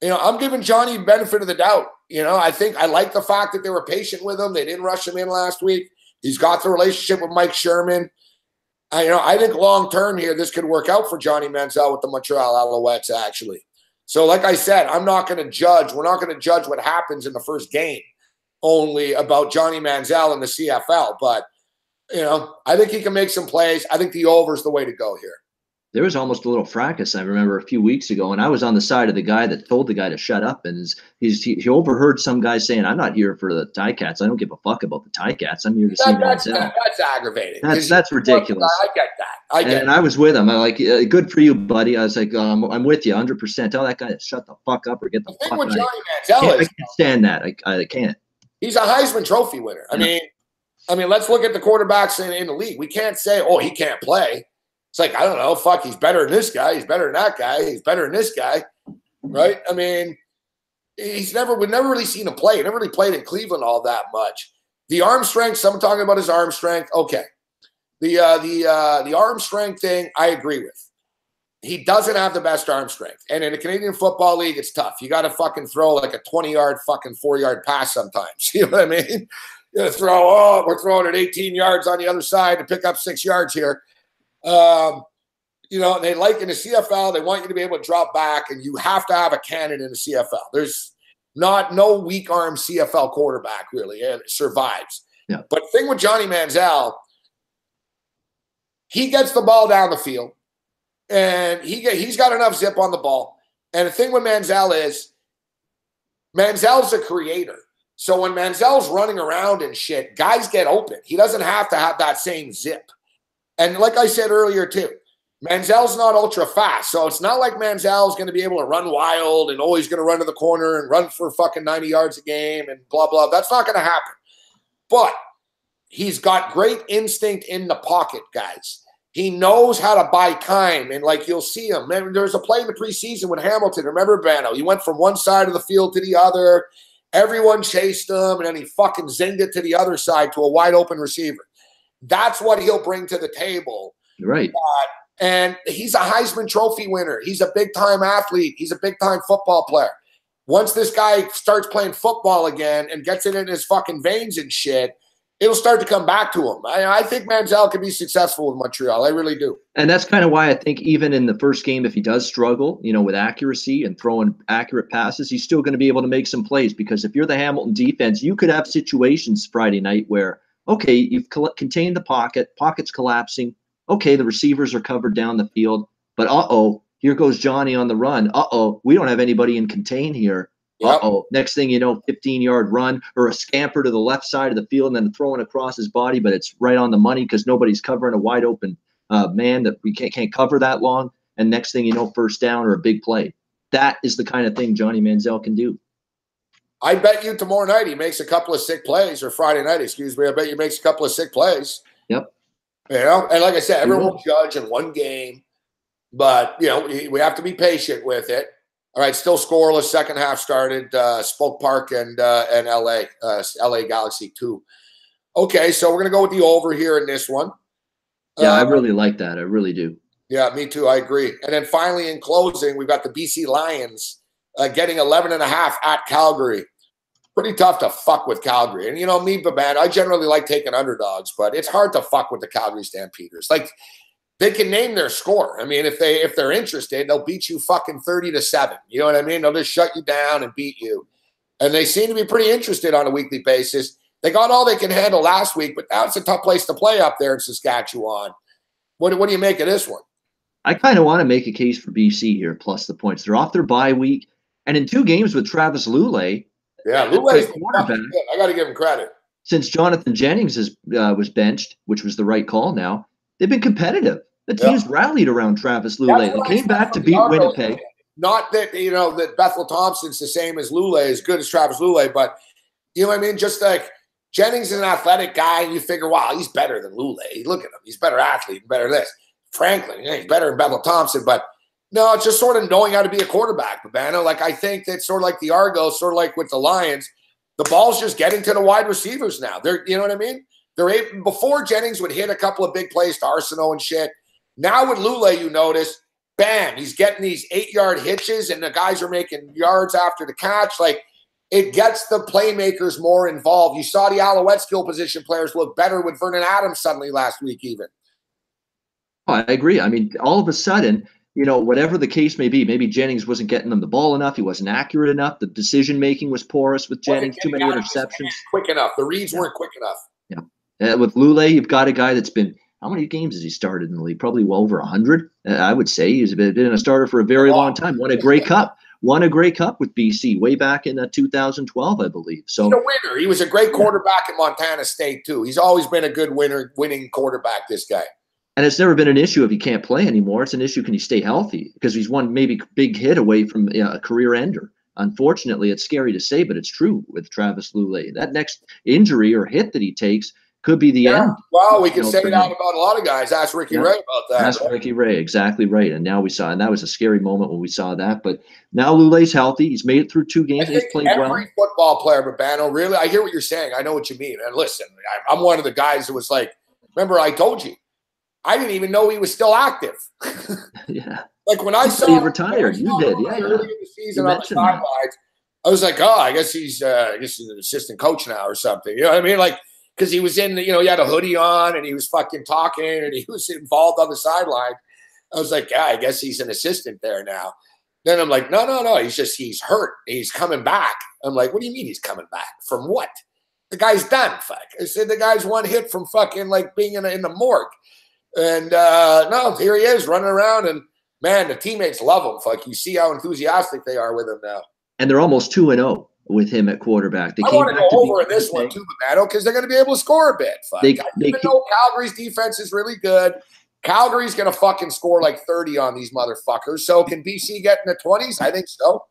[SPEAKER 3] I'm giving Johnny benefit of the doubt. I think I like the fact that they were patient with him. They didn't rush him in last week. He's got the relationship with Mike Sherman. I think long term here, this could work out for Johnny Manziel with the Montreal Alouettes, actually. So like I said, I'm not going to judge. We're not going to judge what happens in the first game only about Johnny Manziel in the CFL. But, I think he can make some plays. I think the over is the way to go here.
[SPEAKER 4] There was almost a little fracas, I remember, a few weeks ago, and I was on the side of the guy that told the guy to shut up, and he overheard some guy saying, I'm not here for the Ticats. I don't give a fuck about the Ticats. I'm here to see Manziel.
[SPEAKER 3] That's aggravating.
[SPEAKER 4] That's ridiculous.
[SPEAKER 3] I get that.
[SPEAKER 4] And I was with him. I like, good for you, buddy. I was like, I'm with you 100%. Tell that guy to shut the fuck up or get the fuck out.
[SPEAKER 3] Johnny Manziel
[SPEAKER 4] I can't stand that. I can't.
[SPEAKER 3] He's a Heisman Trophy winner. I mean, let's look at the quarterbacks in the league. We can't say, he can't play. It's like, I don't know, fuck, he's better than this guy. He's better than that guy. He's better than this guy, right? I mean, we've never really seen him play. He never really played in Cleveland all that much. The arm strength, someone talking about his arm strength, okay. The arm strength thing, I agree with. He doesn't have the best arm strength. And in a Canadian Football League, it's tough. You got to fucking throw like a 20-yard fucking 4-yard pass sometimes. You know what I mean? You got to we're throwing it 18 yards on the other side to pick up 6 yards here. They like in the CFL, they want you to be able to drop back, and you have to have a cannon in the CFL. There's no weak arm CFL quarterback really, and it survives.
[SPEAKER 4] Yeah.
[SPEAKER 3] But the thing with Johnny Manziel, he gets the ball down the field, and he's got enough zip on the ball. And the thing with Manziel is, Manziel's a creator. So when Manziel's running around and shit, guys get open. He doesn't have to have that same zip. And like I said earlier, too, Manziel's not ultra fast. So it's not like Manziel's going to be able to run wild and he's going to run to the corner and run for fucking 90 yards a game and blah, blah. That's not going to happen. But he's got great instinct in the pocket, guys. He knows how to buy time. And you'll see him. Man, there was a play in the preseason with Hamilton. Remember, Bano? He went from one side of the field to the other. Everyone chased him, and then he fucking zinged it to the other side to a wide open receiver. That's what he'll bring to the table.
[SPEAKER 4] Right.
[SPEAKER 3] And he's a Heisman Trophy winner. He's a big-time athlete. He's a big-time football player. Once this guy starts playing football again and gets it in his fucking veins and shit, it'll start to come back to him. I think Manziel can be successful with Montreal. I really do.
[SPEAKER 4] And that's kind of why I think even in the first game, if he does struggle, with accuracy and throwing accurate passes, he's still going to be able to make some plays. Because if you're the Hamilton defense, you could have situations Friday night where, okay, you've contained the pocket's collapsing. Okay, the receivers are covered down the field. But here goes Johnny on the run. We don't have anybody in contain here.
[SPEAKER 3] Yep.
[SPEAKER 4] Next thing you know, 15-yard run or a scamper to the left side of the field and then throwing across his body, but it's right on the money because nobody's covering a wide open man that we can't cover that long. And next thing you know, first down or a big play. That is the kind of thing Johnny Manziel can do.
[SPEAKER 3] I bet you tomorrow night he makes a couple of sick plays, or Friday night, excuse me. I bet you makes a couple of sick plays.
[SPEAKER 4] Yep.
[SPEAKER 3] And like I said, everyone will judge in one game, but we have to be patient with it. All right, still scoreless. Second half started. Spoke Park and LA Galaxy 2. Okay, so we're gonna go with the over here in this one.
[SPEAKER 4] Yeah, I really like that. I really do.
[SPEAKER 3] Yeah, me too. I agree. And then finally, in closing, we've got the BC Lions getting 11.5 at Calgary. Pretty tough to fuck with Calgary. And me, Baban, I generally like taking underdogs, but it's hard to fuck with the Calgary Stampeders. Like, they can name their score. I mean, if they're interested, they'll beat you fucking 30-7. You know what I mean? They'll just shut you down and beat you. And they seem to be pretty interested on a weekly basis. They got all they can handle last week, but now it's a tough place to play up there in Saskatchewan. What do you make of this one?
[SPEAKER 4] I kind of want to make a case for BC here, plus the points. They're off their bye week. And in 2 games with Travis Lulay.
[SPEAKER 3] Yeah, Lulay's quarterback. I got to give him credit.
[SPEAKER 4] Since Jonathan Jennings was benched, which was the right call now, they've been competitive. The team's rallied around Travis Lulay. They came back to beat Winnipeg.
[SPEAKER 3] Not that, that Bethel Thompson's the same as Lulay, as good as Travis Lulay, but you know what I mean? Just like Jennings is an athletic guy, and you figure, wow, he's better than Lulay. Look at him. He's a better athlete, better this. Franklin, he's better than Bethel Thompson, but no, it's just sort of knowing how to be a quarterback, Babano. Like, I think that's sort of like the Argos, sort of like with the Lions. The ball's just getting to the wide receivers now. You know what I mean? Before Jennings would hit a couple of big plays to Arsenault and shit. Now with Lulay, you notice, bam, he's getting these 8-yard hitches, and the guys are making yards after the catch. Like, it gets the playmakers more involved. You saw the Alouette skill position players look better with Vernon Adams suddenly last week even.
[SPEAKER 4] I agree. I mean, all of a sudden, whatever the case may be, maybe Jennings wasn't getting them the ball enough. He wasn't accurate enough. The decision-making was porous with Jennings. Too many interceptions.
[SPEAKER 3] Quick enough. The reads weren't quick enough.
[SPEAKER 4] Yeah. With Lulay, you've got a guy that's been – how many games has he started in the league? Probably well over 100. I would say he's been a starter for a very long time. Won a Grey Cup with BC way back in 2012, I believe. So
[SPEAKER 3] he's a winner. He was a great quarterback at Montana State too. He's always been a good winning quarterback, this guy.
[SPEAKER 4] And it's never been an issue if he can't play anymore. It's an issue, can he stay healthy? Because he's one maybe big hit away from a career ender. Unfortunately, it's scary to say, but it's true with Travis Lulay. That next injury or hit that he takes could be the end.
[SPEAKER 3] Well, we can say that about a lot of guys. Ask Ricky Ray about that.
[SPEAKER 4] Ask Ricky Ray, exactly right. And now we saw, and that was a scary moment when we saw that. But now Lulay's healthy. He's made it through 2 games. He's played well.
[SPEAKER 3] Every football player, Babano, really, I hear what you're saying. I know what you mean. And listen, I'm one of the guys who was like, remember I told you, I didn't even know he was still active.
[SPEAKER 4] Yeah.
[SPEAKER 3] Like when I saw
[SPEAKER 4] he retired, you did, yeah.
[SPEAKER 3] Early in the season on the sidelines, I was like, I guess he's an assistant coach now or something. You know what I mean? Like, because he was in, he had a hoodie on and he was fucking talking and he was involved on the sideline. I was like, I guess he's an assistant there now. Then I'm like, no. He's hurt. He's coming back. I'm like, what do you mean he's coming back? From what? The guy's done. Fuck. I said the guy's one hit from fucking like being in the morgue. And no, here he is running around, and man, the teammates love him. Fuck, you see how enthusiastic they are with him now.
[SPEAKER 4] And they're almost 2-0 with him at quarterback.
[SPEAKER 3] I want to go over in this one too, Mato, because they're going to be able to score a bit. Fuck. Even though Calgary's defense is really good, Calgary's going to fucking score like 30 on these motherfuckers. So can BC get in the 20s? I think so.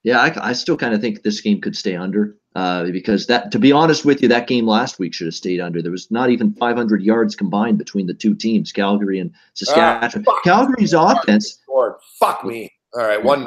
[SPEAKER 4] Yeah, I still kind of think this game could stay under because to be honest with you, that game last week should have stayed under. There was not even 500 yards combined between the 2 teams, Calgary and Saskatchewan. Calgary's offense.
[SPEAKER 3] Fuck me. All right, 1-0.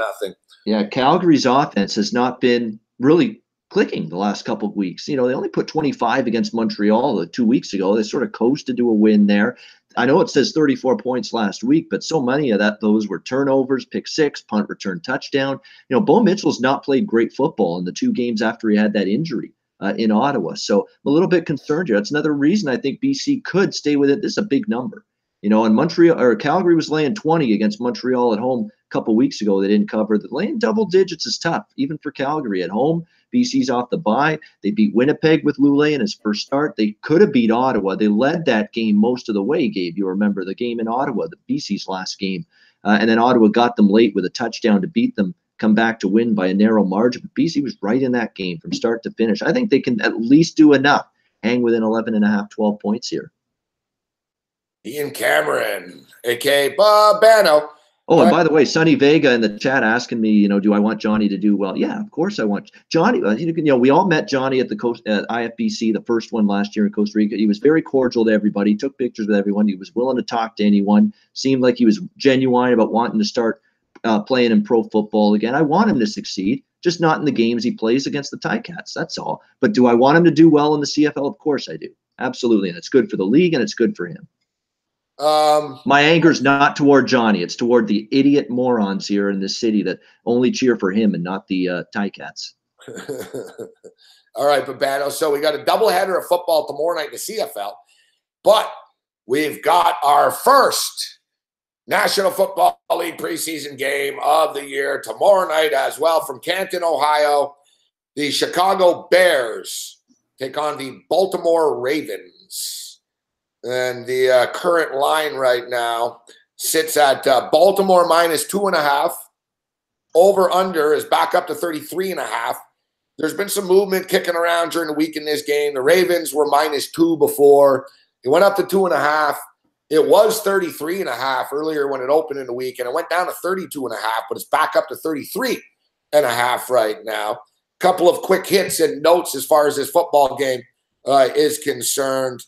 [SPEAKER 4] Yeah, Calgary's offense has not been really clicking the last couple of weeks. They only put 25 against Montreal 2 weeks ago. They sort of coasted to a win there. I know it says 34 points last week, but so many of those were turnovers, pick six, punt return touchdown. Bo Mitchell's not played great football in the 2 games after he had that injury in Ottawa. So I'm a little bit concerned here. That's another reason I think BC could stay with it. This is a big number. And Montreal or Calgary was laying 20 against Montreal at home a couple weeks ago. They didn't cover. The laying double digits is tough, even for Calgary at home. BC's off the bye. They beat Winnipeg with Lulay in his first start. They could have beat Ottawa. They led that game most of the way, Gabe. You remember the game in Ottawa, the BC's last game. And then Ottawa got them late with a touchdown to beat them, come back to win by a narrow margin. But BC was right in that game from start to finish. I think they can at least do enough, hang within 11.5, 12 points here.
[SPEAKER 3] Ian Cameron, a.k.a. Bano.
[SPEAKER 4] Oh, and by the way, Sonny Vega in the chat asking me, do I want Johnny to do well? Yeah, of course I want Johnny. We all met Johnny at the IFBC, the first one last year in Costa Rica. He was very cordial to everybody, took pictures with everyone. He was willing to talk to anyone, seemed like he was genuine about wanting to start playing in pro football again. I want him to succeed, just not in the games he plays against the Ticats. That's all. But do I want him to do well in the CFL? Of course I do. Absolutely. And it's good for the league and it's good for him. My anger's not toward Johnny. It's toward the idiot morons here in this city that only cheer for him and not the Ticats.
[SPEAKER 3] All right, Babano. So we got a doubleheader of football tomorrow night in the CFL, but we've got our first National Football League preseason game of the year tomorrow night as well from Canton, Ohio. The Chicago Bears take on the Baltimore Ravens. And the current line right now sits at Baltimore -2.5. Over-under is back up to 33.5. There's been some movement kicking around during the week in this game. The Ravens were -2 before. It went up to 2.5. It was 33.5 earlier when it opened in the week, and it went down to 32.5, but it's back up to 33.5 right now. Couple of quick hits and notes as far as this football game is concerned.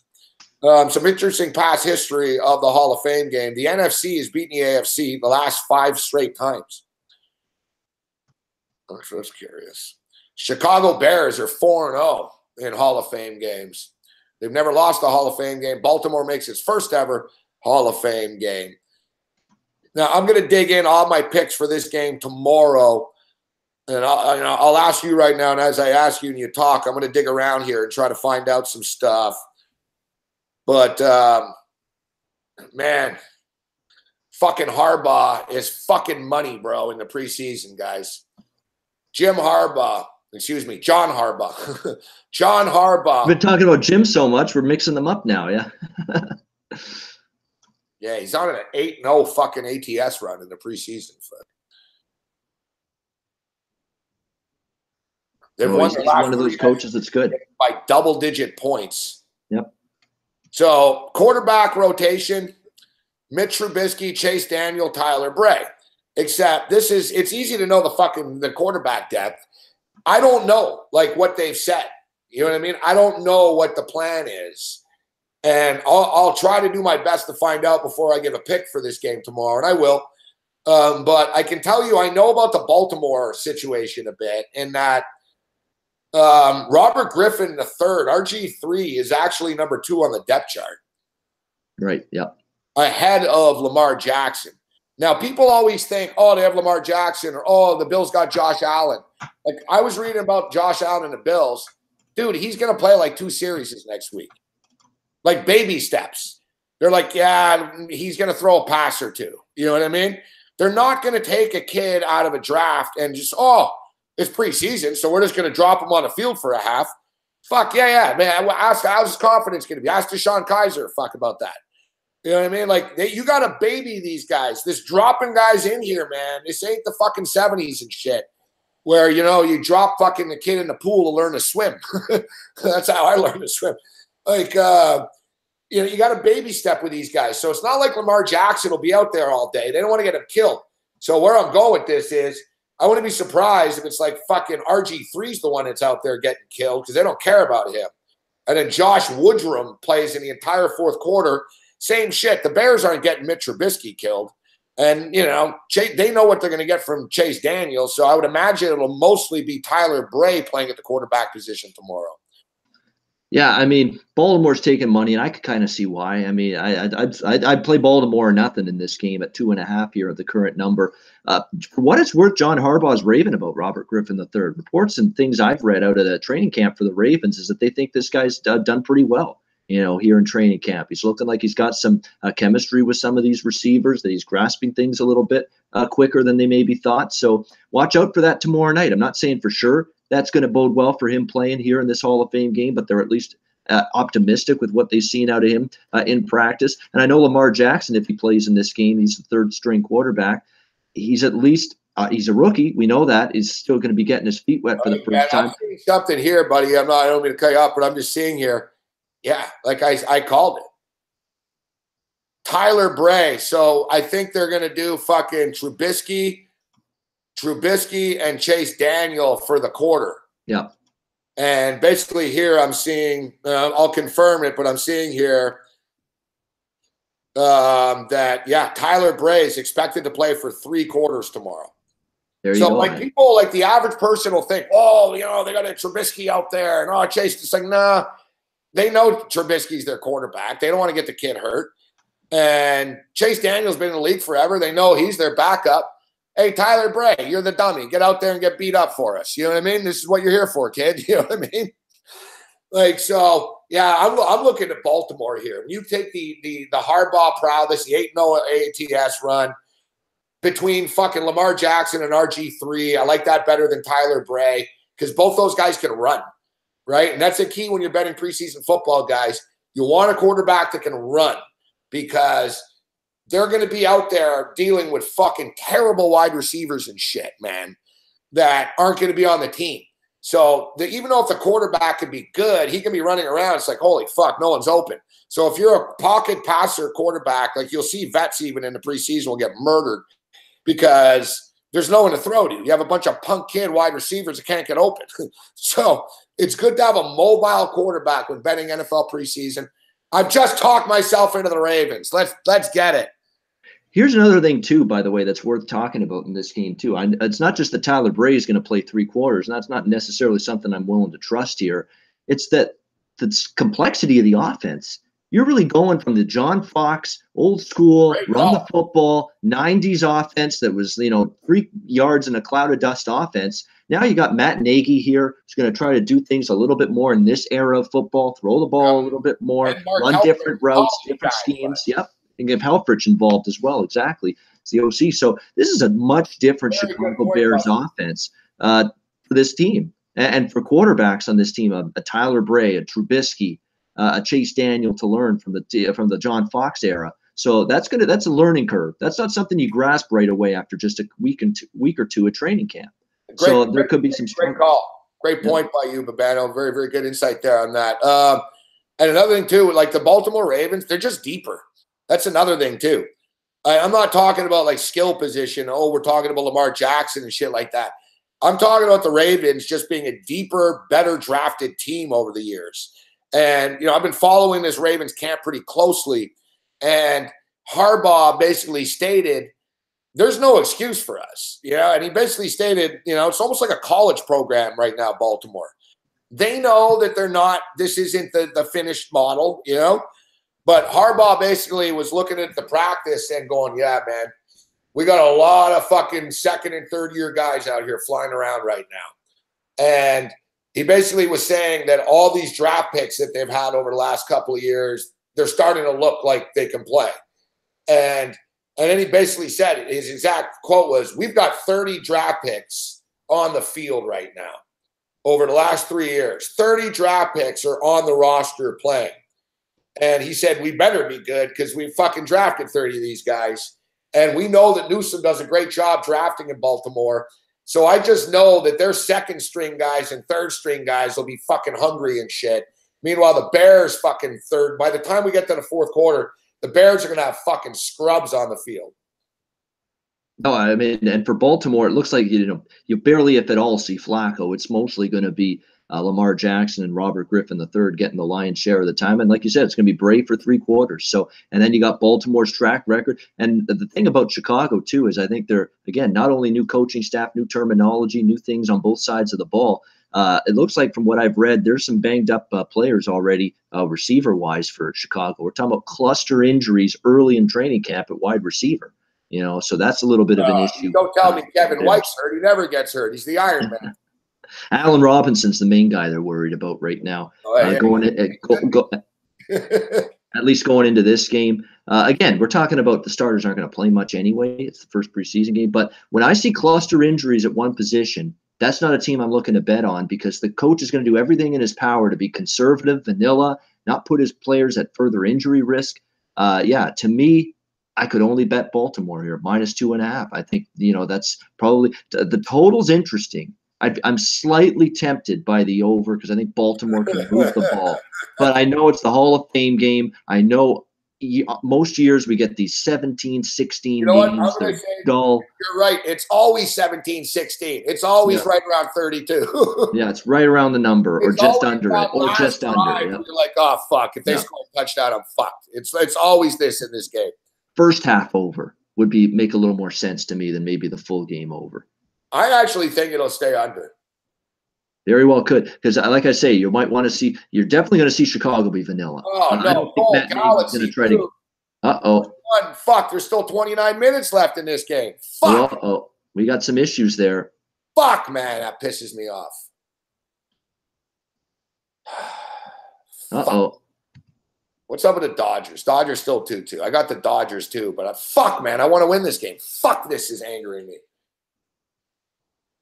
[SPEAKER 3] Some interesting past history of the Hall of Fame game. The NFC has beaten the AFC the last 5 straight times. I'm just curious. Chicago Bears are 4-0 in Hall of Fame games. They've never lost a Hall of Fame game. Baltimore makes its first ever Hall of Fame game. Now, I'm going to dig in all my picks for this game tomorrow. And I'll ask you right now, and as I ask you and you talk, I'm going to dig around here and try to find out some stuff. But, man, fucking Harbaugh is fucking money, bro, in the preseason, guys. John Harbaugh. John Harbaugh.
[SPEAKER 4] We've been talking about Jim so much, we're mixing them up now, yeah?
[SPEAKER 3] Yeah, he's on an 8-0 fucking ATS run in the preseason. They've won
[SPEAKER 4] he's one of those coaches that's good.
[SPEAKER 3] By double-digit points.
[SPEAKER 4] Yep.
[SPEAKER 3] So, quarterback rotation, Mitch Trubisky, Chase Daniel, Tyler Bray. Except it's easy to know the quarterback depth. I don't know, what they've said. You know what I mean? I don't know what the plan is. And I'll try to do my best to find out before I give a pick for this game tomorrow, and I will. But I can tell you I know about the Baltimore situation a bit, in that Robert Griffin III, RG3, is actually number 2 on the depth chart.
[SPEAKER 4] Right, yep.
[SPEAKER 3] Ahead of Lamar Jackson. Now, people always think, oh, they have Lamar Jackson, or, oh, the Bills got Josh Allen. I was reading about Josh Allen and the Bills. Dude, he's going to play 2 series next week. Baby steps. They're yeah, he's going to throw a pass or 2. You know what I mean? They're not going to take a kid out of a draft and just, it's preseason, so we're just going to drop him on the field for a half. Fuck, yeah, man. How's his confidence going to be? Ask Deshaun Kaiser about that. You know what I mean? You got to baby these guys. This dropping guys in here, man. This ain't the fucking 70s and shit where, you drop fucking the kid in the pool to learn to swim. That's how I learned to swim. You got to baby step with these guys. So it's not like Lamar Jackson will be out there all day. They don't want to get him killed. So where I'm going with this is I wouldn't be surprised if it's fucking RG3's the one that's out there getting killed because they don't care about him. And then Josh Woodrum plays in the entire fourth quarter. Same shit. The Bears aren't getting Mitch Trubisky killed. And, you know, they know what they're going to get from Chase Daniels. So I would imagine it'll mostly be Tyler Bray playing at the quarterback position tomorrow.
[SPEAKER 4] Yeah, I mean, Baltimore's taking money, and I could kind of see why. I mean, I'd play Baltimore or nothing in this game at 2.5 here at the current number. For what it's worth, John Harbaugh's raving about Robert Griffin III. Reports and things I've read out of the training camp for the Ravens is that they think this guy's done pretty well, you know, here in training camp. He's looking like he's got some chemistry with some of these receivers, that he's grasping things a little bit quicker than they maybe thought. So watch out for that tomorrow night. I'm not saying for sure that's going to bode well for him playing here in this Hall of Fame game, but they're at least optimistic with what they've seen out of him in practice. And I know Lamar Jackson, if he plays in this game, he's the third string quarterback. He's at least he's a rookie. We know that. He's still going to be getting his feet wet for the first time.
[SPEAKER 3] I'm seeing something here, buddy. I don't mean to cut you off, but I'm just seeing here. Yeah, like I called it. Tyler Bray. So I think they're going to do fucking Trubisky and Chase Daniel for the quarter.
[SPEAKER 4] Yeah.
[SPEAKER 3] And basically here I'm seeing, I'll confirm it, but I'm seeing here that, yeah, Tyler Bray is expected to play for 3 quarters tomorrow.
[SPEAKER 4] There you
[SPEAKER 3] so
[SPEAKER 4] go,
[SPEAKER 3] like
[SPEAKER 4] man.
[SPEAKER 3] people, like the average person will think, oh, you know, they got a Trubisky out there and oh, Chase. It's like, nah, they know Trubisky's their quarterback. They don't want to get the kid hurt. And Chase Daniel's been in the league forever. They know he's their backup. Hey, Tyler Bray, you're the dummy. Get out there and get beat up for us. You know what I mean? This is what you're here for, kid. You know what I mean? Like, so, yeah, I'm looking at Baltimore here. When you take the Harbaugh prowess, the 8-0 ATS run between fucking Lamar Jackson and RG3, I like that better than Tyler Bray because both those guys can run, right? And that's a key when you're betting preseason football, guys. You want a quarterback that can run because – they're going to be out there dealing with fucking terrible wide receivers and shit, man, that aren't going to be on the team. So even though if the quarterback can be good, he can be running around. It's like, holy fuck, no one's open. So if you're a pocket passer quarterback, like you'll see vets even in the preseason will get murdered because there's no one to throw to. You have a bunch of punk kid wide receivers that can't get open. So it's good to have a mobile quarterback when betting NFL preseason. I've just talked myself into the Ravens. Let's get it.
[SPEAKER 4] Here's another thing, too, by the way, that's worth talking about in this game, too. It's not just that Tyler Bray is going to play 3 quarters, and that's not necessarily something I'm willing to trust here. It's that the complexity of the offense. You're really going from the John Fox, old school, run the football, 90s offense that was, 3 yards in a cloud of dust offense. Now you got Matt Nagy here who's going to try to do things a little bit more in this era of football, throw the ball a little bit more, run different routes, different schemes. Yep. And get Helfrich involved as well. Exactly. It's the OC. So this is a much different Chicago Bears offense for this team. And for quarterbacks on this team, a Tyler Bray, a Trubisky, a Chase Daniel to learn from the John Fox era. So that's a learning curve. That's not something you grasp right away after just a week or two of training camp. So there could be some
[SPEAKER 3] great call. Great point by you, Babano. Very, very good insight there on that. And another thing too, like the Baltimore Ravens, they're just deeper. That's another thing too. I'm not talking about like skill position. Oh, we're talking about Lamar Jackson and shit like that. I'm talking about the Ravens just being a deeper, better drafted team over the years. And, I've been following this Ravens camp pretty closely. And Harbaugh basically stated, there's no excuse for us. And he basically stated, it's almost like a college program right now, Baltimore. They know that this isn't the finished model, But Harbaugh basically was looking at the practice and going, yeah, man, we got a lot of fucking 2nd and 3rd year guys out here flying around right now. And he basically was saying that all these draft picks that they've had over the last couple of years, they're starting to look like they can play. And then he basically said, his exact quote was, we've got 30 draft picks on the field right now over the last 3 years. 30 draft picks are on the roster playing. And he said, we better be good because we fucking drafted 30 of these guys. And we know that Newsom does a great job drafting in Baltimore. So I just know that their 2nd string guys and 3rd string guys will be fucking hungry and shit. Meanwhile, the Bears fucking 3rd. By the time we get to the 4th quarter, the Bears are going to have fucking scrubs on the field.
[SPEAKER 4] No, I mean, and for Baltimore, it looks like, you barely, if at all, see Flacco. It's mostly going to be Lamar Jackson and Robert Griffin III getting the lion's share of the time. And like you said, it's going to be Brave for 3 quarters. So, and then you got Baltimore's track record. And the thing about Chicago, too, is I think they're, again, not only new coaching staff, new terminology, new things on both sides of the ball. It looks like from what I've read, there's some banged up players already receiver-wise for Chicago. We're talking about cluster injuries early in training camp at wide receiver. So that's a little bit of an issue.
[SPEAKER 3] Don't tell me Kevin White's hurt. He never gets hurt. He's the Iron Man.
[SPEAKER 4] Allen Robinson's the main guy they're worried about right now. Going at least going into this game. Again, we're talking about the starters aren't going to play much anyway. It's the first preseason game. But when I see cluster injuries at one position, that's not a team I'm looking to bet on, because the coach is going to do everything in his power to be conservative, vanilla, not put his players at further injury risk. To me, I could only bet Baltimore here, -2.5. I think, that's probably the total's interesting. I'm slightly tempted by the over because I think Baltimore can move the ball. But I know it's the Hall of Fame game. I know most years we get these 17-16 games. They're dull.
[SPEAKER 3] You're right. It's always 17-16. It's always right around 32.
[SPEAKER 4] Yeah, it's right around the number, or just under it, or just under.
[SPEAKER 3] You're like, oh, fuck. If they score a touchdown, I'm fucked. It's always this in this game.
[SPEAKER 4] First half over would make a little more sense to me than maybe the full game over.
[SPEAKER 3] I actually think it'll stay under.
[SPEAKER 4] Very well could, because like I say, you might want to see. You're definitely going to see Chicago be vanilla.
[SPEAKER 3] Oh no!
[SPEAKER 4] Going to try to.
[SPEAKER 3] Fuck! There's still 29 minutes left in this game. Fuck!
[SPEAKER 4] We got some issues there.
[SPEAKER 3] Fuck, man, that pisses me off. What's up with the Dodgers? Dodgers still 2-2. I got the Dodgers too, but fuck, man, I want to win this game. Fuck, this is angering me.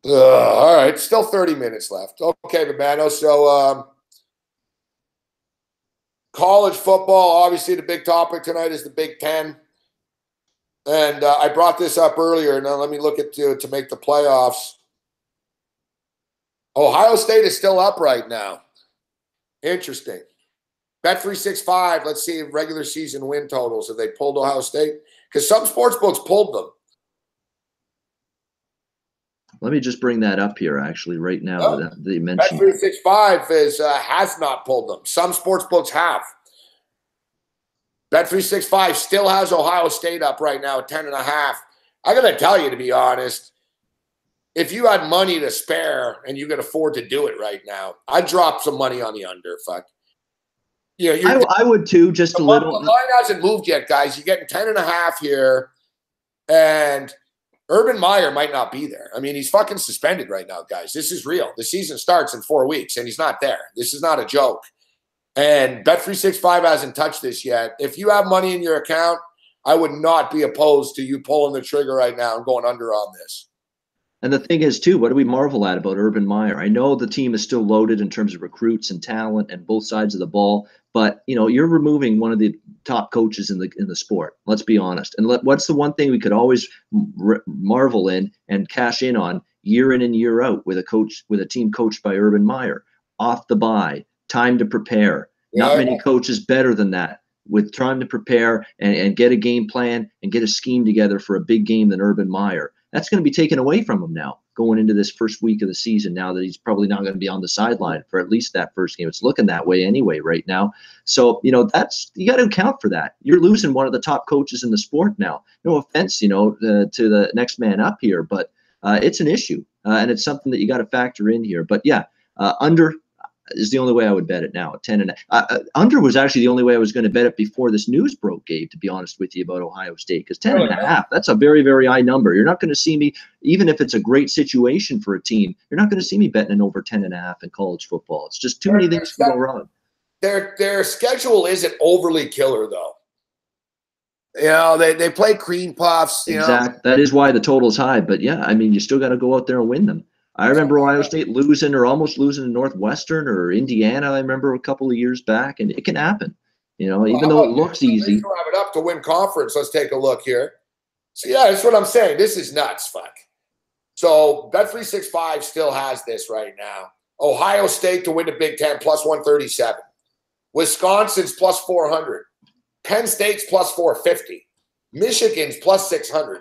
[SPEAKER 3] All right, still 30 minutes left. Okay, Babano. So college football, obviously the big topic tonight is the Big Ten. And I brought this up earlier. Now let me look at to make the playoffs. Ohio State is still up right now. Interesting. Bet365, let's see regular season win totals. Have they pulled Ohio State? Because some sports books pulled them.
[SPEAKER 4] Let me just bring that up here, actually, right now. That you mentioned.
[SPEAKER 3] Bet365 has not pulled them. Some sports books have. Bet365 still has Ohio State up right now at 10.5. I got to tell you, to be honest, if you had money to spare and you could afford to do it right now, I'd drop some money on the under. Fuck.
[SPEAKER 4] I would too, just a little.
[SPEAKER 3] The line hasn't moved yet, guys. You're getting 10.5 here, and Urban Meyer might not be there. I mean, he's fucking suspended right now, guys. This is real. The season starts in 4 weeks, and he's not there. This is not a joke. And Bet365 hasn't touched this yet. If you have money in your account, I would not be opposed to you pulling the trigger right now and going under on this.
[SPEAKER 4] And the thing is, too, what do we marvel at about Urban Meyer? I know the team is still loaded in terms of recruits and talent and both sides of the ball, but you're removing one of the top coaches in the sport. Let's be honest. And what's the one thing we could always marvel in and cash in on year in and year out with a team coached by Urban Meyer? Off the bye, time to prepare. Not many coaches better than that, with time to prepare and get a game plan and get a scheme together for a big game than Urban Meyer. That's going to be taken away from him now, going into this first week of the season, now that he's probably not going to be on the sideline for at least that first game. It's looking that way anyway right now. So, you got to account for that. You're losing one of the top coaches in the sport now. No offense, to the next man up here, but it's an issue, and it's something that you got to factor in here. But yeah, under is the only way I would bet it now at 10. Under was actually the only way I was going to bet it before this news broke, Gabe, to be honest with you, about Ohio State, because 10.5, that's a very, very high number. You're not going to see me, even if it's a great situation for a team, you're not going to see me betting an over 10.5 in college football. It's just too many things can go wrong.
[SPEAKER 3] Their schedule isn't overly killer, though. They play cream puffs.
[SPEAKER 4] Exactly. That is why the total's high. But yeah, I mean, you still got to go out there and win them. I remember Ohio State losing or almost losing to Northwestern or Indiana. I remember a couple of years back, and it can happen. Even though it looks easy.
[SPEAKER 3] They have it up to win conference. Let's take a look here. So yeah, that's what I'm saying. This is nuts, fuck. So Bet365 still has this right now. Ohio State to win the Big Ten plus 137. Wisconsin's plus 400. Penn State's plus 450. Michigan's plus 600.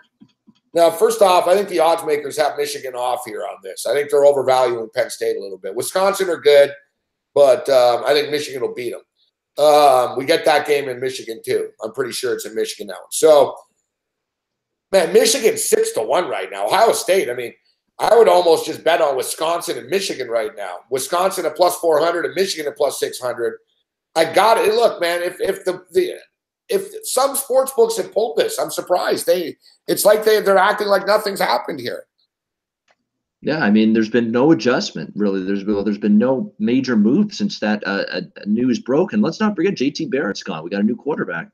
[SPEAKER 3] Now, first off, I think the odds makers have Michigan off here on this. I think they're overvaluing Penn State a little bit. Wisconsin are good, but I think Michigan will beat them. We get that game in Michigan too. I'm pretty sure it's in Michigan now. So, man, Michigan's 6-1 right now. Ohio State, I mean, I would almost just bet on Wisconsin and Michigan right now. Wisconsin at plus 400 and Michigan at plus 600. I got it. Look, man, if some sports books have pulled this, I'm surprised. It's like they're acting like nothing's happened here.
[SPEAKER 4] Yeah, I mean, there's been no adjustment really. There's been no major move since that news broke. And let's not forget, JT Barrett's gone. We got a new quarterback,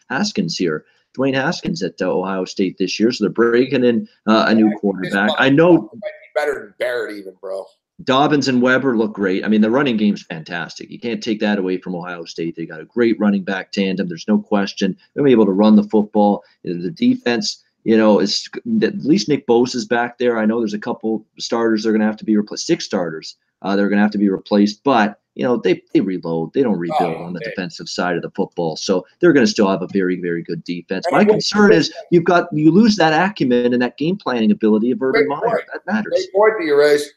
[SPEAKER 4] Haskins here. Dwayne Haskins at Ohio State this year, so they're breaking in a new quarterback. I know
[SPEAKER 3] might be better than Barrett, even, bro.
[SPEAKER 4] Dobbins and Weber look great. I mean, the running game's fantastic. You can't take that away from Ohio State. They got a great running back tandem. There's no question. They'll be able to run the football. The defense, is at least Nick Bosa's back there. I know there's a couple starters that are going to have to be replaced. 6 starters they're going to have to be replaced, but they reload. They don't rebuild on the defensive side of the football. So they're going to still have a very, very good defense. My concern is you lose that acumen and that game planning ability of Urban Meyer. That matters.
[SPEAKER 3] Great point to you, Race.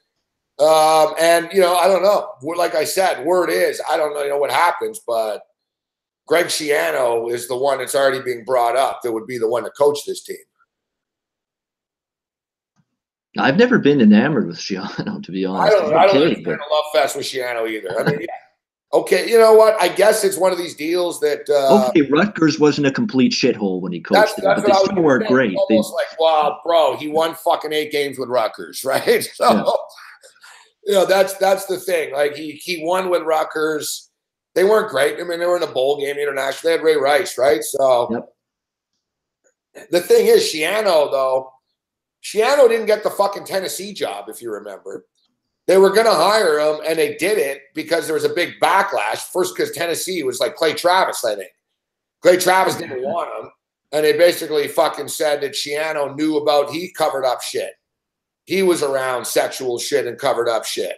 [SPEAKER 3] I don't know. Like I said, word is, I don't know what happens, but Greg Schiano is the one that's already being brought up that would be the one to coach this team.
[SPEAKER 4] I've never been enamored with Schiano, to be honest.
[SPEAKER 3] I don't understand a love fest with Schiano either. I mean, okay, you know what? I guess it's one of these deals that.
[SPEAKER 4] Okay, Rutgers wasn't a complete shithole when he coached them, but they still weren't great.
[SPEAKER 3] Almost like, wow, bro, he won fucking 8 games with Rutgers, right? So, that's the thing. Like he won with Rutgers. They weren't great. I mean, they were in a bowl game international. They had Ray Rice, right? So, The thing is, Schiano didn't get the fucking Tennessee job, if you remember. They were going to hire him, and they didn't because there was a big backlash. First, because Tennessee was like Clay Travis, I think. Clay Travis didn't want him, and they basically fucking said that Schiano knew about he covered up shit. He was around sexual shit and covered up shit.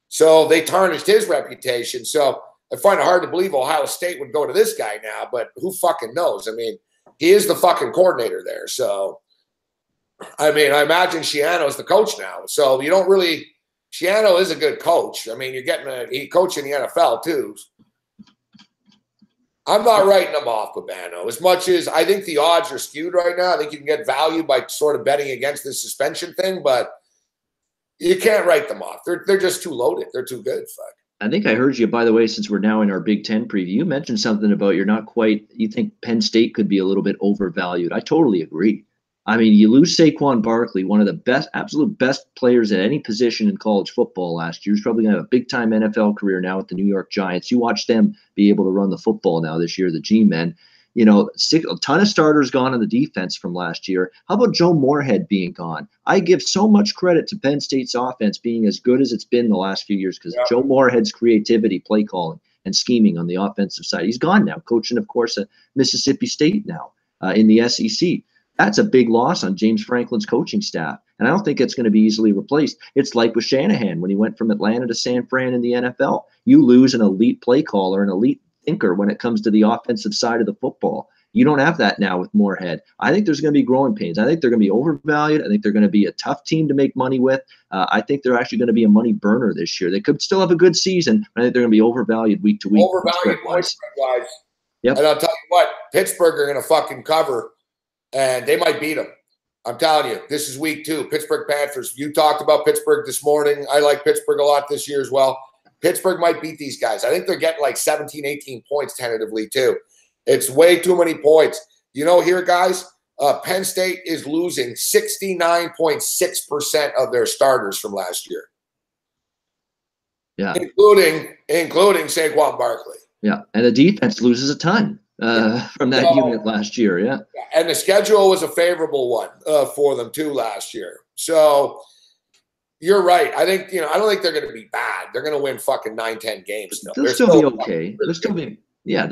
[SPEAKER 3] So they tarnished his reputation. So I find it hard to believe Ohio State would go to this guy now, but who fucking knows? I mean, he is the fucking coordinator there, so... I mean, I imagine Schiano's the coach now. So you don't really – Schiano is a good coach. I mean, you're getting he coached in the NFL too. I'm not writing them off, Babano. As much as I think the odds are skewed right now, I think you can get value by sort of betting against the suspension thing, but you can't write them off. They're just too loaded. They're too good. Fuck.
[SPEAKER 4] I think I heard you, by the way, since we're now in our Big Ten preview, you mentioned something about you think Penn State could be a little bit overvalued. I totally agree. I mean, you lose Saquon Barkley, one of the absolute best players at any position in college football last year. He's probably going to have a big-time NFL career now with the New York Giants. You watch them be able to run the football now this year, the G-men. A ton of starters gone on the defense from last year. How about Joe Moorhead being gone? I give so much credit to Penn State's offense being as good as it's been the last few years because Joe Moorhead's creativity, play calling, and scheming on the offensive side. He's gone now, coaching, of course, at Mississippi State now in the SEC. That's a big loss on James Franklin's coaching staff. And I don't think it's going to be easily replaced. It's like with Shanahan when he went from Atlanta to San Fran in the NFL. You lose an elite play caller, an elite thinker when it comes to the offensive side of the football. You don't have that now with Moorhead. I think there's going to be growing pains. I think they're going to be overvalued. I think they're going to be a tough team to make money with. I think they're actually going to be a money burner this year. They could still have a good season, but I think they're going to be overvalued week to week.
[SPEAKER 3] Overvalued point spread-wise.
[SPEAKER 4] Yep.
[SPEAKER 3] And I'll tell you what, Pittsburgh are going to fucking cover. And they might beat them. I'm telling you, this is week 2. Pittsburgh Panthers. You talked about Pittsburgh this morning. I like Pittsburgh a lot this year as well. Pittsburgh might beat these guys. I think they're getting like 17, 18 points tentatively too. It's way too many points. Here, guys, Penn State is losing 69.6% of their starters from last year.
[SPEAKER 4] Yeah.
[SPEAKER 3] Including Saquon Barkley.
[SPEAKER 4] Yeah. And the defense loses a ton. From that unit last year, yeah.
[SPEAKER 3] And the schedule was a favorable one for them too last year. So you're right. I think I don't think they're going to be bad. They're going to win fucking 9-10 games.
[SPEAKER 4] They'll still be okay. They'll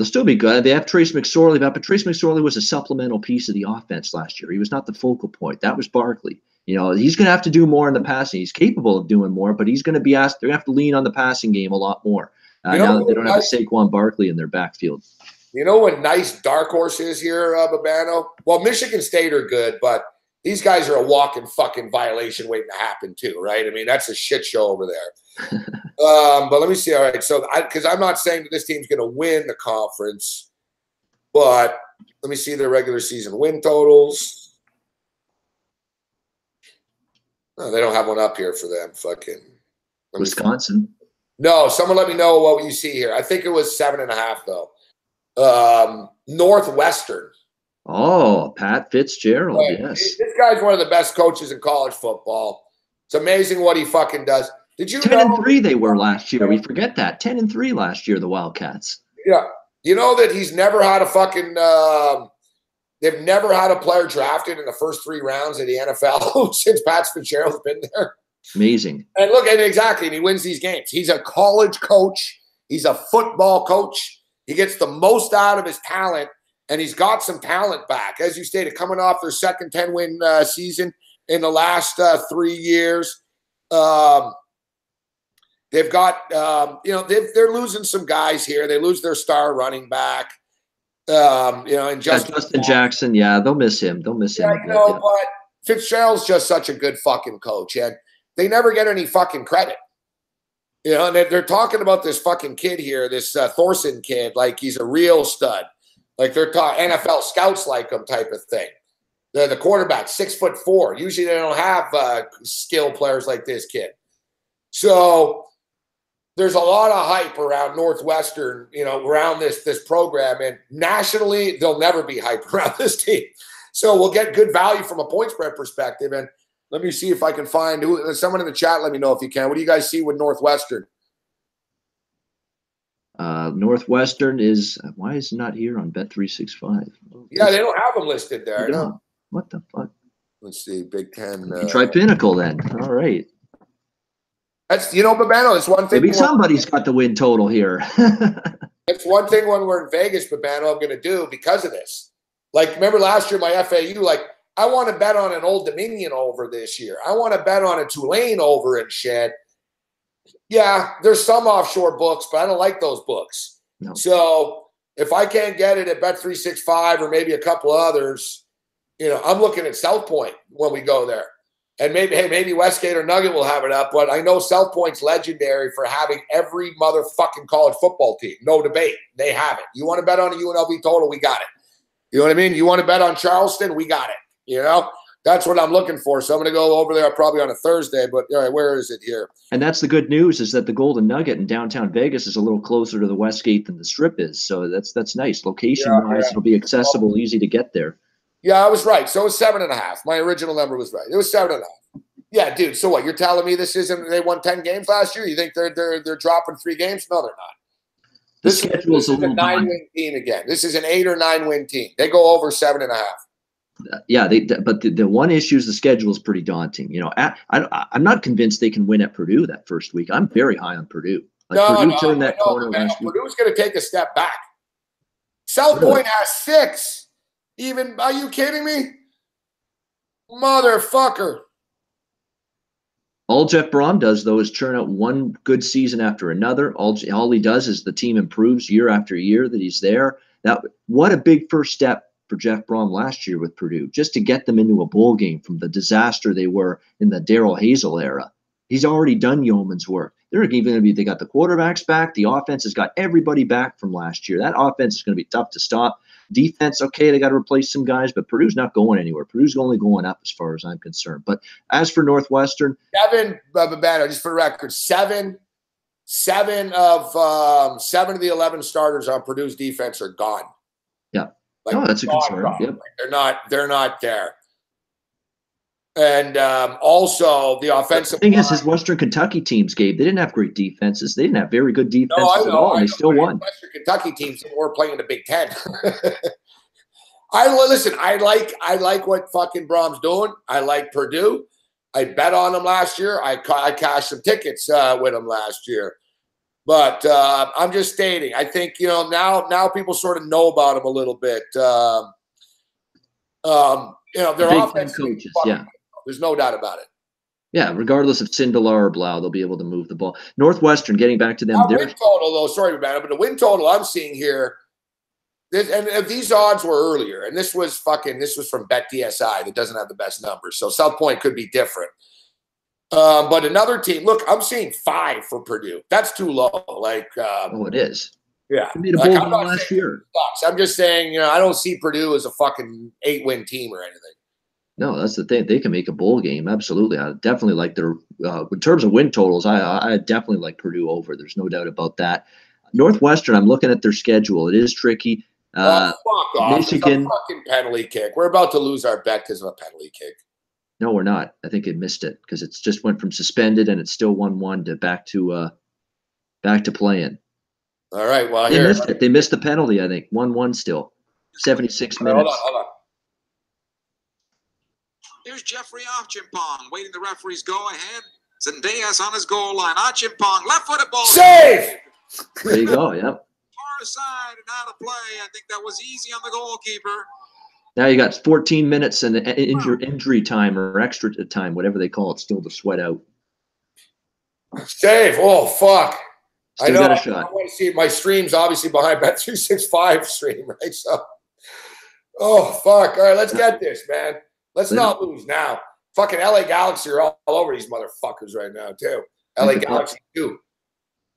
[SPEAKER 4] still be good. They have Trace McSorley, but Trace McSorley was a supplemental piece of the offense last year. He was not the focal point. That was Barkley. He's going to have to do more in the passing. He's capable of doing more, but he's going to be asked. They're going to have to lean on the passing game a lot more now that they don't have a Saquon Barkley in their backfield.
[SPEAKER 3] You know what nice dark horse is here, Babano? Well, Michigan State are good, but these guys are a walking fucking violation waiting to happen too, right? I mean, that's a shit show over there. But let me see. All right, so because I'm not saying that this team's going to win the conference, but let me see their regular season win totals. No, they don't have one up here for them. Fucking
[SPEAKER 4] Wisconsin.
[SPEAKER 3] No, someone let me know what you see here. I think it was 7.5 though. Northwestern.
[SPEAKER 4] Oh, Pat Fitzgerald.
[SPEAKER 3] Right.
[SPEAKER 4] Yes.
[SPEAKER 3] This guy's one of the best coaches in college football. It's amazing what he fucking does. Did you
[SPEAKER 4] 10-3 they were last year. We forget that. 10-3 last year, the Wildcats.
[SPEAKER 3] Yeah. You know that he's never had a fucking they've never had a player drafted in the first 3 rounds of the NFL since Pat Fitzgerald's been there.
[SPEAKER 4] Amazing.
[SPEAKER 3] And look at exactly, and he wins these games. He's a college coach. He's a football coach. He gets the most out of his talent, and he's got some talent back. As you stated, coming off their second 10-win season in the last 3 years. They've got, they're losing some guys here. They lose their star running back, and
[SPEAKER 4] Justin Jackson. Yeah, they'll miss him. They'll miss him.
[SPEAKER 3] But Fitzgerald's just such a good fucking coach, and they never get any fucking credit. And they're talking about this fucking kid here, this Thorson kid, like he's a real stud. Like they're talking NFL scouts like him type of thing. The quarterback, 6'4". Usually they don't have skill players like this kid. So there's a lot of hype around Northwestern, around this program. And nationally, there'll never be hype around this team. So we'll get good value from a point spread perspective. And let me see if I can find someone in the chat. Let me know if you can. What do you guys see with Northwestern?
[SPEAKER 4] Northwestern is – why is it not here on Bet365?
[SPEAKER 3] Yeah, they don't have them listed there. No.
[SPEAKER 4] What the fuck?
[SPEAKER 3] Let's see. Big Ten.
[SPEAKER 4] Try Pinnacle then. All right.
[SPEAKER 3] That's, Babano, it's one thing.
[SPEAKER 4] Maybe somebody's got the win total here.
[SPEAKER 3] It's one thing when we're in Vegas, Babano, I'm going to do because of this. Like, remember last year, my FAU, like, I want to bet on an Old Dominion over this year. I want to bet on a Tulane over and shit. Yeah, there's some offshore books, but I don't like those books.
[SPEAKER 4] No.
[SPEAKER 3] So if I can't get it at Bet365 or maybe a couple others, I'm looking at South Point when we go there. And maybe Westgate or Nugget will have it up, but I know South Point's legendary for having every motherfucking college football team. No debate. They have it. You want to bet on a UNLV total? We got it. You know what I mean? You want to bet on Charleston? We got it. That's what I'm looking for. So I'm going to go over there probably on a Thursday, but all right, where is it here?
[SPEAKER 4] And that's the good news is that the Golden Nugget in downtown Vegas is a little closer to the Westgate than the Strip is. So that's nice. Location-wise, It'll be accessible, easy to get there.
[SPEAKER 3] Yeah, I was right. So it was 7.5. My original number was right. It was 7.5. Yeah, dude. So what? You're telling me this isn't? They won 10 games last year. You think they're dropping 3 games? No, they're not. This is a 9-win team again. This is an 8 or 9 win team. They go over 7.5.
[SPEAKER 4] Yeah, but the one issue is the schedule is pretty daunting. I'm not convinced they can win at Purdue that first week. I'm very high on Purdue. Purdue turned that corner last week.
[SPEAKER 3] Purdue's going to take a step back. South Point has 6. Even, are you kidding me? Motherfucker.
[SPEAKER 4] All Jeff Brom does, though, is churn out one good season after another. All he does is the team improves year after year that he's there. What a big first step for Jeff Brom last year with Purdue, just to get them into a bowl game from the disaster they were in the Darrell Hazel era. He's already done yeoman's work. They got the quarterbacks back. The offense has got everybody back from last year. That offense is going to be tough to stop. Defense, okay, they got to replace some guys, but Purdue's not going anywhere. Purdue's only going up as far as I'm concerned. But as for Northwestern,
[SPEAKER 3] 7, Babano, just for the record, 7 of the 11 starters on Purdue's defense are gone.
[SPEAKER 4] Yeah, that's a concern. Yep.
[SPEAKER 3] They're not there. And also the offensive.
[SPEAKER 4] The thing is Western Kentucky teams, Gabe, they didn't have great defenses. They didn't have very good defenses at all, and they still won.
[SPEAKER 3] Western Kentucky teams were playing in the Big Ten. I like what fucking Brom's doing. I like Purdue. I bet on them last year. I cashed some tickets with them last year. But I'm just stating. I think now people sort of know about them a little bit. Their offense coaches, yeah. There's no doubt about it.
[SPEAKER 4] Yeah, regardless of Sindelar or Blau, they'll be able to move the ball. Northwestern, getting back to them.
[SPEAKER 3] Win total, though, sorry about it, but the win total I'm seeing here, And these odds were earlier, and this was from BetDSI that doesn't have the best numbers. So South Point could be different. But another team, look, I'm seeing 5 for Purdue. That's too low.
[SPEAKER 4] It is.
[SPEAKER 3] Yeah.
[SPEAKER 4] They made a bowl game last year.
[SPEAKER 3] I'm just saying, I don't see Purdue as a fucking 8-win team or anything.
[SPEAKER 4] No, that's the thing. They can make a bowl game. Absolutely. I definitely like their in terms of win totals, I definitely like Purdue over. There's no doubt about that. Northwestern, I'm looking at their schedule. It is tricky.
[SPEAKER 3] Fuck off.
[SPEAKER 4] Michigan.
[SPEAKER 3] It's a fucking penalty kick. We're about to lose our bet because of a penalty kick.
[SPEAKER 4] No, we're not. I think it missed it because it's just went from suspended and it's still 1-1 to back to playing.
[SPEAKER 3] All right. Well,
[SPEAKER 4] they missed it. They missed the penalty, I think. 1-1 still. 76 minutes.
[SPEAKER 3] Hold on.
[SPEAKER 5] Here's Jeffrey Archimpong waiting the referee's go ahead. Zendejas on his goal line. Archimpong, left-footed ball.
[SPEAKER 3] Save!
[SPEAKER 4] There you go, yep.
[SPEAKER 5] Far side and out of play. I think that was easy on the goalkeeper.
[SPEAKER 4] Now you got 14 minutes and injury time or extra time, whatever they call it, still to sweat out.
[SPEAKER 3] Save. Oh, fuck.
[SPEAKER 4] Still got a shot.
[SPEAKER 3] I want to see my streams, obviously, behind Bet365 stream, right? So, oh, fuck. All right, let's get this, man. Let's not lose now. Fucking LA Galaxy are all over these motherfuckers right now, too. LA Galaxy, too.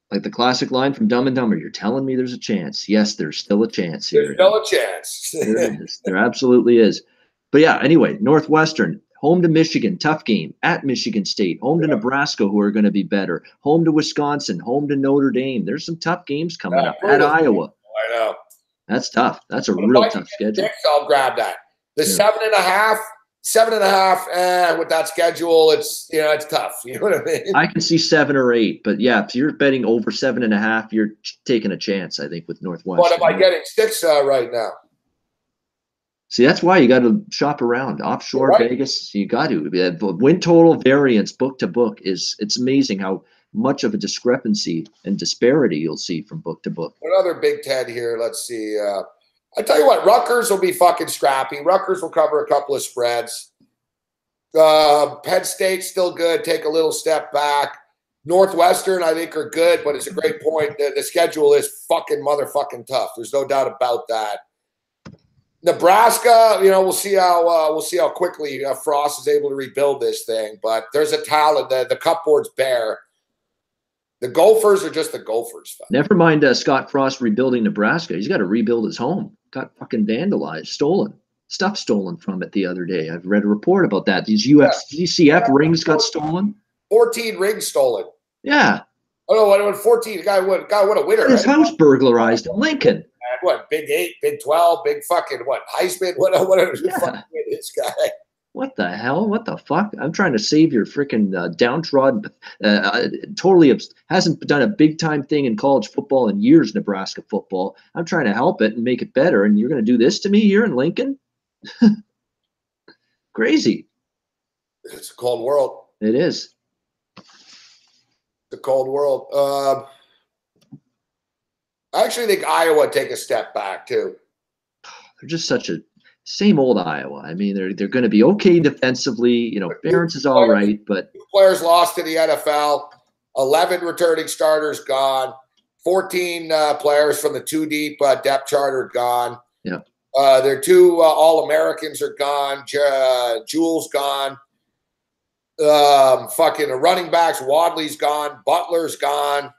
[SPEAKER 4] Like the classic line from Dumb and Dumber, you're telling me there's a chance. Yes, there's still a chance here.
[SPEAKER 3] There's still a chance.
[SPEAKER 4] There is. There absolutely is. But yeah, anyway, Northwestern, home to Michigan, tough game. At Michigan State, home to Nebraska, who are going to be better. Home to Wisconsin, home to Notre Dame. There's some tough games coming up. At Iowa.
[SPEAKER 3] I know.
[SPEAKER 4] That's tough. That's a real tough schedule.
[SPEAKER 3] I'll grab that. The 7.5. 7.5, with that schedule, it's tough. You know what I mean?
[SPEAKER 4] I can see 7 or 8, but yeah, if you're betting over 7.5, you're taking a chance, I think, with Northwestern.
[SPEAKER 3] What am I getting 6 right now?
[SPEAKER 4] See, that's why you got to shop around. Offshore Vegas, you got to. Win total variance book to book it's amazing how much of a discrepancy and disparity you'll see from book to book.
[SPEAKER 3] Another Big Ten here. Let's see. I tell you what, Rutgers will be fucking scrappy. Rutgers will cover a couple of spreads. Penn State's still good. Take a little step back. Northwestern, I think, are good, but it's a great point. The schedule is fucking motherfucking tough. There's no doubt about that. Nebraska, we'll see how quickly Frost is able to rebuild this thing. But there's a talent. The cupboard's bare. The Gophers are just the Gophers.
[SPEAKER 4] Never mind Scott Frost rebuilding Nebraska. He's got to rebuild his home. Got fucking vandalized, stolen. Stuff stolen from it the other day. I've read a report about that. These UCF rings got stolen.
[SPEAKER 3] 14 rings stolen.
[SPEAKER 4] Yeah.
[SPEAKER 3] Oh no, what 14? Guy, what a winner.
[SPEAKER 4] His house burglarized in Lincoln.
[SPEAKER 3] What, Big 8, Big 12, Big fucking Heisman? Whatever fucking this guy.
[SPEAKER 4] What the hell? What the fuck? I'm trying to save your freaking downtrodden, totally hasn't done a big time thing in college football in years, Nebraska football. I'm trying to help it and make it better. And you're going to do this to me here in Lincoln? Crazy.
[SPEAKER 3] It's a cold world.
[SPEAKER 4] It is.
[SPEAKER 3] It's a cold world. I actually think Iowa take a step back too.
[SPEAKER 4] They're just such a same old Iowa. I mean, they're going to be okay defensively. Barron's is all right, but
[SPEAKER 3] 2 players lost to the NFL. 11 returning starters gone. 14 players from the 2 deep depth chart are gone.
[SPEAKER 4] Yeah.
[SPEAKER 3] Their 2 All-Americans are gone. Jules gone. Fucking running backs. Wadley's gone. Butler's gone.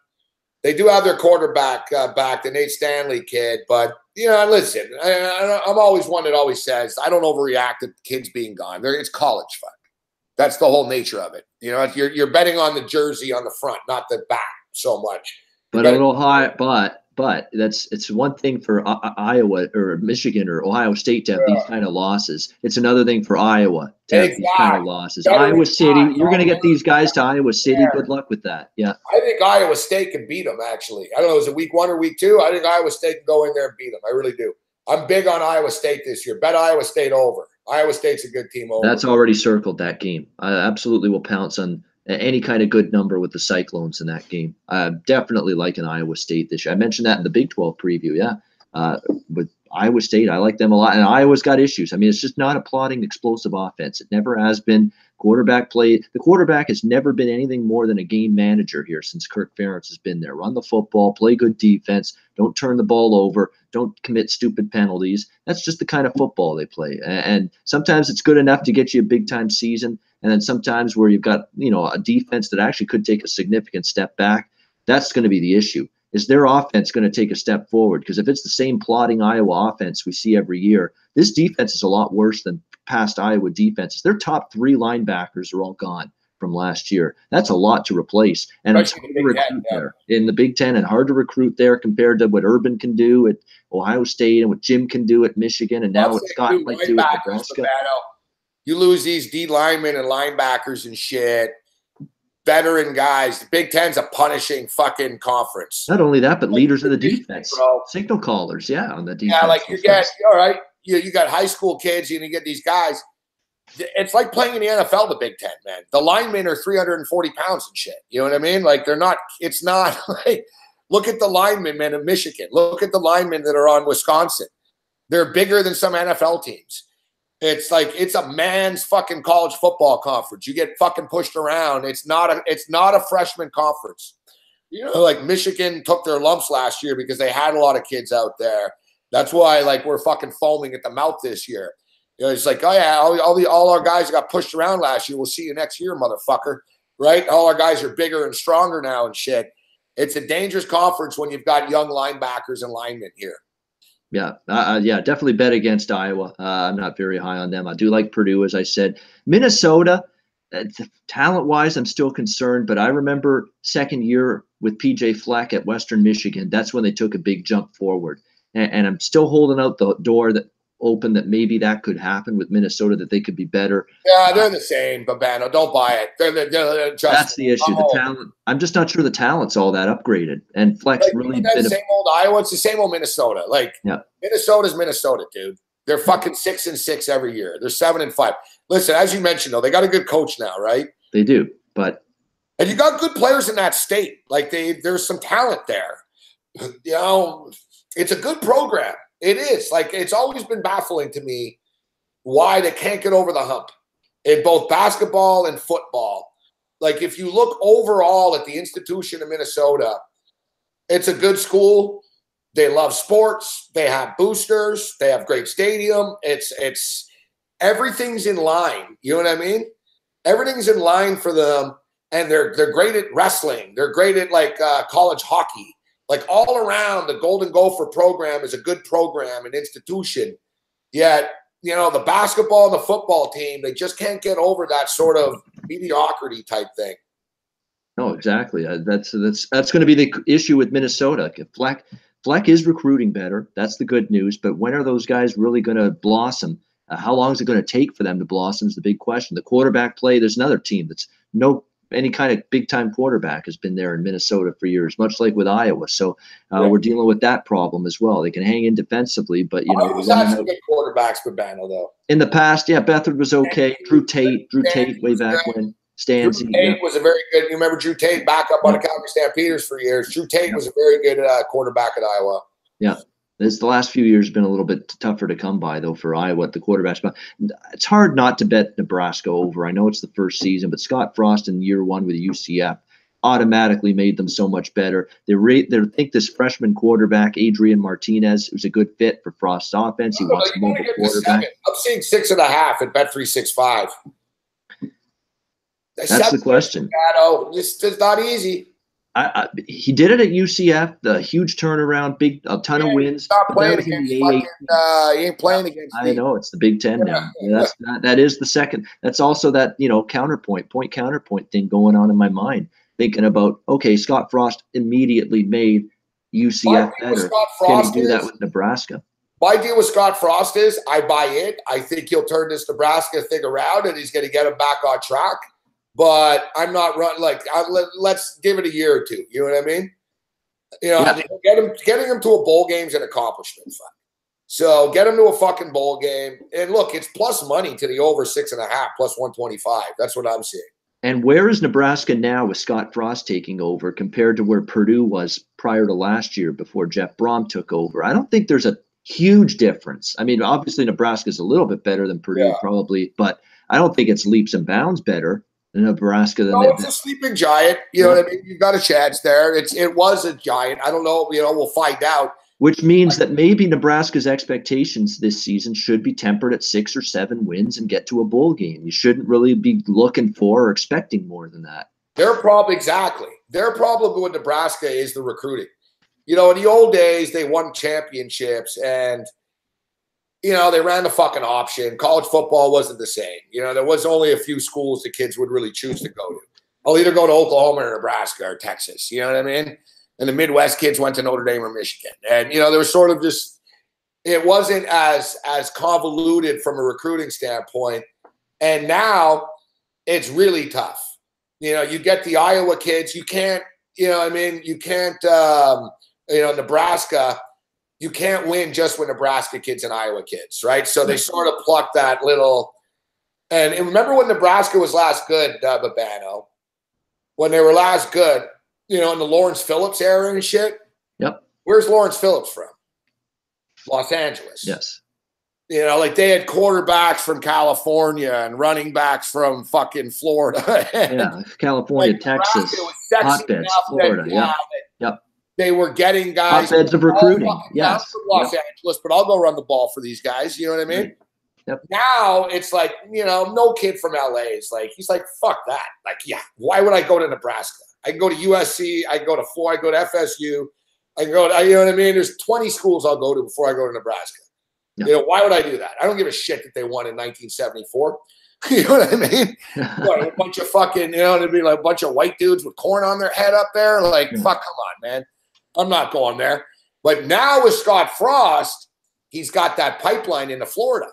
[SPEAKER 3] They do have their quarterback back, the Nate Stanley kid, but listen, I'm always one that always says I don't overreact to kids being gone. It's college fun. That's the whole nature of it. You're betting on the jersey on the front, not the back so much.
[SPEAKER 4] But a little high, but it's one thing for Iowa or Michigan or Ohio State to have these kind of losses. It's another thing for Iowa to have these kind of losses. Iowa City, you're going to get these guys to Iowa City. Good luck with that. Yeah.
[SPEAKER 3] I think Iowa State can beat them, actually. I don't know, is it week 1 or week 2? I think Iowa State can go in there and beat them. I really do. I'm big on Iowa State this year. Bet Iowa State over. Iowa State's a good team over.
[SPEAKER 4] That's already circled that game. I absolutely will pounce on any kind of good number with the Cyclones in that game. I definitely like an Iowa State this year. I mentioned that in the Big 12 preview. Yeah. With Iowa State, I like them a lot. And Iowa's got issues. I mean, it's just not a plodding, explosive offense. It never has been. Quarterback play. The quarterback has never been anything more than a game manager here since Kirk Ferentz has been there. Run the football, play good defense, don't turn the ball over, don't commit stupid penalties. That's just the kind of football they play. And sometimes it's good enough to get you a big-time season, and then sometimes where you've got, a defense that actually could take a significant step back, that's going to be the issue. Is their offense going to take a step forward? Because if it's the same plodding Iowa offense we see every year, this defense is a lot worse than past Iowa defenses. Their top 3 linebackers are all gone from last year. That's a lot to replace. And it's hard to recruit there in the Big Ten, and hard to recruit there compared to what Urban can do at Ohio State and what Jim can do at Michigan, and now what Scott might do at Nebraska.
[SPEAKER 3] You lose these D linemen and linebackers and shit. Veteran guys. The Big Ten's a punishing fucking conference.
[SPEAKER 4] Not only that, but leaders of the defense, signal callers, on the defense.
[SPEAKER 3] Yeah, like you get, all right, you got high school kids, and you get these guys. It's like playing in the NFL, the Big Ten, man. The linemen are 340 pounds and shit. You know what I mean? Like it's not like, look at the linemen, man, of Michigan. Look at the linemen that are on Wisconsin. They're bigger than some NFL teams. It's like it's a man's fucking college football conference. You get fucking pushed around. It's not a freshman conference. Like Michigan took their lumps last year because they had a lot of kids out there. That's why we're fucking foaming at the mouth this year. It's like, oh yeah, all our guys got pushed around last year. We'll see you next year, motherfucker. Right? All our guys are bigger and stronger now and shit. It's a dangerous conference when you've got young linebackers and linemen here.
[SPEAKER 4] Yeah, definitely bet against Iowa. I'm not very high on them. I do like Purdue, as I said. Minnesota, talent-wise, I'm still concerned, but I remember second year with P.J. Fleck at Western Michigan. That's when they took a big jump forward. And I'm still holding out the door open that maybe that could happen with Minnesota, that they could be better.
[SPEAKER 3] Yeah, they're the same, Babano. Don't buy it. They're just,
[SPEAKER 4] that's the issue. The talent. I'm just not sure the talent's all that upgraded. And Flex really been
[SPEAKER 3] the same old Iowa. It's the same old Minnesota. Minnesota's Minnesota, dude. They're fucking 6-6 every year. They're 7-5. Listen, as you mentioned, though, they got a good coach now, right?
[SPEAKER 4] They do,
[SPEAKER 3] and you got good players in that state. There's some talent there. It's a good program. It is. It's always been baffling to me why they can't get over the hump in both basketball and football. If you look overall at the institution of Minnesota, it's a good school. They love sports. They have boosters. They have great stadium. It's everything's in line. You know what I mean? Everything's in line for them, and they're great at wrestling. They're great at college hockey. All around, the Golden Gopher program is a good program and institution. Yet, the basketball and the football team, they just can't get over that sort of mediocrity type thing.
[SPEAKER 4] No, exactly. That's going to be the issue with Minnesota. Fleck is recruiting better. That's the good news. But when are those guys really going to blossom? How long is it going to take for them to blossom is the big question. The quarterback play, there's another team that's any kind of big-time quarterback has been there in Minnesota for years, much like with Iowa. So we're dealing with that problem as well. They can hang in defensively, but
[SPEAKER 3] Iowa's had some good quarterbacks for Bano, though.
[SPEAKER 4] In the past, Beathard was okay. Drew Tate way back when. Stanzi.
[SPEAKER 3] Drew Tate was a very good. You remember Drew Tate back up on the Calgary Stampeders for years. Drew Tate was a very good quarterback at Iowa.
[SPEAKER 4] Yeah. The last few years have been a little bit tougher to come by, though, for Iowa at the quarterback spot. It's hard not to bet Nebraska over. I know it's the first season, but Scott Frost in year one with UCF automatically made them so much better. They think this freshman quarterback, Adrian Martinez, was a good fit for Frost's offense. He wants a mobile quarterback.
[SPEAKER 3] I'm seeing 6.5 at Bet365.
[SPEAKER 4] That's the question.
[SPEAKER 3] It's not easy.
[SPEAKER 4] He did it at UCF, the huge turnaround, a ton of wins.
[SPEAKER 3] Stop playing against he ain't playing against
[SPEAKER 4] I know, it's the Big Ten now. That is the second. That's also that, counterpoint thing going on in my mind. Thinking about, okay, Scott Frost immediately made UCF better. Can he do that with Nebraska?
[SPEAKER 3] My deal with Scott Frost is I buy it. I think he'll turn this Nebraska thing around and he's going to get him back on track. But I'm not let's give it a year or two. You know what I mean? Getting him to a bowl game is an accomplishment. So get him to a fucking bowl game. And look, it's plus money to the over 6.5, plus 125. That's what I'm seeing.
[SPEAKER 4] And where is Nebraska now with Scott Frost taking over compared to where Purdue was prior to last year before Jeff Brom took over? I don't think there's a huge difference. I mean, obviously Nebraska is a little bit better than Purdue probably, but I don't think it's leaps and bounds better than Nebraska.
[SPEAKER 3] No, it's a sleeping giant. You know what I mean? You've got a chance there. It was a giant. I don't know. You know, we'll find out.
[SPEAKER 4] Which means that maybe Nebraska's expectations this season should be tempered at 6 or 7 wins and get to a bowl game. You shouldn't really be looking for or expecting more than that. Their problem with Nebraska is the recruiting. You know, in the old days, they won championships and, you know, they ran the fucking option. College football wasn't the same. You know, there was only a few schools the kids would really choose to go to. I'll either go to Oklahoma or Nebraska or Texas. You know what I mean? And the Midwest kids went to Notre Dame or Michigan. And, you know, there was sort of just – it wasn't as convoluted from a recruiting standpoint. And now it's really tough. You know, you get the Iowa kids. You can't – you know what I mean? You can't you know, Nebraska, you can't win just with Nebraska kids and Iowa kids, right? So they sort of plucked that little – and remember when Nebraska was last good, Babano, when they were last good, you know, in the Lawrence Phillips era and shit? Yep.
[SPEAKER 3] Where's Lawrence Phillips from? Los Angeles.
[SPEAKER 4] Yes.
[SPEAKER 3] You know, like they had quarterbacks from California and running backs from fucking Florida.
[SPEAKER 4] Yeah, California, like, Texas, hotbeds, Florida, yeah. Yep.
[SPEAKER 3] They were getting guys.
[SPEAKER 4] Hotbeds of recruiting, yes.
[SPEAKER 3] From Los Angeles, but I'll go run the ball for these guys. You know what I mean?
[SPEAKER 4] Yep.
[SPEAKER 3] Now it's like, you know, no kid from LA is like, he's like, fuck that. Like, yeah, why would I go to Nebraska? I can go to USC. I can go to Florida. I go to FSU. I can go to, you know what I mean? There's 20 schools I'll go to before I go to Nebraska. No. You know, why would I do that? I don't give a shit that they won in 1974. You know what I mean? What, a bunch of fucking, you know, it'd be like a bunch of white dudes with corn on their head up there. Like, fuck, come on, man. I'm not going there. But now with Scott Frost, he's got that pipeline into Florida.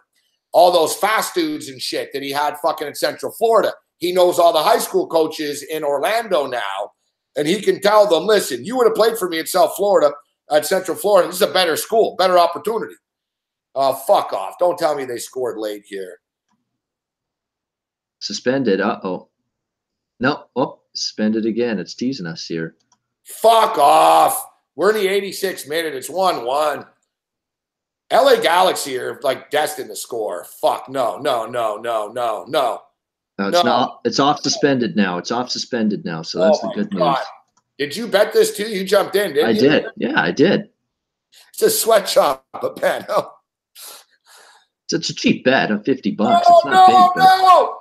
[SPEAKER 3] All those fast dudes and shit that he had fucking in Central Florida. He knows all the high school coaches in Orlando now, and he can tell them, listen, you would have played for me at South Florida, at Central Florida. This is a better school, better opportunity. Fuck off. Don't tell me they scored late here. Suspended. Uh-oh. No. Oh, suspended again. It's teasing us here. Fuck off. We're in the 86th minute. It's 1-1. LA Galaxy are like destined to score. Fuck. No. No, it's not. It's off suspended now. It's off suspended now. So that's the good news. Did you bet this too? You jumped in, didn't you? I did. Yeah, I did. It's a sweatshop, Babano. It's a cheap bet of $50. It's not big. No.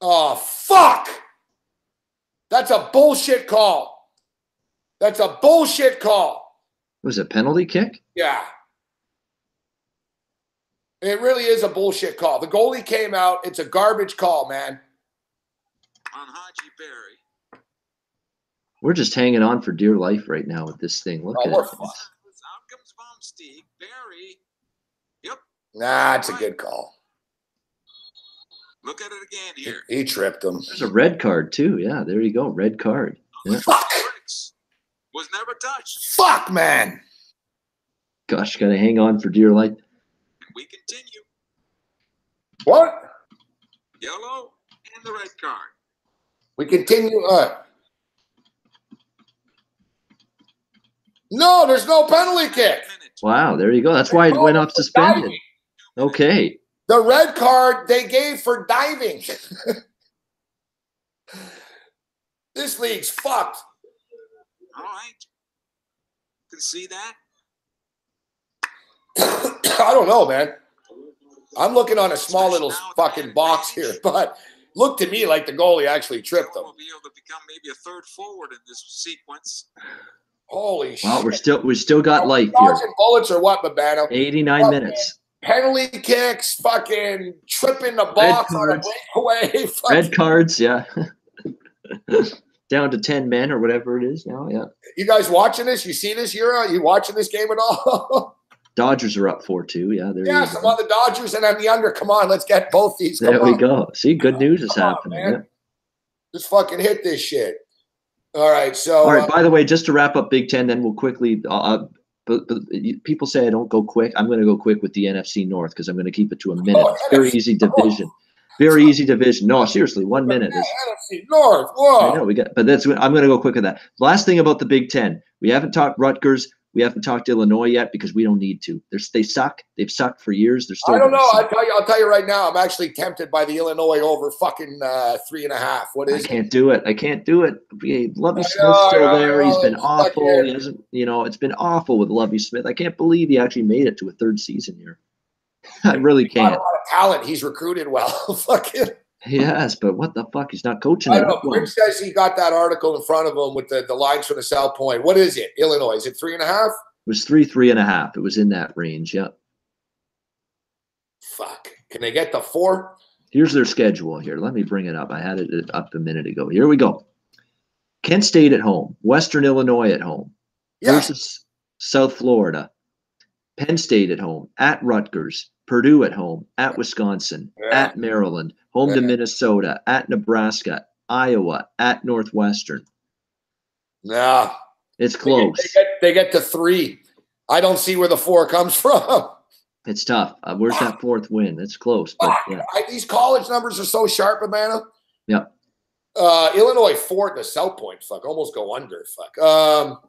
[SPEAKER 3] Oh, fuck. That's a bullshit call. That's a bullshit call. Was it a penalty kick? Yeah. It really is a bullshit call. The goalie came out. It's a garbage call, man. On Haji Berry. We're just hanging on for dear life right now with this thing. Look at it. Out comes Baumsteig. Berry. Yep. Nah, it's a good call. Look at it again here. He tripped him. There's a red card, too. Yeah, there you go. Red card. Yeah. Fuck. Was never touched. Fuck, man. Gosh, got to hang on for dear life. We continue. What? Yellow and the red card. We continue. No, there's no penalty kick. Wow, there you go. That's why it went off suspended. Okay. The red card they gave for diving. This league's fucked. All right. Can see that. I don't know, man. I'm looking on a small little fucking box here, but looked to me like the goalie actually tripped him. Will be able to become maybe a third forward in this sequence. Holy shit! Well, we still got life here. Dodging bullets or what, Babano? 89 minutes. Penalty kicks, fucking tripping the box on a breakaway. Red cards, yeah. Down to 10 men or whatever it is now, yeah. You guys watching this? You see this, Yura? You watching this game at all? Dodgers are up 4-2, yeah. Yes, I'm on the Dodgers and I'm the under. Come on, let's get both these. There we go. See, good news is happening. Yeah. Just fucking hit this shit. All right, so. All right, by the way, just to wrap up Big Ten, then we'll quickly but people say I don't go quick. I'm going to go quick with the NFC North because I'm going to keep it to a minute. It's very easy division. Very easy division. No, seriously, 1 minute is NFC North. Whoa. I know we got, but that's I'm going to go quick with that. Last thing about the Big Ten, we haven't talked Rutgers.
[SPEAKER 4] We haven't talked to Illinois yet because we don't need to. They suck. They've sucked for years. They're still.
[SPEAKER 3] I don't know.
[SPEAKER 4] Suck.
[SPEAKER 3] I'll tell you right now. I'm actually tempted by the Illinois over fucking 3.5. What is it?
[SPEAKER 4] I can't do it. Lovie Smith's still there. He's been awful. He hasn't. It's been awful with Lovie Smith. I can't believe he actually made it to a third season here. I really can't.
[SPEAKER 3] Got a lot of talent. He's recruited well. Fucking.
[SPEAKER 4] Yes, but what the fuck? He's not coaching.
[SPEAKER 3] I don't know. Quinn says he got that article in front of him with the lines from the South Point. What is it? Illinois? Is it 3.5?
[SPEAKER 4] It was 3.5. It was in that range. Yeah.
[SPEAKER 3] Fuck. Can they get the 4?
[SPEAKER 4] Here's their schedule here. Let me bring it up. I had it up a minute ago. Here we go. Kent State at home. Western Illinois at home. Versus South Florida. Penn State at home. At Rutgers. Purdue at home. At Wisconsin. At Maryland. Home to Minnesota. At Nebraska. Iowa. At Northwestern.
[SPEAKER 3] Nah.
[SPEAKER 4] It's close.
[SPEAKER 3] They get to 3. I don't see where the 4 comes from.
[SPEAKER 4] It's tough. Where's that 4th win? It's close. But yeah.
[SPEAKER 3] These college numbers are so sharp, Amanda.
[SPEAKER 4] Yeah.
[SPEAKER 3] Illinois 4 at the South Point. Fuck. Almost go under. Fuck.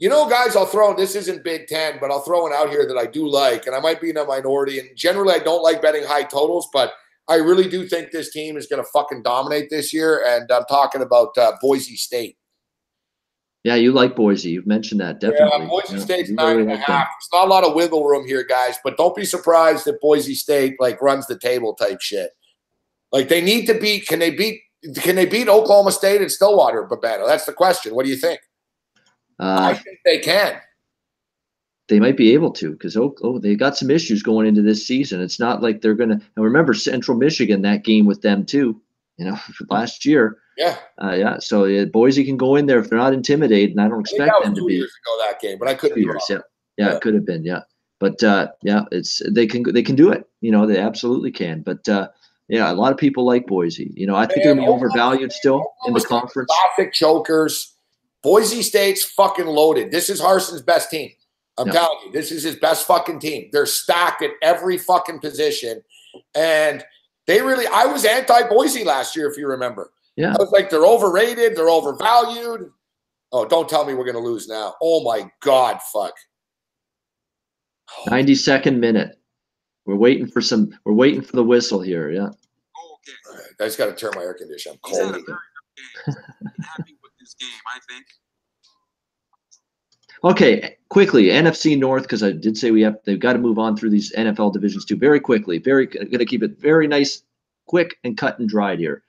[SPEAKER 3] Guys, I'll throw – this isn't Big Ten, but I'll throw one out here that I do like, and I might be in a minority. And generally, I don't like betting high totals, but I really do think this team is going to fucking dominate this year, and I'm talking about Boise State.
[SPEAKER 4] Yeah, you like Boise. You've mentioned that, definitely.
[SPEAKER 3] Yeah, Boise State's 9.5. There's not a lot of wiggle room here, guys, but don't be surprised if Boise State, runs the table type shit. They need to beat – can they beat Oklahoma State and Stillwater, Babano? That's the question. What do you think? I think they can.
[SPEAKER 4] They might be able to because they got some issues going into this season. It's not like they're going to. And remember, Central Michigan, that game with them too. Last year. Yeah. So Boise can go in there if they're not intimidated, and I don't expect them to be.
[SPEAKER 3] 2 years ago that game, but I couldn't.
[SPEAKER 4] 2 years, yeah, it could have been, yeah. But it's they can do it. They absolutely can. But a lot of people like Boise. I think they're overvalued still in the conference.
[SPEAKER 3] Classic chokers. Boise State's fucking loaded. This is Harson's best team. I'm telling you, this is his best fucking team. They're stacked at every fucking position. And I was anti-Boise last year, if you remember.
[SPEAKER 4] Yeah.
[SPEAKER 3] I was like, they're overrated. They're overvalued. Oh, don't tell me we're going to lose now. Oh, my God, fuck.
[SPEAKER 4] 92nd minute. We're waiting for the whistle here, yeah.
[SPEAKER 5] Okay.
[SPEAKER 3] All right. I just got to turn my air conditioner. I'm
[SPEAKER 5] He's had
[SPEAKER 3] cold.
[SPEAKER 5] a very good game. Happy with this game, I think.
[SPEAKER 4] Okay, quickly, NFC North, because I did say they've got to move on through these NFL divisions too. Very quickly, going to keep it very nice, quick, and cut and dried here.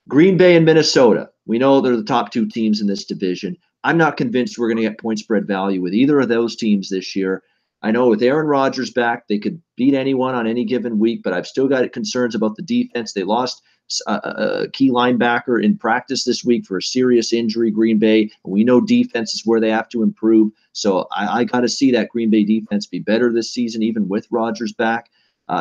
[SPEAKER 4] Green Bay and Minnesota. We know they're the top 2 teams in this division. I'm not convinced we're going to get point spread value with either of those teams this year. I know with Aaron Rodgers back, they could beat anyone on any given week, but I've still got concerns about the defense. They lost a key linebacker in practice this week for a serious injury, Green Bay. And we know defense is where they have to improve. So I got to see that Green Bay defense be better this season, even with Rodgers back.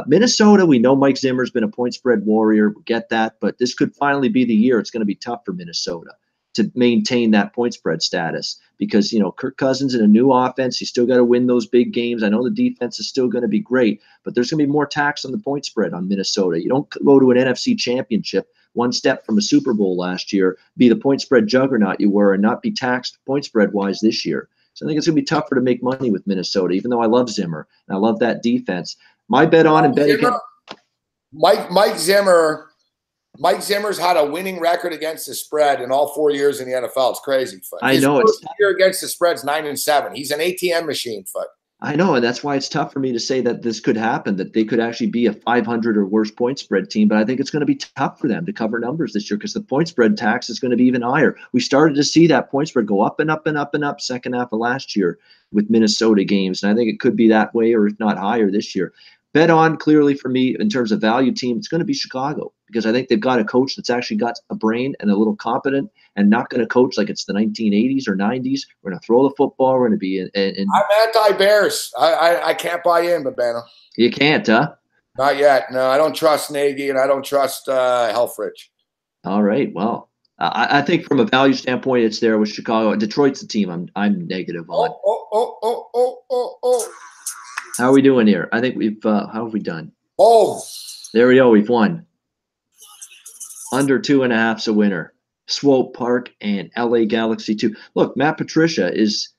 [SPEAKER 4] Minnesota, we know Mike Zimmer's been a point spread warrior. We get that, but this could finally be the year. It's going to be tough for Minnesota to maintain that point spread status because, Kirk Cousins in a new offense, he's still got to win those big games. I know the defense is still going to be great, but there's going to be more tax on the point spread on Minnesota. You don't go to an NFC championship one step from a Super Bowl last year, be the point spread juggernaut you were, and not be taxed point spread wise this year. So I think it's going to be tougher to make money with Minnesota, even though I love Zimmer and I love that defense. My bet on and bet again.
[SPEAKER 3] Mike Zimmer's had a winning record against the spread in all 4 years in the NFL. It's crazy.
[SPEAKER 4] I know.
[SPEAKER 3] His first year against the spread's 9-7. He's an ATM machine.
[SPEAKER 4] I know, and that's why it's tough for me to say that this could happen, that they could actually be a 500 or worse point spread team. But I think it's going to be tough for them to cover numbers this year because the point spread tax is going to be even higher. We started to see that point spread go up and up and up and up second half of last year with Minnesota games, and I think it could be that way or if not higher this year. Bet on clearly for me in terms of value team, it's going to be Chicago because I think they've got a coach that's actually got a brain and a little competent and not going to coach like it's the 1980s or 90s. We're going to throw the football. We're going to be in.
[SPEAKER 3] I'm anti-Bears. I can't buy in, Babano.
[SPEAKER 4] You can't, huh?
[SPEAKER 3] Not yet. No, I don't trust Nagy and I don't trust Helfrich.
[SPEAKER 4] All right. Well, I think from a value standpoint, it's there with Chicago. Detroit's the team I'm negative on. How are we doing here? I think how have we done?
[SPEAKER 3] Oh,
[SPEAKER 4] there we go. We've won. Under 2.5's a winner. Swope Park and LA Galaxy 2. Look, Matt Patricia is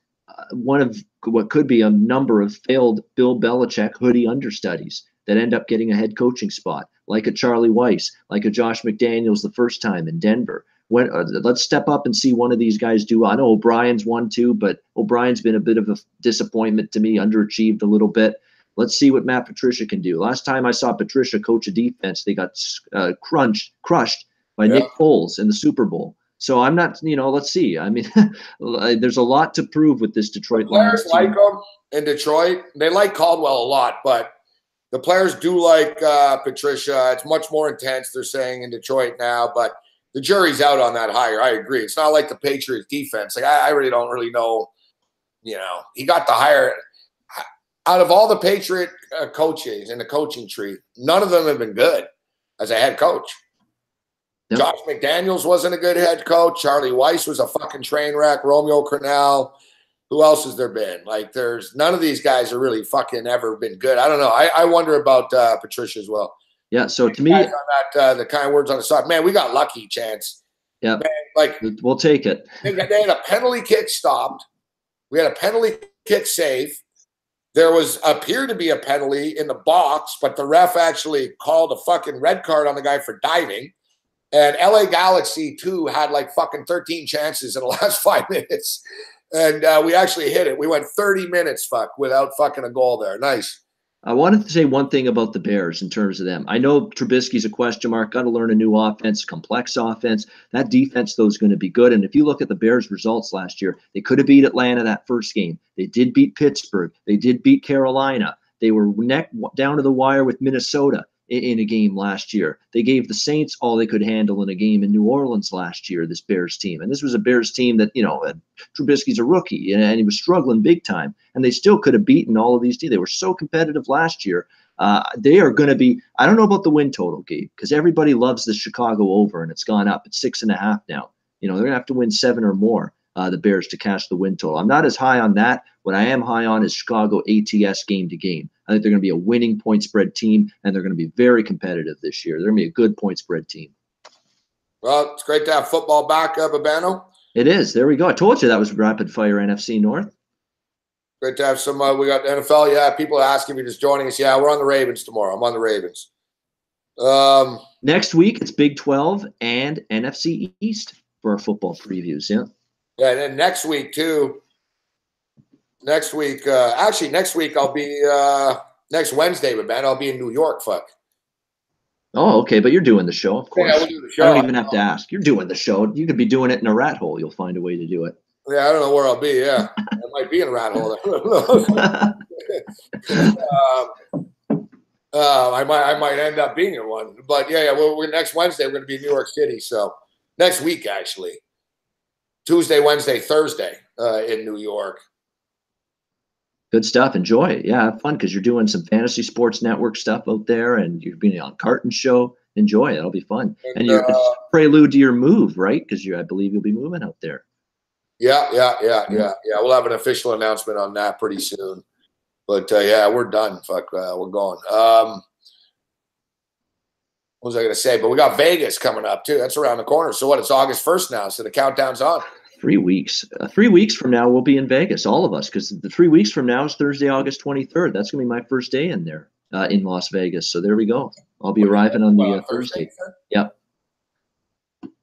[SPEAKER 4] one of what could be a number of failed Bill Belichick hoodie understudies that end up getting a head coaching spot, like a Charlie Weiss, like a Josh McDaniels the first time in Denver. Let's step up and see one of these guys do. I know O'Brien's one too, but O'Brien's been a bit of a disappointment to me, underachieved a little bit. Let's see what Matt Patricia can do. Last time I saw Patricia coach a defense, they got crushed by Nick Foles in the Super Bowl. So I'm not, let's see. I mean, there's a lot to prove with this Detroit Lions
[SPEAKER 3] team. Players like them in Detroit. They like Caldwell a lot, but the players do like Patricia. It's much more intense, they're saying, in Detroit now, but the jury's out on that hire. I agree. It's not like the Patriots defense. Like I really don't really know, he got the hire. Out of all the Patriot coaches in the coaching tree, none of them have been good as a head coach. Yep. Josh McDaniels wasn't a good head coach. Charlie Weiss was a fucking train wreck. Romeo Crennel. Who else has there been? Like, there's none of these guys are really fucking ever been good. I don't know. I wonder about Patricia as well.
[SPEAKER 4] Yeah. So to me,
[SPEAKER 3] on that, the kind words on the side, man, we got lucky, Chance.
[SPEAKER 4] Yeah.
[SPEAKER 3] Like,
[SPEAKER 4] we'll take it.
[SPEAKER 3] They had a penalty kick stopped. We had a penalty kick save. There appeared to be a penalty in the box, but the ref actually called a fucking red card on the guy for diving. And LA Galaxy, too, had like fucking 13 chances in the last 5 minutes. And we actually hit it. We went 30 minutes, without fucking a goal there. Nice.
[SPEAKER 4] I wanted to say one thing about the Bears in terms of them. I know Trubisky's a question mark, got to learn a new offense, complex offense. That defense, though, is going to be good. And if you look at the Bears' results last year, they could have beat Atlanta that first game. They did beat Pittsburgh. They did beat Carolina. They were neck down to the wire with Minnesota in a game last year. They gave the Saints all they could handle in a game in New Orleans last year, this Bears team. And this was a Bears team that, Trubisky's a rookie and he was struggling big time. And they still could have beaten all of these teams. They were so competitive last year. They are going to be, I don't know about the win total, Gabe, because everybody loves the Chicago over and it's gone up. It's 6.5 now. They're going to have to win 7 or more, the Bears, to cash the win total. I'm not as high on that. What I am high on is Chicago ATS game to game. I think they're going to be a winning point spread team, and they're going to be very competitive this year. They're going to be a good point spread team.
[SPEAKER 3] Well, it's great to have football back, Babano.
[SPEAKER 4] It is. There we go. I told you that was rapid fire NFC North.
[SPEAKER 3] Great to have some. We got NFL. Yeah, people are asking me just joining us. Yeah, we're on the Ravens tomorrow. I'm on the Ravens.
[SPEAKER 4] Next week, it's Big 12 and NFC East for our football previews. Yeah.
[SPEAKER 3] Yeah, and then next week, too. Next week, I'll be next Wednesday, but man, I'll be in New York.
[SPEAKER 4] Oh, okay, but you're doing the show, of course.
[SPEAKER 3] Yeah, we'll do the show.
[SPEAKER 4] I don't even have to ask. You're doing the show. You could be doing it in a rat hole. You'll find a way to do it.
[SPEAKER 3] Yeah, I don't know where I'll be. Yeah, I might be in a rat hole. I might end up being in one. But yeah, we're next Wednesday. We're going to be in New York City. So next week, actually, Tuesday, Wednesday, Thursday, in New York.
[SPEAKER 4] Good stuff. Enjoy it. Yeah, have fun because you're doing some Fantasy Sports Network stuff out there, and you're being on Carton Show. Enjoy it. It'll be fun. And you're prelude to your move, right? Because I believe you'll be moving out there. Yeah.
[SPEAKER 3] We'll have an official announcement on that pretty soon. But yeah, we're done. We're going. What was I going to say? But we got Vegas coming up too. That's around the corner. So what? It's August 1st now. So the countdown's on.
[SPEAKER 4] 3 weeks. 3 weeks from now, we'll be in Vegas, all of us, because the 3 weeks from now is Thursday, August 23rd. That's going to be my first day in there, in Las Vegas. So there we go. I'll be arriving on the Thursday. Yep.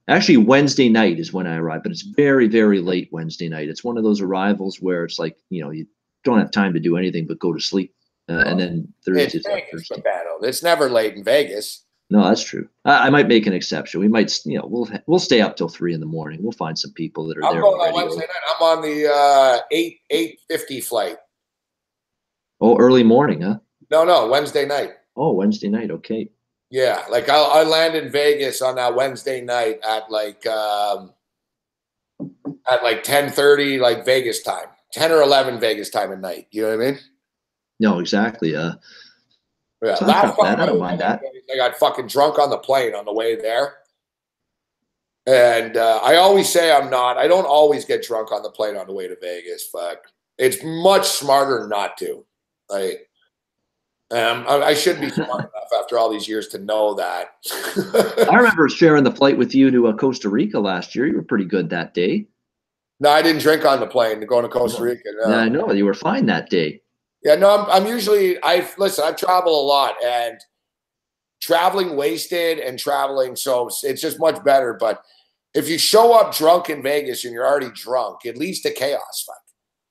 [SPEAKER 4] Actually, Wednesday night is when I arrive, but it's very, very late Wednesday night. It's one of those arrivals where it's like, you don't have time to do anything but go to sleep. And then Thursday.
[SPEAKER 3] It's never late in Vegas.
[SPEAKER 4] No, that's true. I might make an exception. We might, we'll stay up till 3 a.m. We'll find some people that are there.
[SPEAKER 3] I'm going on Wednesday night. I'm on the 8:50 flight.
[SPEAKER 4] Oh, early morning, huh?
[SPEAKER 3] No, Wednesday night.
[SPEAKER 4] Oh, Wednesday night. Okay.
[SPEAKER 3] Yeah, like I land in Vegas on that Wednesday night at like 10:30, like Vegas time, 10 or 11 Vegas time at night. You know what I mean?
[SPEAKER 4] No, exactly.
[SPEAKER 3] Yeah, last time
[SPEAKER 4] I don't mind that.
[SPEAKER 3] I got fucking drunk on the plane on the way there. And I always say I don't always get drunk on the plane on the way to Vegas. It's much smarter not to. I should be smart enough after all these years to know that.
[SPEAKER 4] I remember sharing the flight with you to Costa Rica last year. You were pretty good that day.
[SPEAKER 3] No, I didn't drink on the plane going to Costa Rica. No.
[SPEAKER 4] Yeah, I know you were fine that day.
[SPEAKER 3] Yeah, no, I'm usually I travel a lot, and traveling wasted and traveling, so it's just much better. But if you show up drunk in Vegas and you're already drunk, it leads to chaos. Fuck.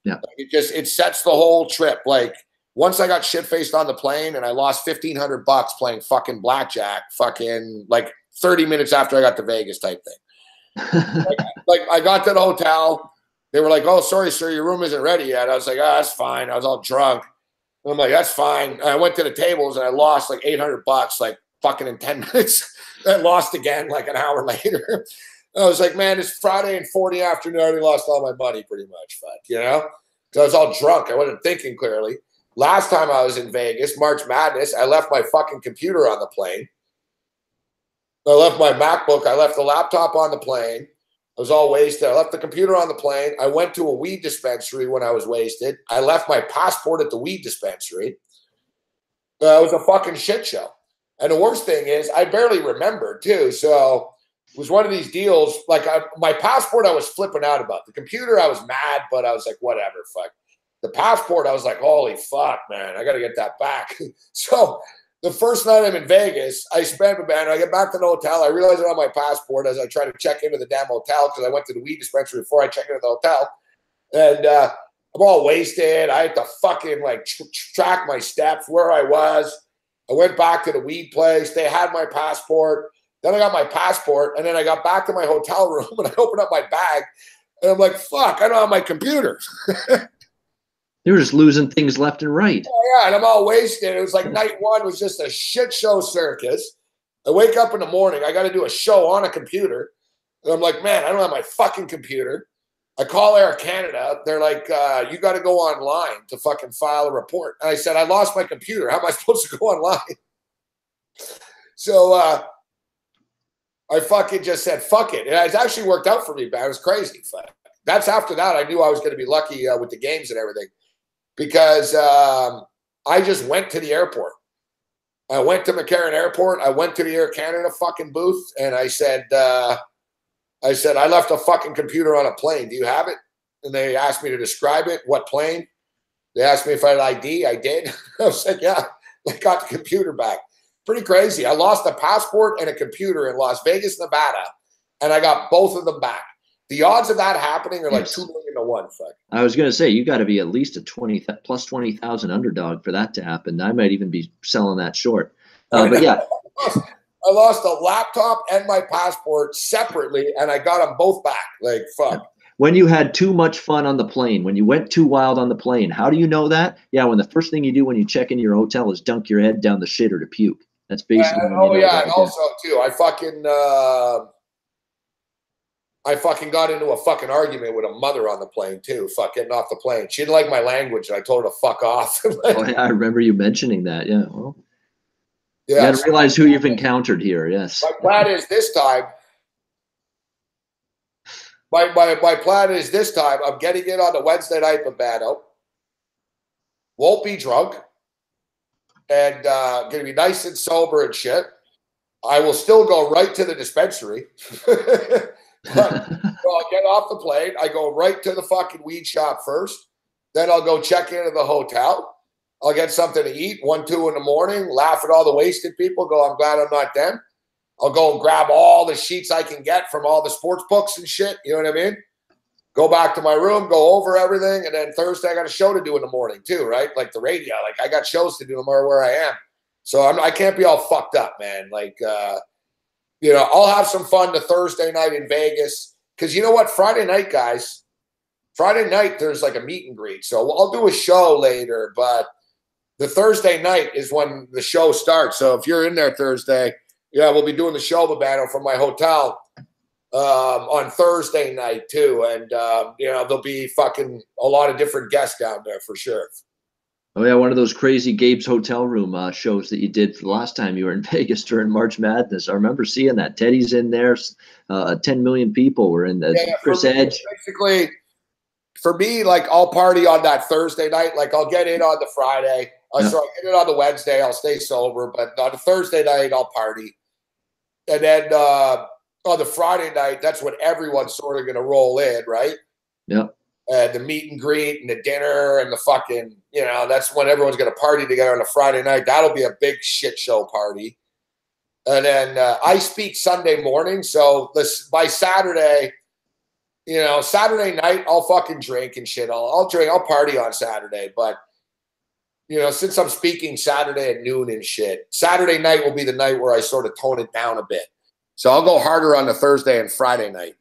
[SPEAKER 4] Yeah,
[SPEAKER 3] like it sets the whole trip. Like once I got shit faced on the plane and I lost $1,500 playing fucking blackjack, fucking like 30 minutes after I got to Vegas type thing. like I got to the hotel. They were like, "Oh, sorry, sir, your room isn't ready yet." I was like, "Oh, that's fine." I was all drunk. And I'm like, "That's fine." And I went to the tables and I lost like $800, like fucking in 10 minutes. I lost again like an hour later. I was like, "Man, it's Friday and 40 afternoon. I already lost all my money pretty much." Fuck, you know? So I was all drunk. I wasn't thinking clearly. Last time I was in Vegas, March Madness, I left my fucking computer on the plane. I left my MacBook. I left the laptop on the plane. I was all wasted. I left the computer on the plane. I went to a weed dispensary when I was wasted. I left my passport at the weed dispensary. It was a fucking shit show. And the worst thing is I barely remembered too. So it was one of these deals. Like my passport, I was flipping out about. The computer, I was mad, but I was like, whatever, fuck. The passport, I was like, holy fuck, man, I got to get that back. So the first night I'm in Vegas, I get back to the hotel. I realized I don't have my passport as I try to check into the damn hotel because I went to the weed dispensary before I checked into the hotel. And I'm all wasted. I had to fucking like track my steps, where I was. I went back to the weed place. They had my passport. Then I got my passport. And then I got back to my hotel room and I opened up my bag. And I'm like, fuck, I don't have my computer.
[SPEAKER 4] You were just losing things left and right.
[SPEAKER 3] Oh, yeah, and I'm all wasted. It was like night one was just a shit show circus. I wake up in the morning. I got to do a show on a computer. And I'm like, man, I don't have my fucking computer. I call Air Canada. They're like, you got to go online to fucking file a report. And I said, I lost my computer. How am I supposed to go online? So I fucking just said, fuck it. And it actually worked out for me, man. It was crazy. That's after that. I knew I was going to be lucky with the games and everything. Because I just went to the airport. I went to McCarran Airport. I went to the Air Canada fucking booth, and I said, I left a fucking computer on a plane. Do you have it? And they asked me to describe it. What plane? They asked me if I had ID. I did. I was like, yeah. I got the computer back. Pretty crazy. I lost a passport and a computer in Las Vegas, Nevada, and I got both of them back. The odds of that happening are like 2 million to 1. Fuck.
[SPEAKER 4] I was going to say, you got to be at least a plus 20,000 underdog for that to happen. I might even be selling that short. But yeah.
[SPEAKER 3] I lost a laptop and my passport separately, and I got them both back. Like, fuck.
[SPEAKER 4] When you had too much fun on the plane, when you went too wild on the plane, how do you know that? Yeah, when the first thing you do when you check in your hotel is dunk your head down the shitter to puke. That's basically.
[SPEAKER 3] And also too, I fucking got into a fucking argument with a mother on the plane too. Fuck, getting off the plane. She didn't like my language, and I told her to fuck off.
[SPEAKER 4] Oh yeah, I remember you mentioning that. Yeah. Well,
[SPEAKER 3] yeah,
[SPEAKER 4] you got to realize who you've encountered here. Yes.
[SPEAKER 3] My plan is this time. My plan is this time. I'm getting in on the Wednesday night Babano. Won't be drunk, and gonna be nice and sober and shit. I will still go right to the dispensary. So I'll get off the plane. I go right to the fucking weed shop first. Then I'll go check into the hotel. I'll get something to eat, 1, 2 in the morning, laugh at all the wasted people, go, I'm glad I'm not them. I'll go and grab all the sheets I can get from all the sports books and shit. You know what I mean? Go back to my room, go over everything. And then Thursday, I got a show to do in the morning too, right? Like the radio. Like I got shows to do no matter where I am. So I can't be all fucked up, man. Like, you know, I'll have some fun the Thursday night in Vegas. Because you know what? Friday night, guys, Friday night, there's like a meet and greet. So I'll do a show later. But the Thursday night is when the show starts. So if you're in there Thursday, yeah, we'll be doing the show, Babano, from my hotel on Thursday night too. And, you know, there'll be fucking a lot of different guests down there for sure.
[SPEAKER 4] Oh, yeah, one of those crazy Gabe's hotel room shows that you did for the last time you were in Vegas during March Madness. I remember seeing that. Teddy's in there. 10 million people were in there. Yeah, Chris Edge.
[SPEAKER 3] Basically, for me, like, I'll party on that Thursday night. Like, I'll get in on the Friday. So I'll get in on the Wednesday. I'll stay sober. But on the Thursday night, I'll party. And then on the Friday night, that's when everyone's sort of going to roll in, right?
[SPEAKER 4] Yeah.
[SPEAKER 3] The meet and greet and the dinner and the fucking, you know, that's when everyone's going to party together on a Friday night. That'll be a big shit show party. And then I speak Sunday morning. So by Saturday, you know, Saturday night, I'll fucking drink and shit. I'll drink, I'll party on Saturday. But, you know, since I'm speaking Saturday at noon and shit, Saturday night will be the night where I sort of tone it down a bit. So I'll go harder on the Thursday and Friday night.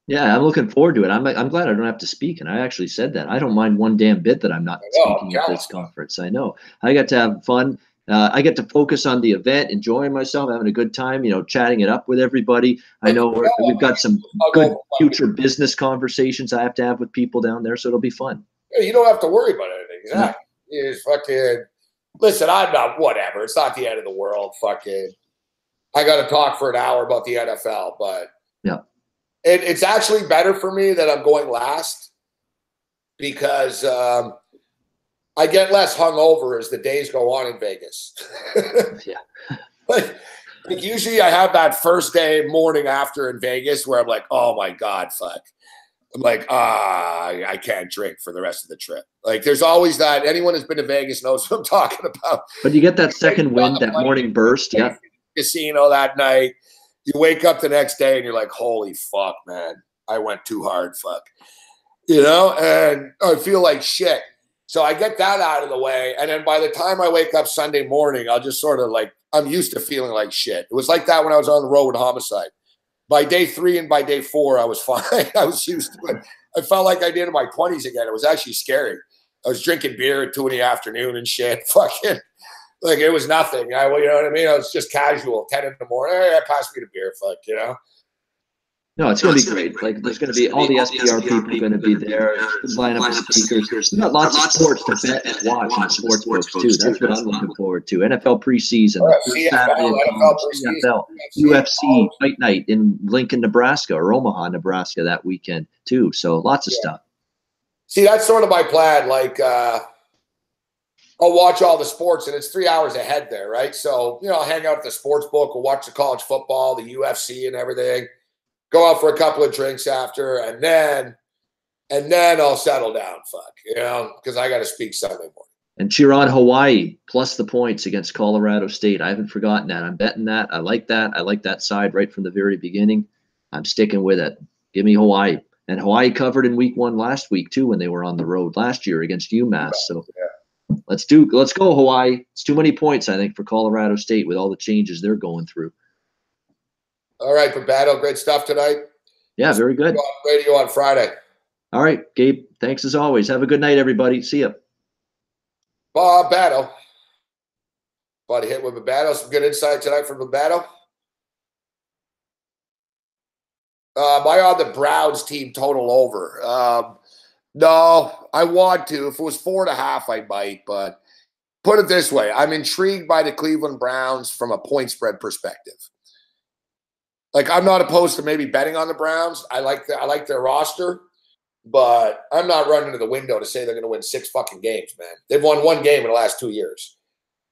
[SPEAKER 4] Yeah, I'm looking forward to it. I'm glad I don't have to speak, and I actually said that. I don't mind one damn bit that I'm not speaking at this conference. I know. I got to have fun. I get to focus on the event, enjoying myself, having a good time, you know, chatting it up with everybody. I know we've got some good future business conversations I have to have with people down there, so it'll be fun.
[SPEAKER 3] Yeah, you don't have to worry about anything. Exactly. You just fucking listen, I'm not whatever. It's not the end of the world. Fucking I got to talk for an hour about the NFL, but
[SPEAKER 4] yeah.
[SPEAKER 3] It's actually better for me that I'm going last because I get less hungover as the days go on in Vegas.
[SPEAKER 4] Yeah.
[SPEAKER 3] like usually I have that first day morning after in Vegas where I'm like, oh my God, fuck. I'm like, I can't drink for the rest of the trip. Like there's always that. Anyone who's been to Vegas knows what I'm talking about.
[SPEAKER 4] But you get that second wind, that morning burst. Yeah.
[SPEAKER 3] Casino that night. You wake up the next day and you're like, holy fuck, man. I went too hard, fuck. You know, and I feel like shit. So I get that out of the way. And then by the time I wake up Sunday morning, I'll just sort of like, I'm used to feeling like shit. It was like that when I was on the road with Homicide. By day 3 and by day 4, I was fine. I was used to it. I felt like I did in my 20s again. It was actually scary. I was drinking beer at 2 in the afternoon and shit. Fucking. Like, it was nothing. You know what I mean? It was just casual. 10 in the morning. Hey, pass me the beer. Fuck, you know?
[SPEAKER 4] No, it's going to be great. Like, there's going to be all the SPR people going to be there. Lineup of speakers. We've got lots of sports to bet and watch on Sportsbooks, too. That's what I'm looking forward to. NFL preseason. CFL, UFC, Fight Night in Lincoln, Nebraska, or Omaha, Nebraska that weekend, too. So, lots of stuff.
[SPEAKER 3] See, that's sort of my plan. Like, I'll watch all the sports, and it's 3 hours ahead there, right? So, you know, I'll hang out at the sports book. We'll watch the college football, the UFC, and everything. Go out for a couple of drinks after, and then I'll settle down, fuck, you know, because I got to speak Sunday morning.
[SPEAKER 4] And cheer on Hawaii, plus the points against Colorado State. I haven't forgotten that. I'm betting that. I like that. I like that side right from the very beginning. I'm sticking with it. Give me Hawaii. And Hawaii covered in week 1 last week, too, when they were on the road last year against UMass. So let's go, Hawaii. It's too many points, I think, for Colorado State with all the changes they're going through.
[SPEAKER 3] All right, Babato, great stuff tonight.
[SPEAKER 4] Yeah, very good.
[SPEAKER 3] Radio on Friday.
[SPEAKER 4] All right, Gabe, thanks as always. Have a good night, everybody. See ya.
[SPEAKER 3] Babato. Body hit with Babato. Some good insight tonight from Babato. I on the Browns team total over. No, I want to. If it was 4.5, I might. But put it this way. I'm intrigued by the Cleveland Browns from a point spread perspective. Like, I'm not opposed to maybe betting on the Browns. I like their roster, but I'm not running to the window to say they're going to win 6 fucking games, man. They've won 1 game in the last 2 years.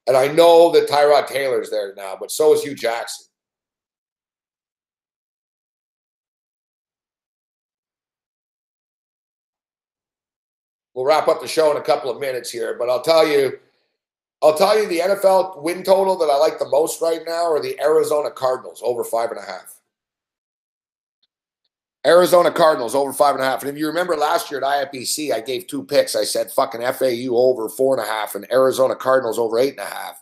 [SPEAKER 3] And I know that Tyrod Taylor's there now, but so is Hugh Jackson. We'll wrap up the show in a couple of minutes here, but I'll tell you the NFL win total that I like the most right now are the Arizona Cardinals over 5.5. Arizona Cardinals over 5.5. And if you remember last year at IFBC, I gave 2 picks. I said fucking FAU over 4.5 and Arizona Cardinals over 8.5.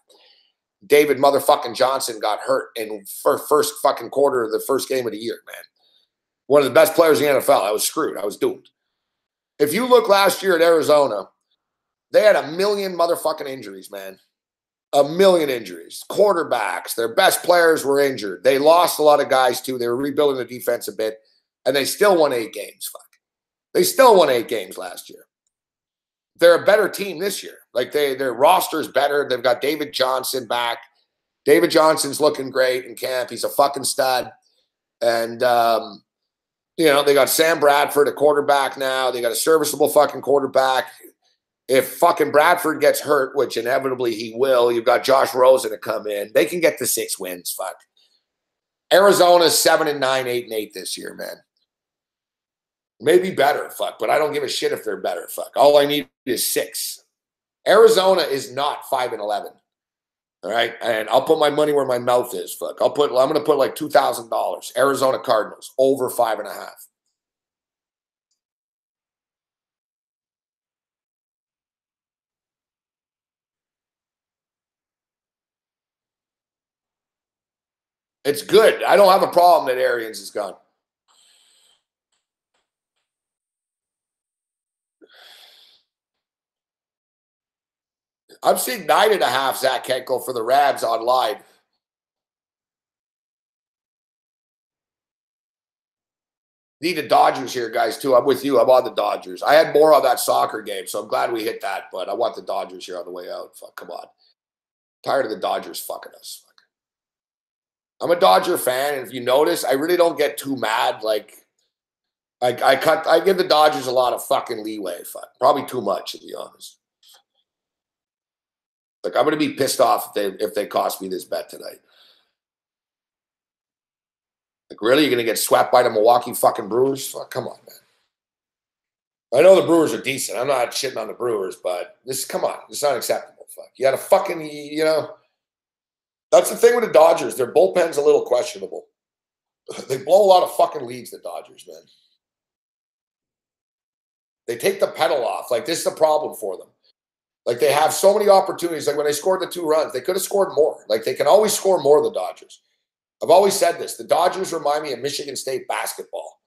[SPEAKER 3] David motherfucking Johnson got hurt in first fucking quarter of the first game of the year, man. One of the best players in the NFL. I was screwed. I was doomed. If you look last year at Arizona, they had 1 million motherfucking injuries, man. 1 million injuries. Quarterbacks, their best players were injured. They lost a lot of guys, too. They were rebuilding the defense a bit. And they still won 8 games. Fuck. They still won 8 games last year. They're a better team this year. Like, their roster's better. They've got David Johnson back. David Johnson's looking great in camp. He's a fucking stud. And, you know, they got Sam Bradford, a quarterback now. They got a serviceable fucking quarterback. If fucking Bradford gets hurt, which inevitably he will, you've got Josh Rosen to come in. They can get to 6 wins. Fuck. Arizona's 7-9, 8-8 this year, man. Maybe better, fuck, but I don't give a shit if they're better, fuck. All I need is 6. Arizona is not 5-11. All right, and I'll put my money where my mouth is, fuck. I'm going to put like $2,000. Arizona Cardinals over 5.5. It's good. I don't have a problem that Arians is gone. I'm seeing 9.5 Zach Henkel for the Rams online. Need the Dodgers here, guys, too. I'm with you. I'm on the Dodgers. I had more on that soccer game, so I'm glad we hit that, but I want the Dodgers here on the way out. Fuck, come on. Tired of the Dodgers fucking us. Fuck. I'm a Dodger fan, and if you notice, I really don't get too mad. Like, I give the Dodgers a lot of fucking leeway. Fuck. Probably too much, to be honest. Like, I'm going to be pissed off if they cost me this bet tonight. Like, really? You're going to get swept by the Milwaukee fucking Brewers? Fuck, come on, man. I know the Brewers are decent. I'm not shitting on the Brewers, but come on. This is not acceptable. Fuck. You got to fucking, that's the thing with the Dodgers. Their bullpen's a little questionable. They blow a lot of fucking leads, the Dodgers, man. They take the pedal off. Like, this is a problem for them. Like, they have so many opportunities. Like, when they scored the 2 runs, they could have scored more. Like, they can always score more, the Dodgers. I've always said this. The Dodgers remind me of Michigan State basketball.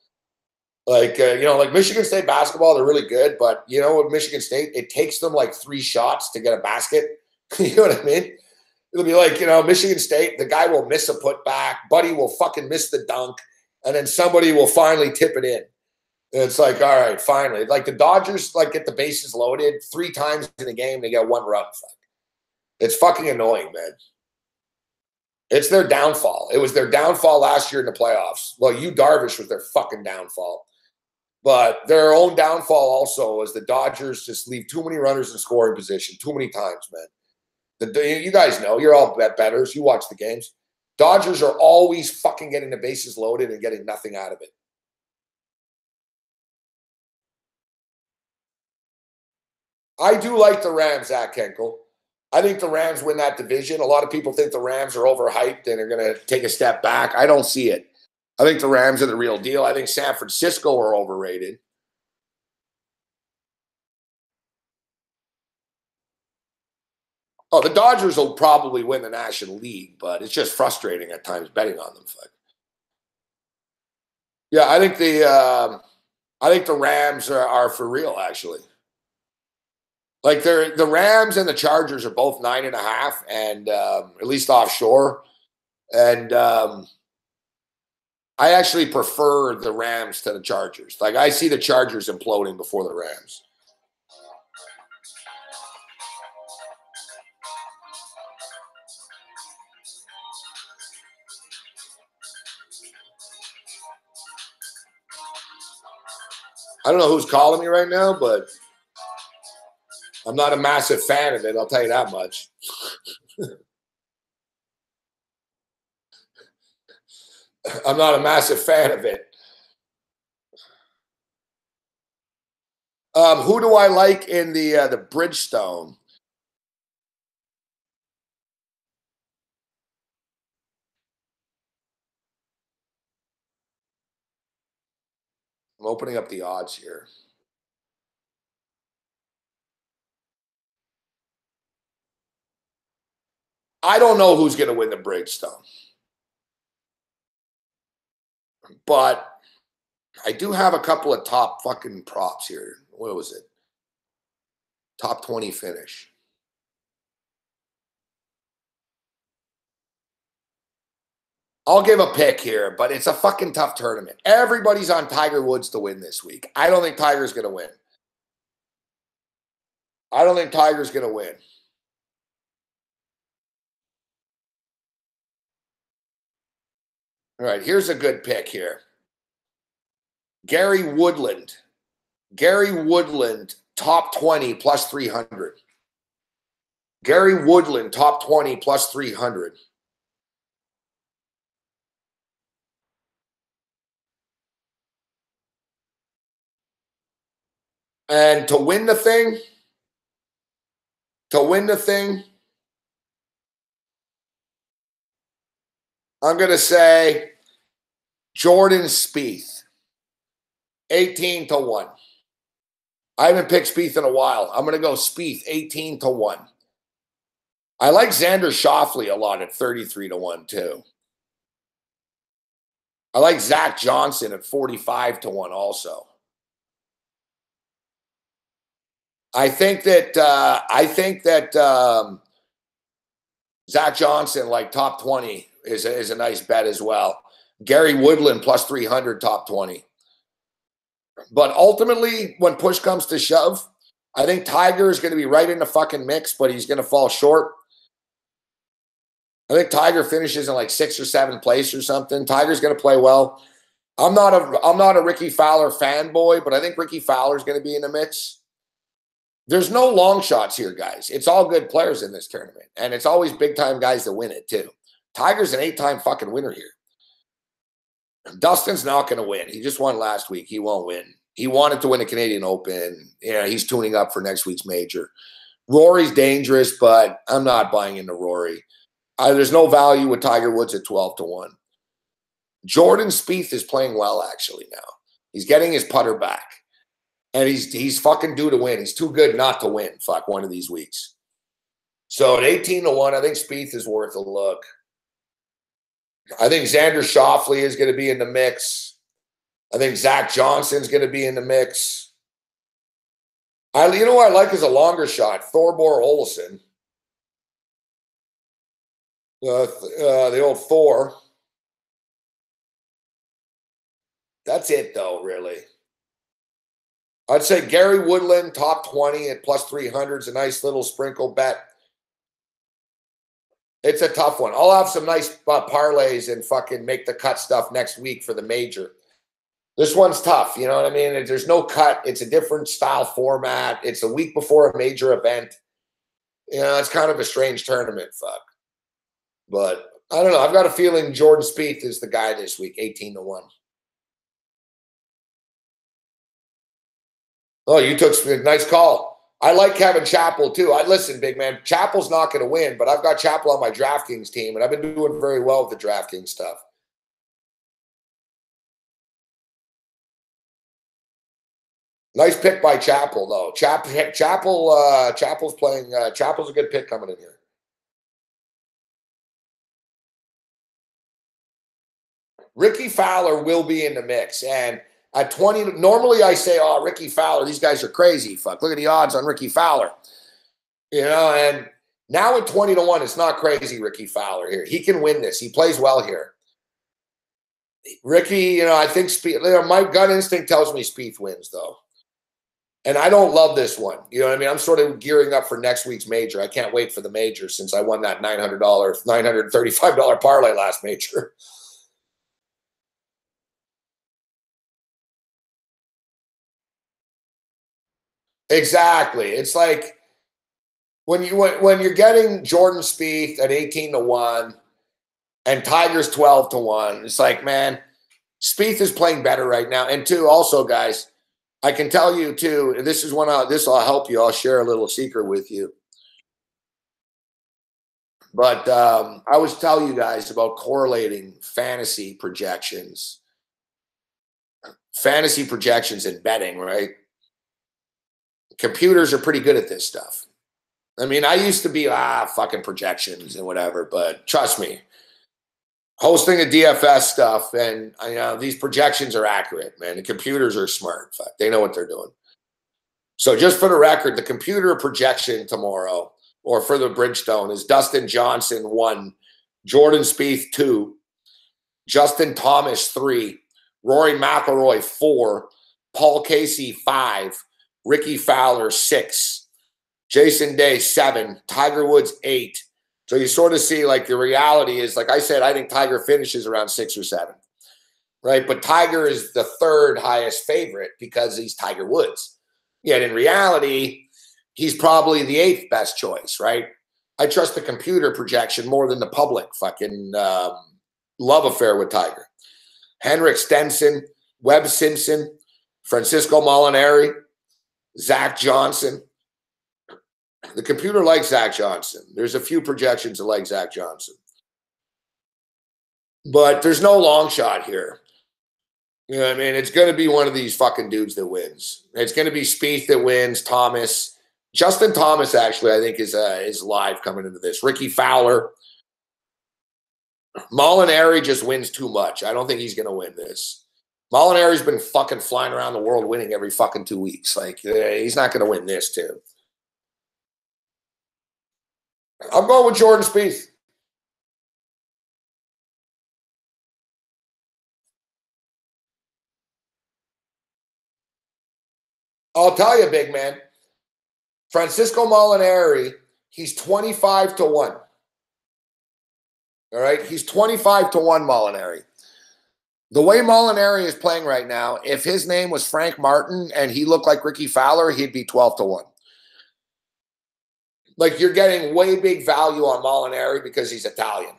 [SPEAKER 3] Like, like Michigan State basketball, they're really good. But, with Michigan State, it takes them like 3 shots to get a basket. You know what I mean? It'll be like, Michigan State, the guy will miss a putback. Buddy will fucking miss the dunk. And then somebody will finally tip it in. And it's like, all right, finally. Like, the Dodgers, like, get the bases loaded 3 times in a game. They get 1 run. It's fucking annoying, man. It's their downfall. It was their downfall last year in the playoffs. Well, Darvish was their fucking downfall. But their own downfall also is the Dodgers just leave too many runners in scoring position too many times, man. You guys know. You're all bettors. You watch the games. Dodgers are always fucking getting the bases loaded and getting nothing out of it. I do like the Rams, Zach Henkel. I think the Rams win that division. A lot of people think the Rams are overhyped and are going to take a step back. I don't see it. I think the Rams are the real deal. I think San Francisco are overrated. Oh, the Dodgers will probably win the National League, but it's just frustrating at times betting on them. Yeah, I think the Rams are for real, actually. Like, the Rams and the Chargers are both 9.5, and at least offshore. And I actually prefer the Rams to the Chargers. Like, I see the Chargers imploding before the Rams. I don't know who's calling me right now, but I'm not a massive fan of it. I'll tell you that much. I'm not a massive fan of it. Who do I like in the Bridgestone? I'm opening up the odds here. I don't know who's going to win the Bridgestone. But I do have a couple of top fucking props here. What was it? Top 20 finish. I'll give a pick here, but it's a fucking tough tournament. Everybody's on Tiger Woods to win this week. I don't think Tiger's going to win. I don't think Tiger's going to win. All right, here's a good pick here. Gary Woodland. Gary Woodland, top 20 plus 300. Gary Woodland, top 20 plus 300. And to win the thing, I'm going to say Jordan Spieth, 18-1. I haven't picked Spieth in a while. I'm going to go Spieth, 18-1. I like Xander Schauffele a lot at 33-1 too. I like Zach Johnson at 45-1 also. I think that Zach Johnson, like top 20, is a nice bet as well. Gary Woodland plus 300, top 20. But ultimately, when push comes to shove, I think Tiger is going to be right in the fucking mix, but he's going to fall short. I think Tiger finishes in like 6th or 7th place or something. Tiger's going to play well. I'm not a Ricky Fowler fanboy, but I think Ricky Fowler is going to be in the mix. There's no long shots here, guys. It's all good players in this tournament, and it's always big-time guys that win it, too. Tiger's an 8-time fucking winner here. Dustin's not going to win. He just won last week. He won't win. He wanted to win a Canadian Open. Yeah, he's tuning up for next week's major. Rory's dangerous, but I'm not buying into Rory. There's no value with Tiger Woods at 12-1. Jordan Spieth is playing well, actually, now. He's getting his putter back. And he's fucking due to win. He's too good not to win, fuck, one of these weeks. So at 18-1, I think Spieth is worth a look. I think Xander Schauffele is going to be in the mix. I think Zach Johnson's going to be in the mix. You know what I like is a longer shot, Thorbjørn Olesen. The old Thor. That's it, though, really. I'd say Gary Woodland, top 20 at plus 300 is a nice little sprinkle bet. It's a tough one. I'll have some nice parlays and fucking make the cut stuff next week for the major. This one's tough, you know what I mean? There's no cut. It's a different style format. It's a week before a major event. You know, it's kind of a strange tournament, fuck. But I don't know. I've got a feeling Jordan Spieth is the guy this week, 18-1. Oh, you took a nice call. I like Kevin Chappell, too. Listen, big man, Chappell's not going to win, but I've got Chappell on my DraftKings team, and I've been doing very well with the DraftKings stuff. Nice pick by Chappell, though. Chappell's playing. Chappell's a good pick coming in here. Ricky Fowler will be in the mix, and at 20, normally I say, oh, Ricky Fowler, these guys are crazy. Fuck, look at the odds on Ricky Fowler. You know, and now at 20-1, it's not crazy, Ricky Fowler here. He can win this. He plays well here. Ricky, you know, I think Spieth, my gut instinct tells me Spieth wins, though. And I don't love this one. You know what I mean? I'm sort of gearing up for next week's major. I can't wait for the major since I won that $935 parlay last major. Exactly. It's like when you're getting Jordan Spieth at 18-1 and Tiger's 12-1, it's like, man, Spieth is playing better right now. And two, also, guys, I can tell you too, this will help you. I'll share a little secret with you. But I always tell you guys about correlating fantasy projections and betting, right? Computers are pretty good at this stuff. I mean, I used to be, fucking projections and whatever, but trust me, hosting a DFS stuff and, you know, these projections are accurate, man. The computers are smart. Fuck, they know what they're doing. So just for the record, the computer projection tomorrow, or for the Bridgestone, is Dustin Johnson 1, Jordan Spieth 2, Justin Thomas 3, Rory McIlroy 4, Paul Casey 5, Ricky Fowler 6, Jason Day 7, Tiger Woods 8. So you sort of see, like, the reality is, like I said, I think Tiger finishes around 6 or 7, right? But Tiger is the 3rd highest favorite because he's Tiger Woods. Yet in reality, he's probably the 8th best choice, right? I trust the computer projection more than the public fucking love affair with Tiger. Henrik Stenson, Webb Simpson, Francisco Molinari, Zach Johnson. The computer likes Zach Johnson. There's a few projections that like Zach Johnson. But there's no long shot here. You know what I mean? It's going to be one of these fucking dudes that wins. It's going to be Spieth that wins, Thomas. Justin Thomas, actually, I think is live coming into this. Ricky Fowler. Molinari just wins too much. I don't think he's going to win this. Molinari's been fucking flying around the world winning every fucking 2 weeks. Like, he's not going to win this, too. I'm going with Jordan Spieth. I'll tell you, big man. Francisco Molinari, he's 25 to 1. All right? He's 25 to 1, Molinari. The way Molinari is playing right now, if his name was Frank Martin and he looked like Ricky Fowler, he'd be 12 to 1. Like, you're getting way big value on Molinari because he's Italian.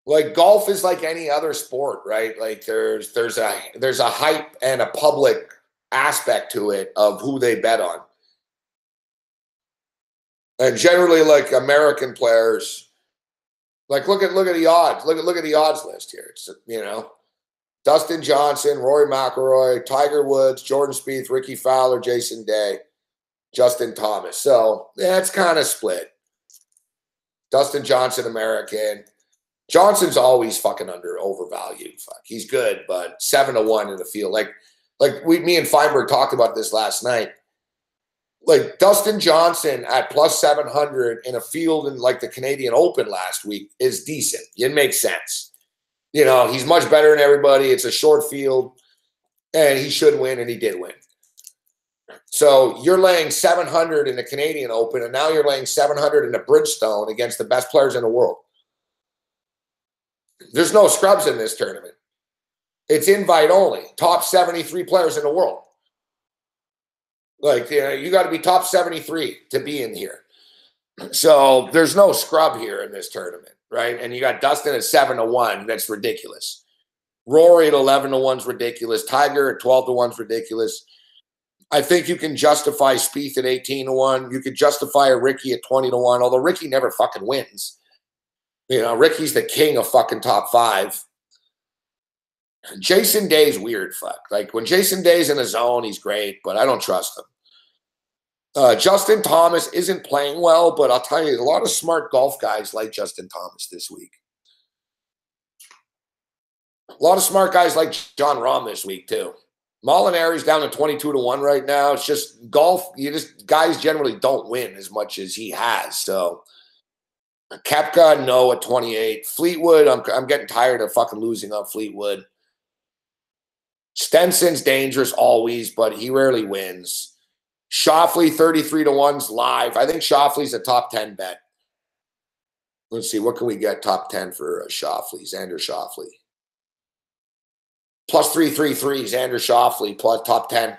[SPEAKER 3] Like, golf is like any other sport, right? Like, there's a hype and a public aspect to it of who they bet on. And generally, like, American players, like, look at the odds. Look at the odds list here. It's, you know, Dustin Johnson, Rory McIlroy, Tiger Woods, Jordan Spieth, Ricky Fowler, Jason Day, Justin Thomas. So, yeah, it's kind of split. Dustin Johnson, American. Johnson's always fucking overvalued. Fuck, he's good, but 7 to 1 in the field. Like me and Feinberg talked about this last night. Like, Dustin Johnson at plus 700 in a field in like the Canadian Open last week is decent. It makes sense. You know, he's much better than everybody. It's a short field, and he should win, and he did win. So you're laying 700 in the Canadian Open, and now you're laying 700 in the Bridgestone against the best players in the world. There's no scrubs in this tournament. It's invite only. Top 73 players in the world. Like, you know, you got to be top 73 to be in here. So there's no scrub here in this tournament, right? And you got Dustin at 7 to 1. That's ridiculous. Rory at 11 to 1 is ridiculous. Tiger at 12 to 1 is ridiculous. I think you can justify Spieth at 18 to 1. You could justify a Ricky at 20 to 1, although Ricky never fucking wins. You know, Ricky's the king of fucking top 5. Jason Day's weird, fuck. Like, when Jason Day's in a zone, he's great, but I don't trust him. Justin Thomas isn't playing well, but I'll tell you, a lot of smart golf guys like Justin Thomas this week. A lot of smart guys like John Rahm this week, too. Molinari's down to 22 to 1 right now. It's just golf. Guys generally don't win as much as he has, so... Koepka, no, at 28. Fleetwood, I'm getting tired of fucking losing on Fleetwood. Stenson's dangerous always, but he rarely wins. Schauffele, 33 to 1's live. I think Schauffele's a top 10 bet. Let's see, what can we get top 10 for Schauffele? Xander Schauffele. Plus 333, Xander Schauffele, plus top 10.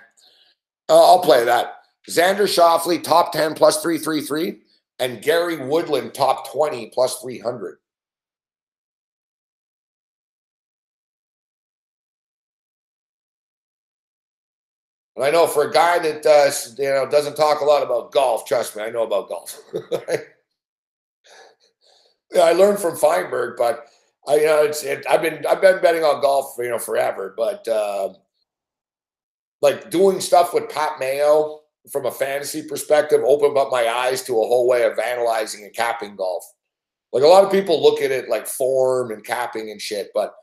[SPEAKER 3] I'll play that. Xander Schauffele, top 10, plus 333. And Gary Woodland, top 20, plus 300. And I know for a guy that doesn't talk a lot about golf, trust me, I know about golf. Yeah, I learned from Feinberg, but I've been betting on golf forever. But like doing stuff with Pat Mayo from a fantasy perspective opened up my eyes to a whole way of analyzing and capping golf. Like, a lot of people look at it like form and capping and shit, but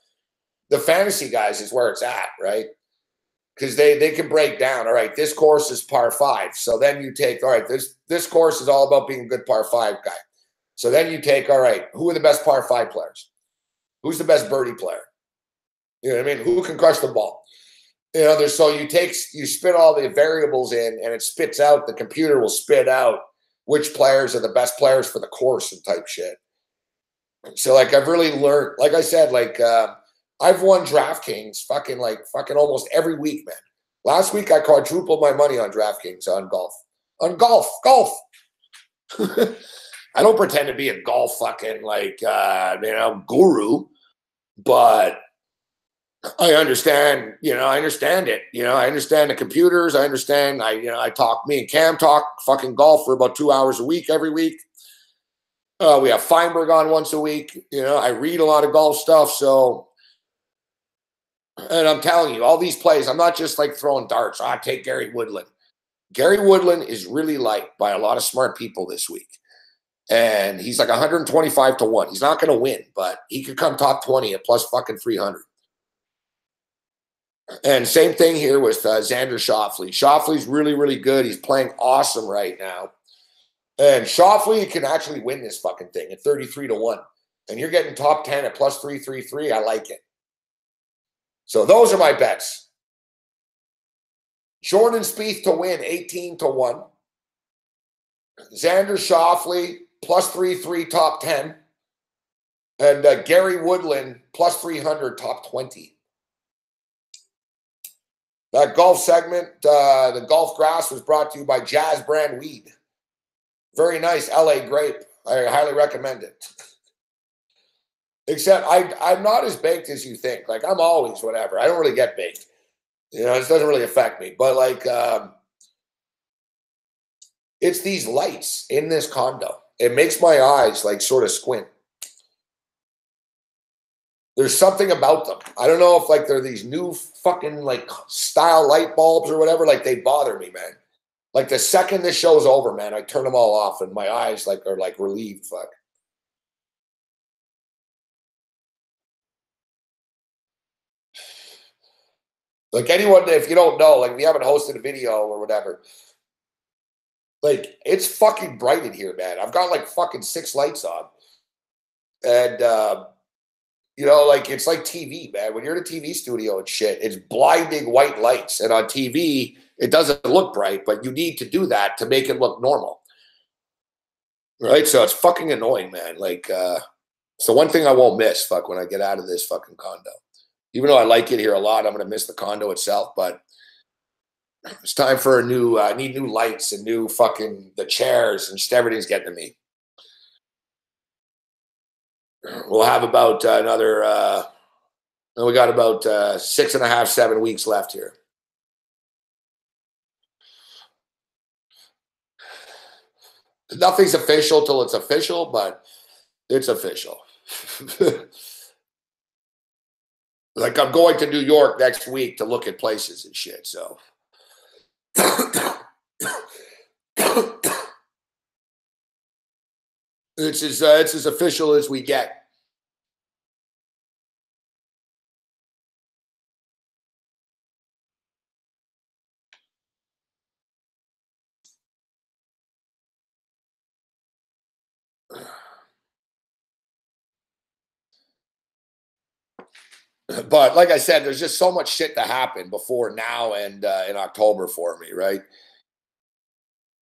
[SPEAKER 3] the fantasy guys is where it's at, right? Because they can break down, all right, this course is par 5. So then you take, all right, this course is all about being a good par 5 guy. So then you take, all right, who are the best par 5 players? Who's the best birdie player? You know what I mean? Who can crush the ball? You know, you spit all the variables in, and it spits out, the computer will spit out which players are the best players for the course and type shit. So, like, I've really learned, like I said, like, I've won DraftKings fucking almost every week, man. Last week, I quadrupled my money on DraftKings on golf. On golf. I don't pretend to be a golf fucking, guru, but I understand, I understand it. I understand the computers. I understand. Me and Cam talk fucking golf for about 2 hours a week, every week. We have Feinberg on once a week. I read a lot of golf stuff. So, and I'm telling you, all these plays, I'm not just like throwing darts. I take Gary Woodland. Gary Woodland is really liked by a lot of smart people this week. And he's like 125 to 1. He's not going to win, but he could come top 20 at plus fucking 300. And same thing here with Xander Schauffele. Schauffele's really, really good. He's playing awesome right now. And Schauffele can actually win this fucking thing at 33 to 1. And you're getting top 10 at plus 333. I like it. So those are my bets. Jordan Spieth to win 18 to 1. Xander Schauffele plus 3-3 top 10. And Gary Woodland plus 300 top 20. That golf segment, the golf grass, was brought to you by Jazz Brand Weed. Very nice LA grape. I highly recommend it. Except I'm not as baked as you think. Like, I'm always whatever. I don't really get baked. It doesn't really affect me. But like, it's these lights in this condo. It makes my eyes like sort of squint. There's something about them. I don't know if like they're these new fucking like style light bulbs or whatever. Like, they bother me, man. Like, the second this show's over, man, I turn them all off and my eyes like are like relieved. Fuck. Like, anyone, if you don't know, like if you haven't hosted a video or whatever, like, it's fucking bright in here, man. I've got like fucking 6 lights on. And, like, it's like TV, man. When you're in a TV studio and shit, it's blinding white lights. And on TV, it doesn't look bright, but you need to do that to make it look normal. Right? So it's fucking annoying, man. Like, so one thing I won't miss, fuck, when I get out of this fucking condo. Even though I like it here a lot, I'm going to miss the condo itself, but it's time for I need new lights and new fucking, the chairs, and just everything's getting to me. We'll have about we got about 6.5, 7 weeks left here. Nothing's official till it's official, but it's official. Like, I'm going to New York next week to look at places and shit, so. It's as official as we get. But like I said, there's just so much shit to happen before now and in October for me, right?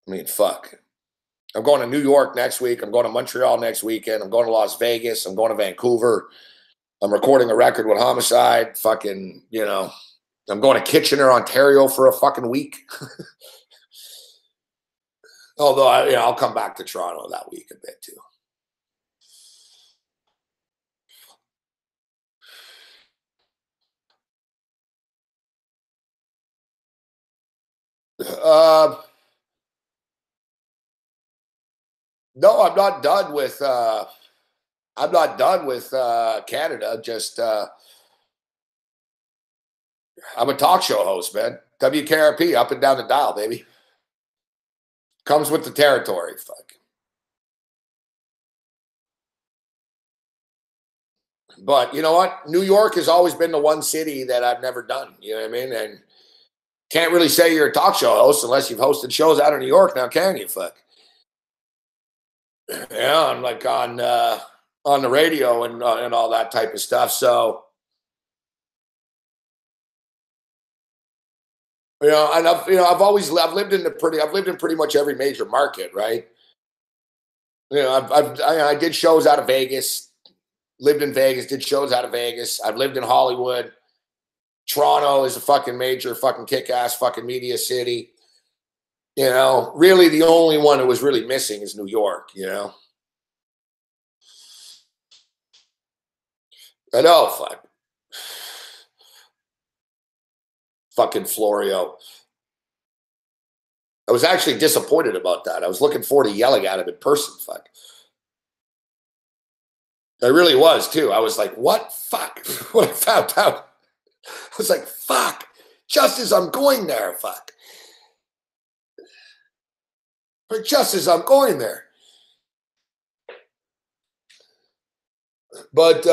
[SPEAKER 3] I mean, fuck. I'm going to New York next week. I'm going to Montreal next weekend. I'm going to Las Vegas. I'm going to Vancouver. I'm recording a record with Homicide. Fucking, I'm going to Kitchener, Ontario for a fucking week. Although, I'll come back to Toronto that week a bit too. No, I'm not done with Canada. Just I'm a talk show host, man. WKRP, up and down the dial, baby. Comes with the territory. Fuck. But you know what? New York has always been the one city that I've never done. You know what I mean? And can't really say you're a talk show host unless you've hosted shows out of New York now, can you? Fuck. Yeah, I'm like on the radio and all that type of stuff. So, and I've lived in pretty much every major market, right? I did shows out of Vegas, lived in Vegas, did shows out of Vegas. I've lived in Hollywood. Toronto is a fucking major fucking kick-ass fucking media city. Really the only one who was really missing is New York, I know, fuck. fucking Florio. I was actually disappointed about that. I was looking forward to yelling at him in person. Fuck. I really was too. I was like, what? Fuck. When I found out, I was like, fuck. Just as I'm going there, fuck. But just as I'm going there. But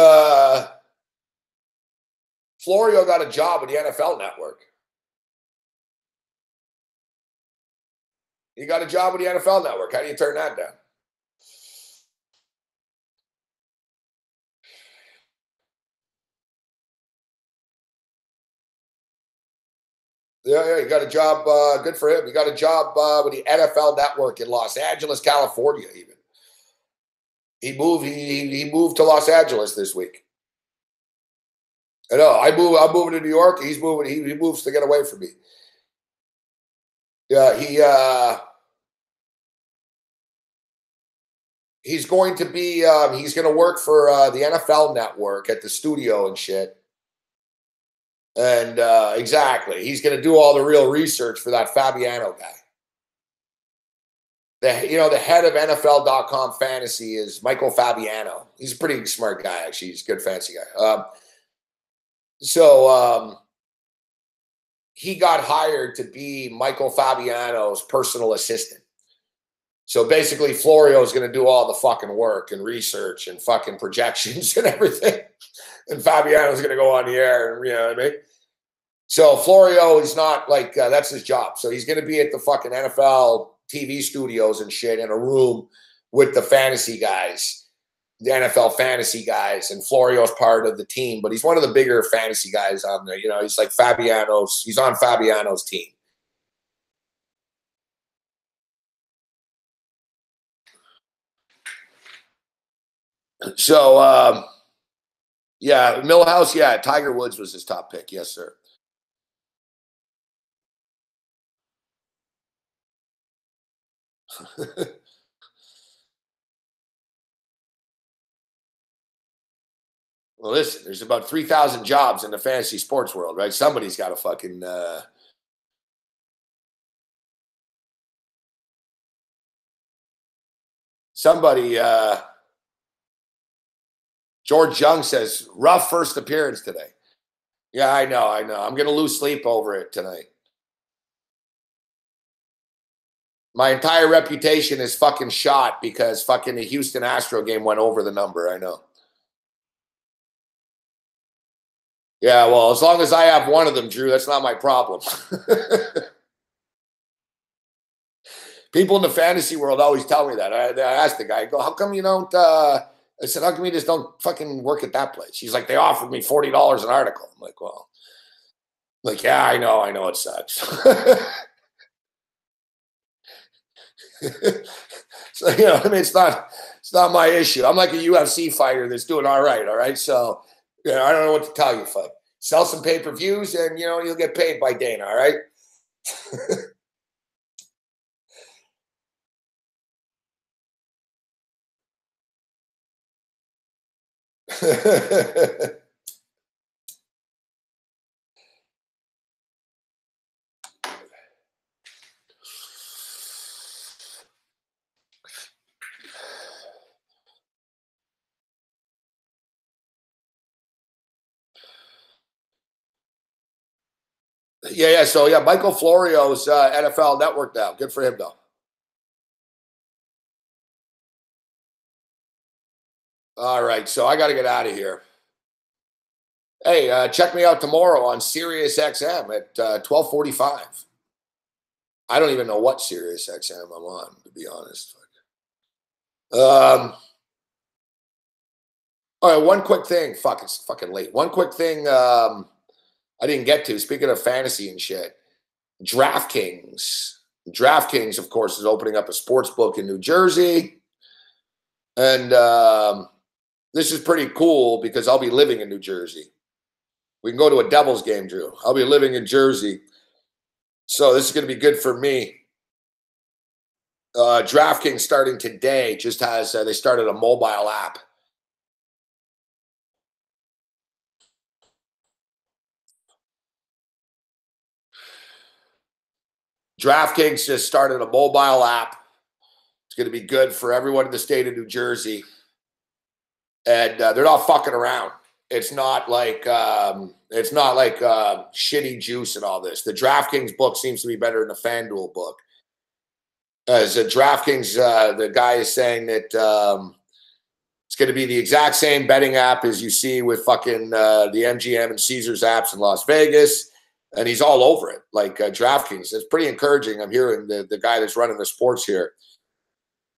[SPEAKER 3] Florio got a job with the NFL Network. He got a job with the NFL Network. How do you turn that down? Yeah, he got a job. Good for him. He got a job with the NFL Network in Los Angeles, California. Even he moved. He moved to Los Angeles this week. I know. I'm moving to New York. He's moving. He moves to get away from me. Yeah, he's going to be. He's going to work for the NFL Network at the studio and shit. And exactly, he's going to do all the real research for that Fabiano guy. The head of NFL.com fantasy is Michael Fabiano. He's a pretty smart guy, actually. He's a good fancy guy. He got hired to be Michael Fabiano's personal assistant. So basically, Florio is going to do all the fucking work and research and fucking projections and everything. And Fabiano's going to go on the air, and you know what I mean? So Florio is not like, that's his job. So he's going to be at the fucking NFL TV studios and shit in a room with the fantasy guys, the NFL fantasy guys, and Florio's part of the team, but he's one of the bigger fantasy guys on there. You know, he's like he's on Fabiano's team. So, yeah, Millhouse, yeah, Tiger Woods was his top pick. Yes, sir. Well, listen, there's about 3,000 jobs in the fantasy sports world, right? Somebody's got to fucking somebody. George Young says, rough first appearance today. Yeah, I know. I'm going to lose sleep over it tonight. My entire reputation is fucking shot because fucking the Houston Astro game went over the number. I know. Yeah, well, as long as I have one of them, Drew, that's not my problem. People in the fantasy world always tell me that. I asked the guy, I go, how come you don't, I said, how come you just don't fucking work at that place? He's like, they offered me $40 an article. I'm like, well, yeah, I know it sucks. So, you know, I mean, it's not my issue. I'm like a UFC fighter that's doing all right? So, you know, I don't know what to tell you, fuck. Sell some pay-per-views and, you know, you'll get paid by Dana, all right? Yeah. So, yeah, Michael Florio's NFL Network now. Good for him, though. All right. So I got to get out of here. Hey, check me out tomorrow on Sirius XM at 12:45. I don't even know what Sirius XM I'm on, to be honest. All right, one quick thing. Fuck, it's fucking late. One quick thing I didn't get to. Speaking of fantasy and shit, DraftKings. DraftKings, of course, is opening up a sports book in New Jersey. And this is pretty cool because I'll be living in New Jersey. We can go to a Devils game, Drew. I'll be living in Jersey. So this is going to be good for me. DraftKings starting today just has, they started a mobile app. DraftKings just started a mobile app. It's going to be good for everyone in the state of New Jersey. And they're not fucking around. It's not like shitty juice and all this. The DraftKings book seems to be better than the FanDuel book. As a DraftKings, the guy is saying that it's going to be the exact same betting app as you see with fucking the MGM and Caesars apps in Las Vegas. And he's all over it, like DraftKings. It's pretty encouraging. I'm hearing the guy that's running the sports here.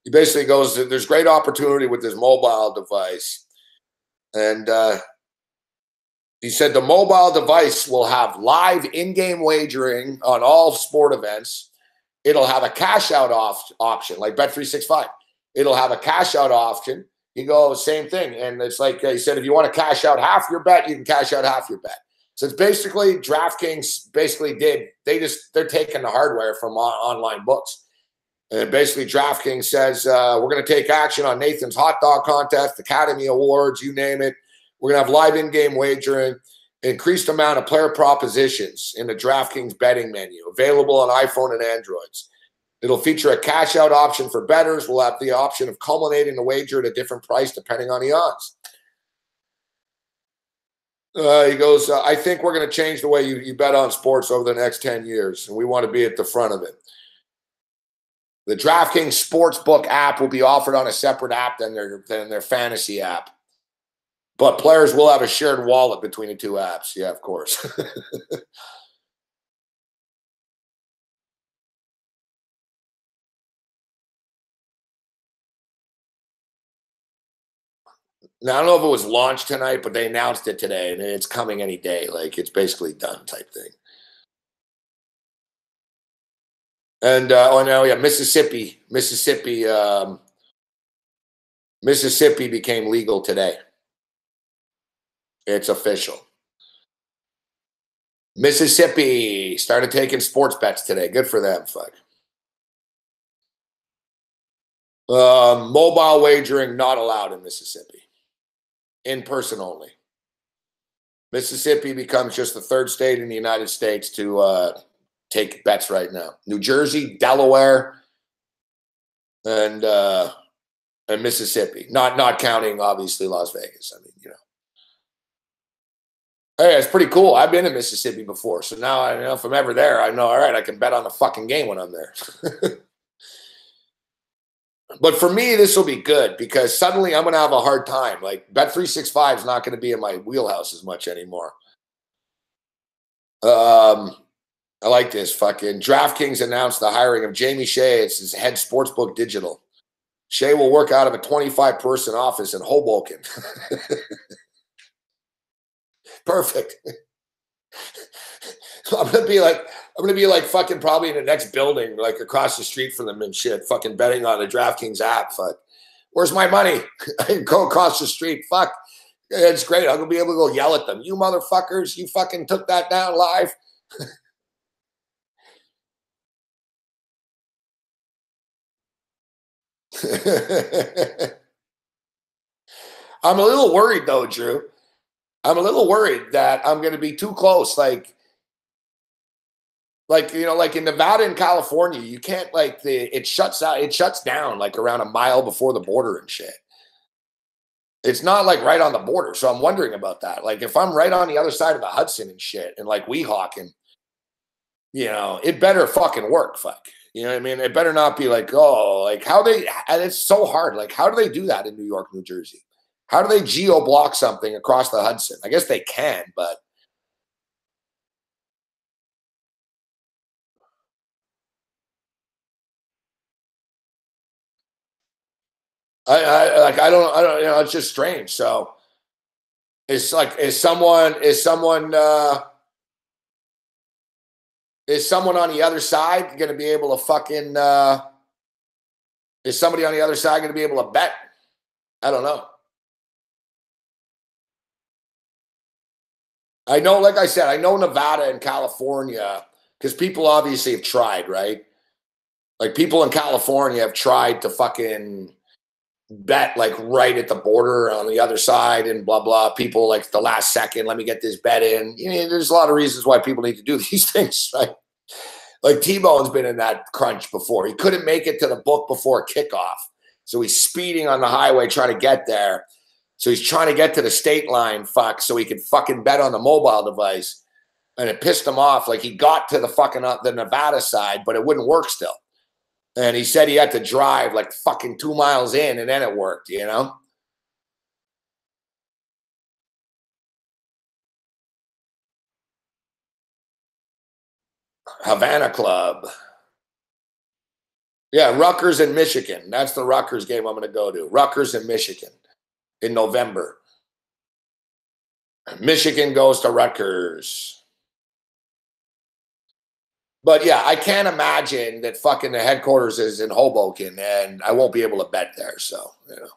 [SPEAKER 3] He basically goes, there's great opportunity with this mobile device. And he said the mobile device will have live in-game wagering on all sport events. It'll have a cash-out option, like Bet365. It'll have a cash-out option. He goes, same thing. And it's like he said, if you want to cash out half your bet, you can cash out half your bet. So it's basically DraftKings they're taking the hardware from online books. And basically DraftKings says, we're going to take action on Nathan's hot dog contest, Academy Awards, you name it. We're going to have live in-game wagering, increased amount of player propositions in the DraftKings betting menu, available on iPhone and Androids. It'll feature a cash-out option for bettors. We'll have the option of culminating the wager at a different price depending on the odds. He goes, I think we're going to change the way you bet on sports over the next 10 years, and we want to be at the front of it. The DraftKings Sportsbook app will be offered on a separate app than their fantasy app. But players will have a shared wallet between the two apps. Yeah, of course. Now, I don't know if it was launched tonight, but they announced it today, and it's coming any day. Like, it's basically done type thing. And, Mississippi became legal today. It's official. Mississippi started taking sports bets today. Good for them, fuck. Mobile wagering not allowed in Mississippi. In person only. Mississippi becomes just the third state in the United States to take bets right now. New Jersey, Delaware, and Mississippi. Not counting, obviously, Las Vegas. I mean, you know. Hey, it's pretty cool. I've been in Mississippi before, so now I know if I'm ever there, I know, all right, I can bet on the fucking game when I'm there. But for me, this will be good because suddenly I'm going to have a hard time. Like, Bet365 is not going to be in my wheelhouse as much anymore. I like this. Fucking DraftKings announced the hiring of Jamie Shea as his head sportsbook digital. Shea will work out of a 25-person office in Hoboken. Perfect. I'm gonna be like fucking probably in the next building, like across the street from them and shit, fucking betting on the DraftKings app. Fuck. Where's my money? I can go across the street. Fuck. It's great. I'm gonna be able to go yell at them. You motherfuckers, you fucking took that down live. I'm a little worried though, Drew. I'm a little worried that I'm going to be too close. Like, you know, like in Nevada and California, you can't it shuts down like around a mile before the border and shit. It's not like right on the border. So I'm wondering about that. Like if I'm right on the other side of the Hudson and shit and like Weehawken, you know, it better fucking work. Fuck. You know what I mean? It better not be like, oh, like and it's so hard. Like, how do they do that in New York, New Jersey? How do they geo-block something across the Hudson? I guess they can, but I don't, you know, it's just strange. So it's like, is someone on the other side going to be able to fucking, is somebody on the other side going to be able to bet? I don't know. I know, like I said, I know Nevada and California, because people obviously have tried, right? Like people in California have tried to fucking bet like right at the border on the other side and blah, blah. People like the last second, let me get this bet in. You know, there's a lot of reasons why people need to do these things, right? Like T-Bone's been in that crunch before. He couldn't make it to the book before kickoff. So he's speeding on the highway trying to get there. So he's trying to get to the state line, so he could fucking bet on the mobile device. And it pissed him off. Like he got to the fucking the Nevada side, but it wouldn't work still. And he said he had to drive like fucking 2 miles in and then it worked, you know? Havana Club. Yeah, Rutgers and Michigan. That's the Rutgers game I'm going to go to. Rutgers and Michigan in November. Michigan goes to Rutgers. But yeah, I can't imagine that fucking the headquarters is in Hoboken and I won't be able to bet there. So, you know.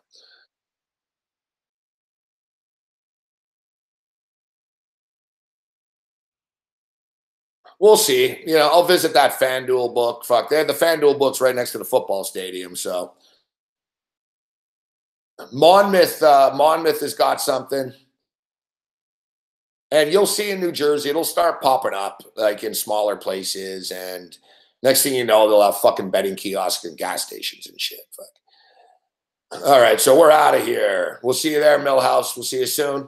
[SPEAKER 3] We'll see. You know, I'll visit that FanDuel book. Fuck, they have the FanDuel books right next to the football stadium. So Monmouth has got something. And you'll see in New Jersey, it'll start popping up like in smaller places. And next thing you know, they'll have fucking betting kiosks and gas stations and shit. Fuck. All right, so we're out of here. We'll see you there, Millhouse. We'll see you soon.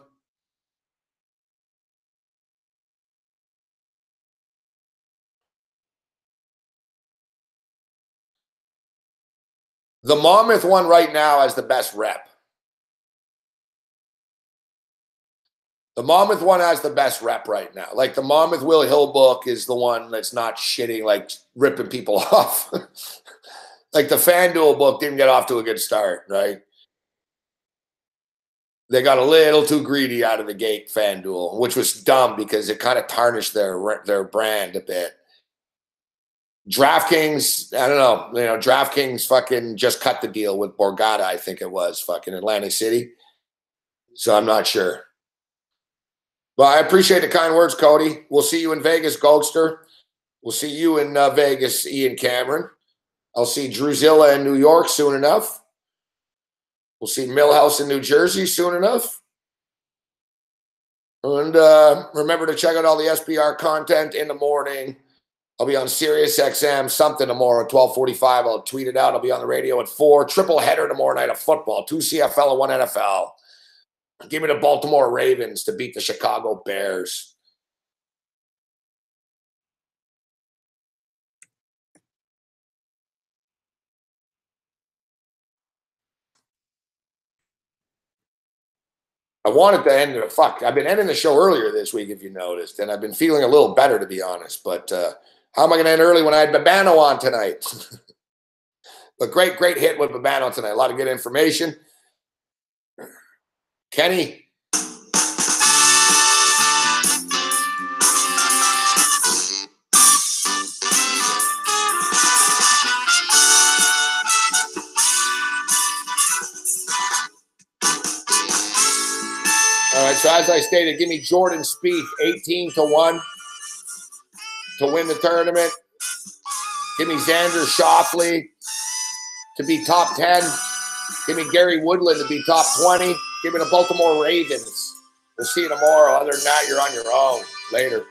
[SPEAKER 3] The Monmouth one right now has the best rep. The Monmouth one has the best rep right now. Like the Monmouth Will Hill book is the one that's not shitting, like ripping people off. Like the FanDuel book didn't get off to a good start, right? They got a little too greedy out of the gate, FanDuel, which was dumb because it kind of tarnished their brand a bit. DraftKings, I don't know. You know, DraftKings fucking just cut the deal with Borgata, I think it was, fucking Atlantic City. So I'm not sure. Well, I appreciate the kind words, Cody. We'll see you in Vegas, Goldster. We'll see you in Vegas, Ian Cameron. I'll see Druzilla in New York soon enough. We'll see Millhouse in New Jersey soon enough. And remember to check out all the SBR content in the morning. I'll be on Sirius XM something tomorrow at 12:45. I'll tweet it out. I'll be on the radio at 4. Triple header tomorrow night of football. 2 CFL and 1 NFL. Give me the Baltimore Ravens to beat the Chicago Bears. I wanted to end it. Fuck, I've been ending the show earlier this week, if you noticed, and I've been feeling a little better, to be honest. But how am I going to end early when I had Babano on tonight? But great hit with Babano tonight. A lot of good information. Kenny. All right, so as I stated, give me Jordan Spieth 18-1 to win the tournament. Give me Xander Schauffele to be top 10. Give me Gary Woodland to be top 20. Give me the Baltimore Ravens. We'll see you tomorrow. Other than that, you're on your own. Later.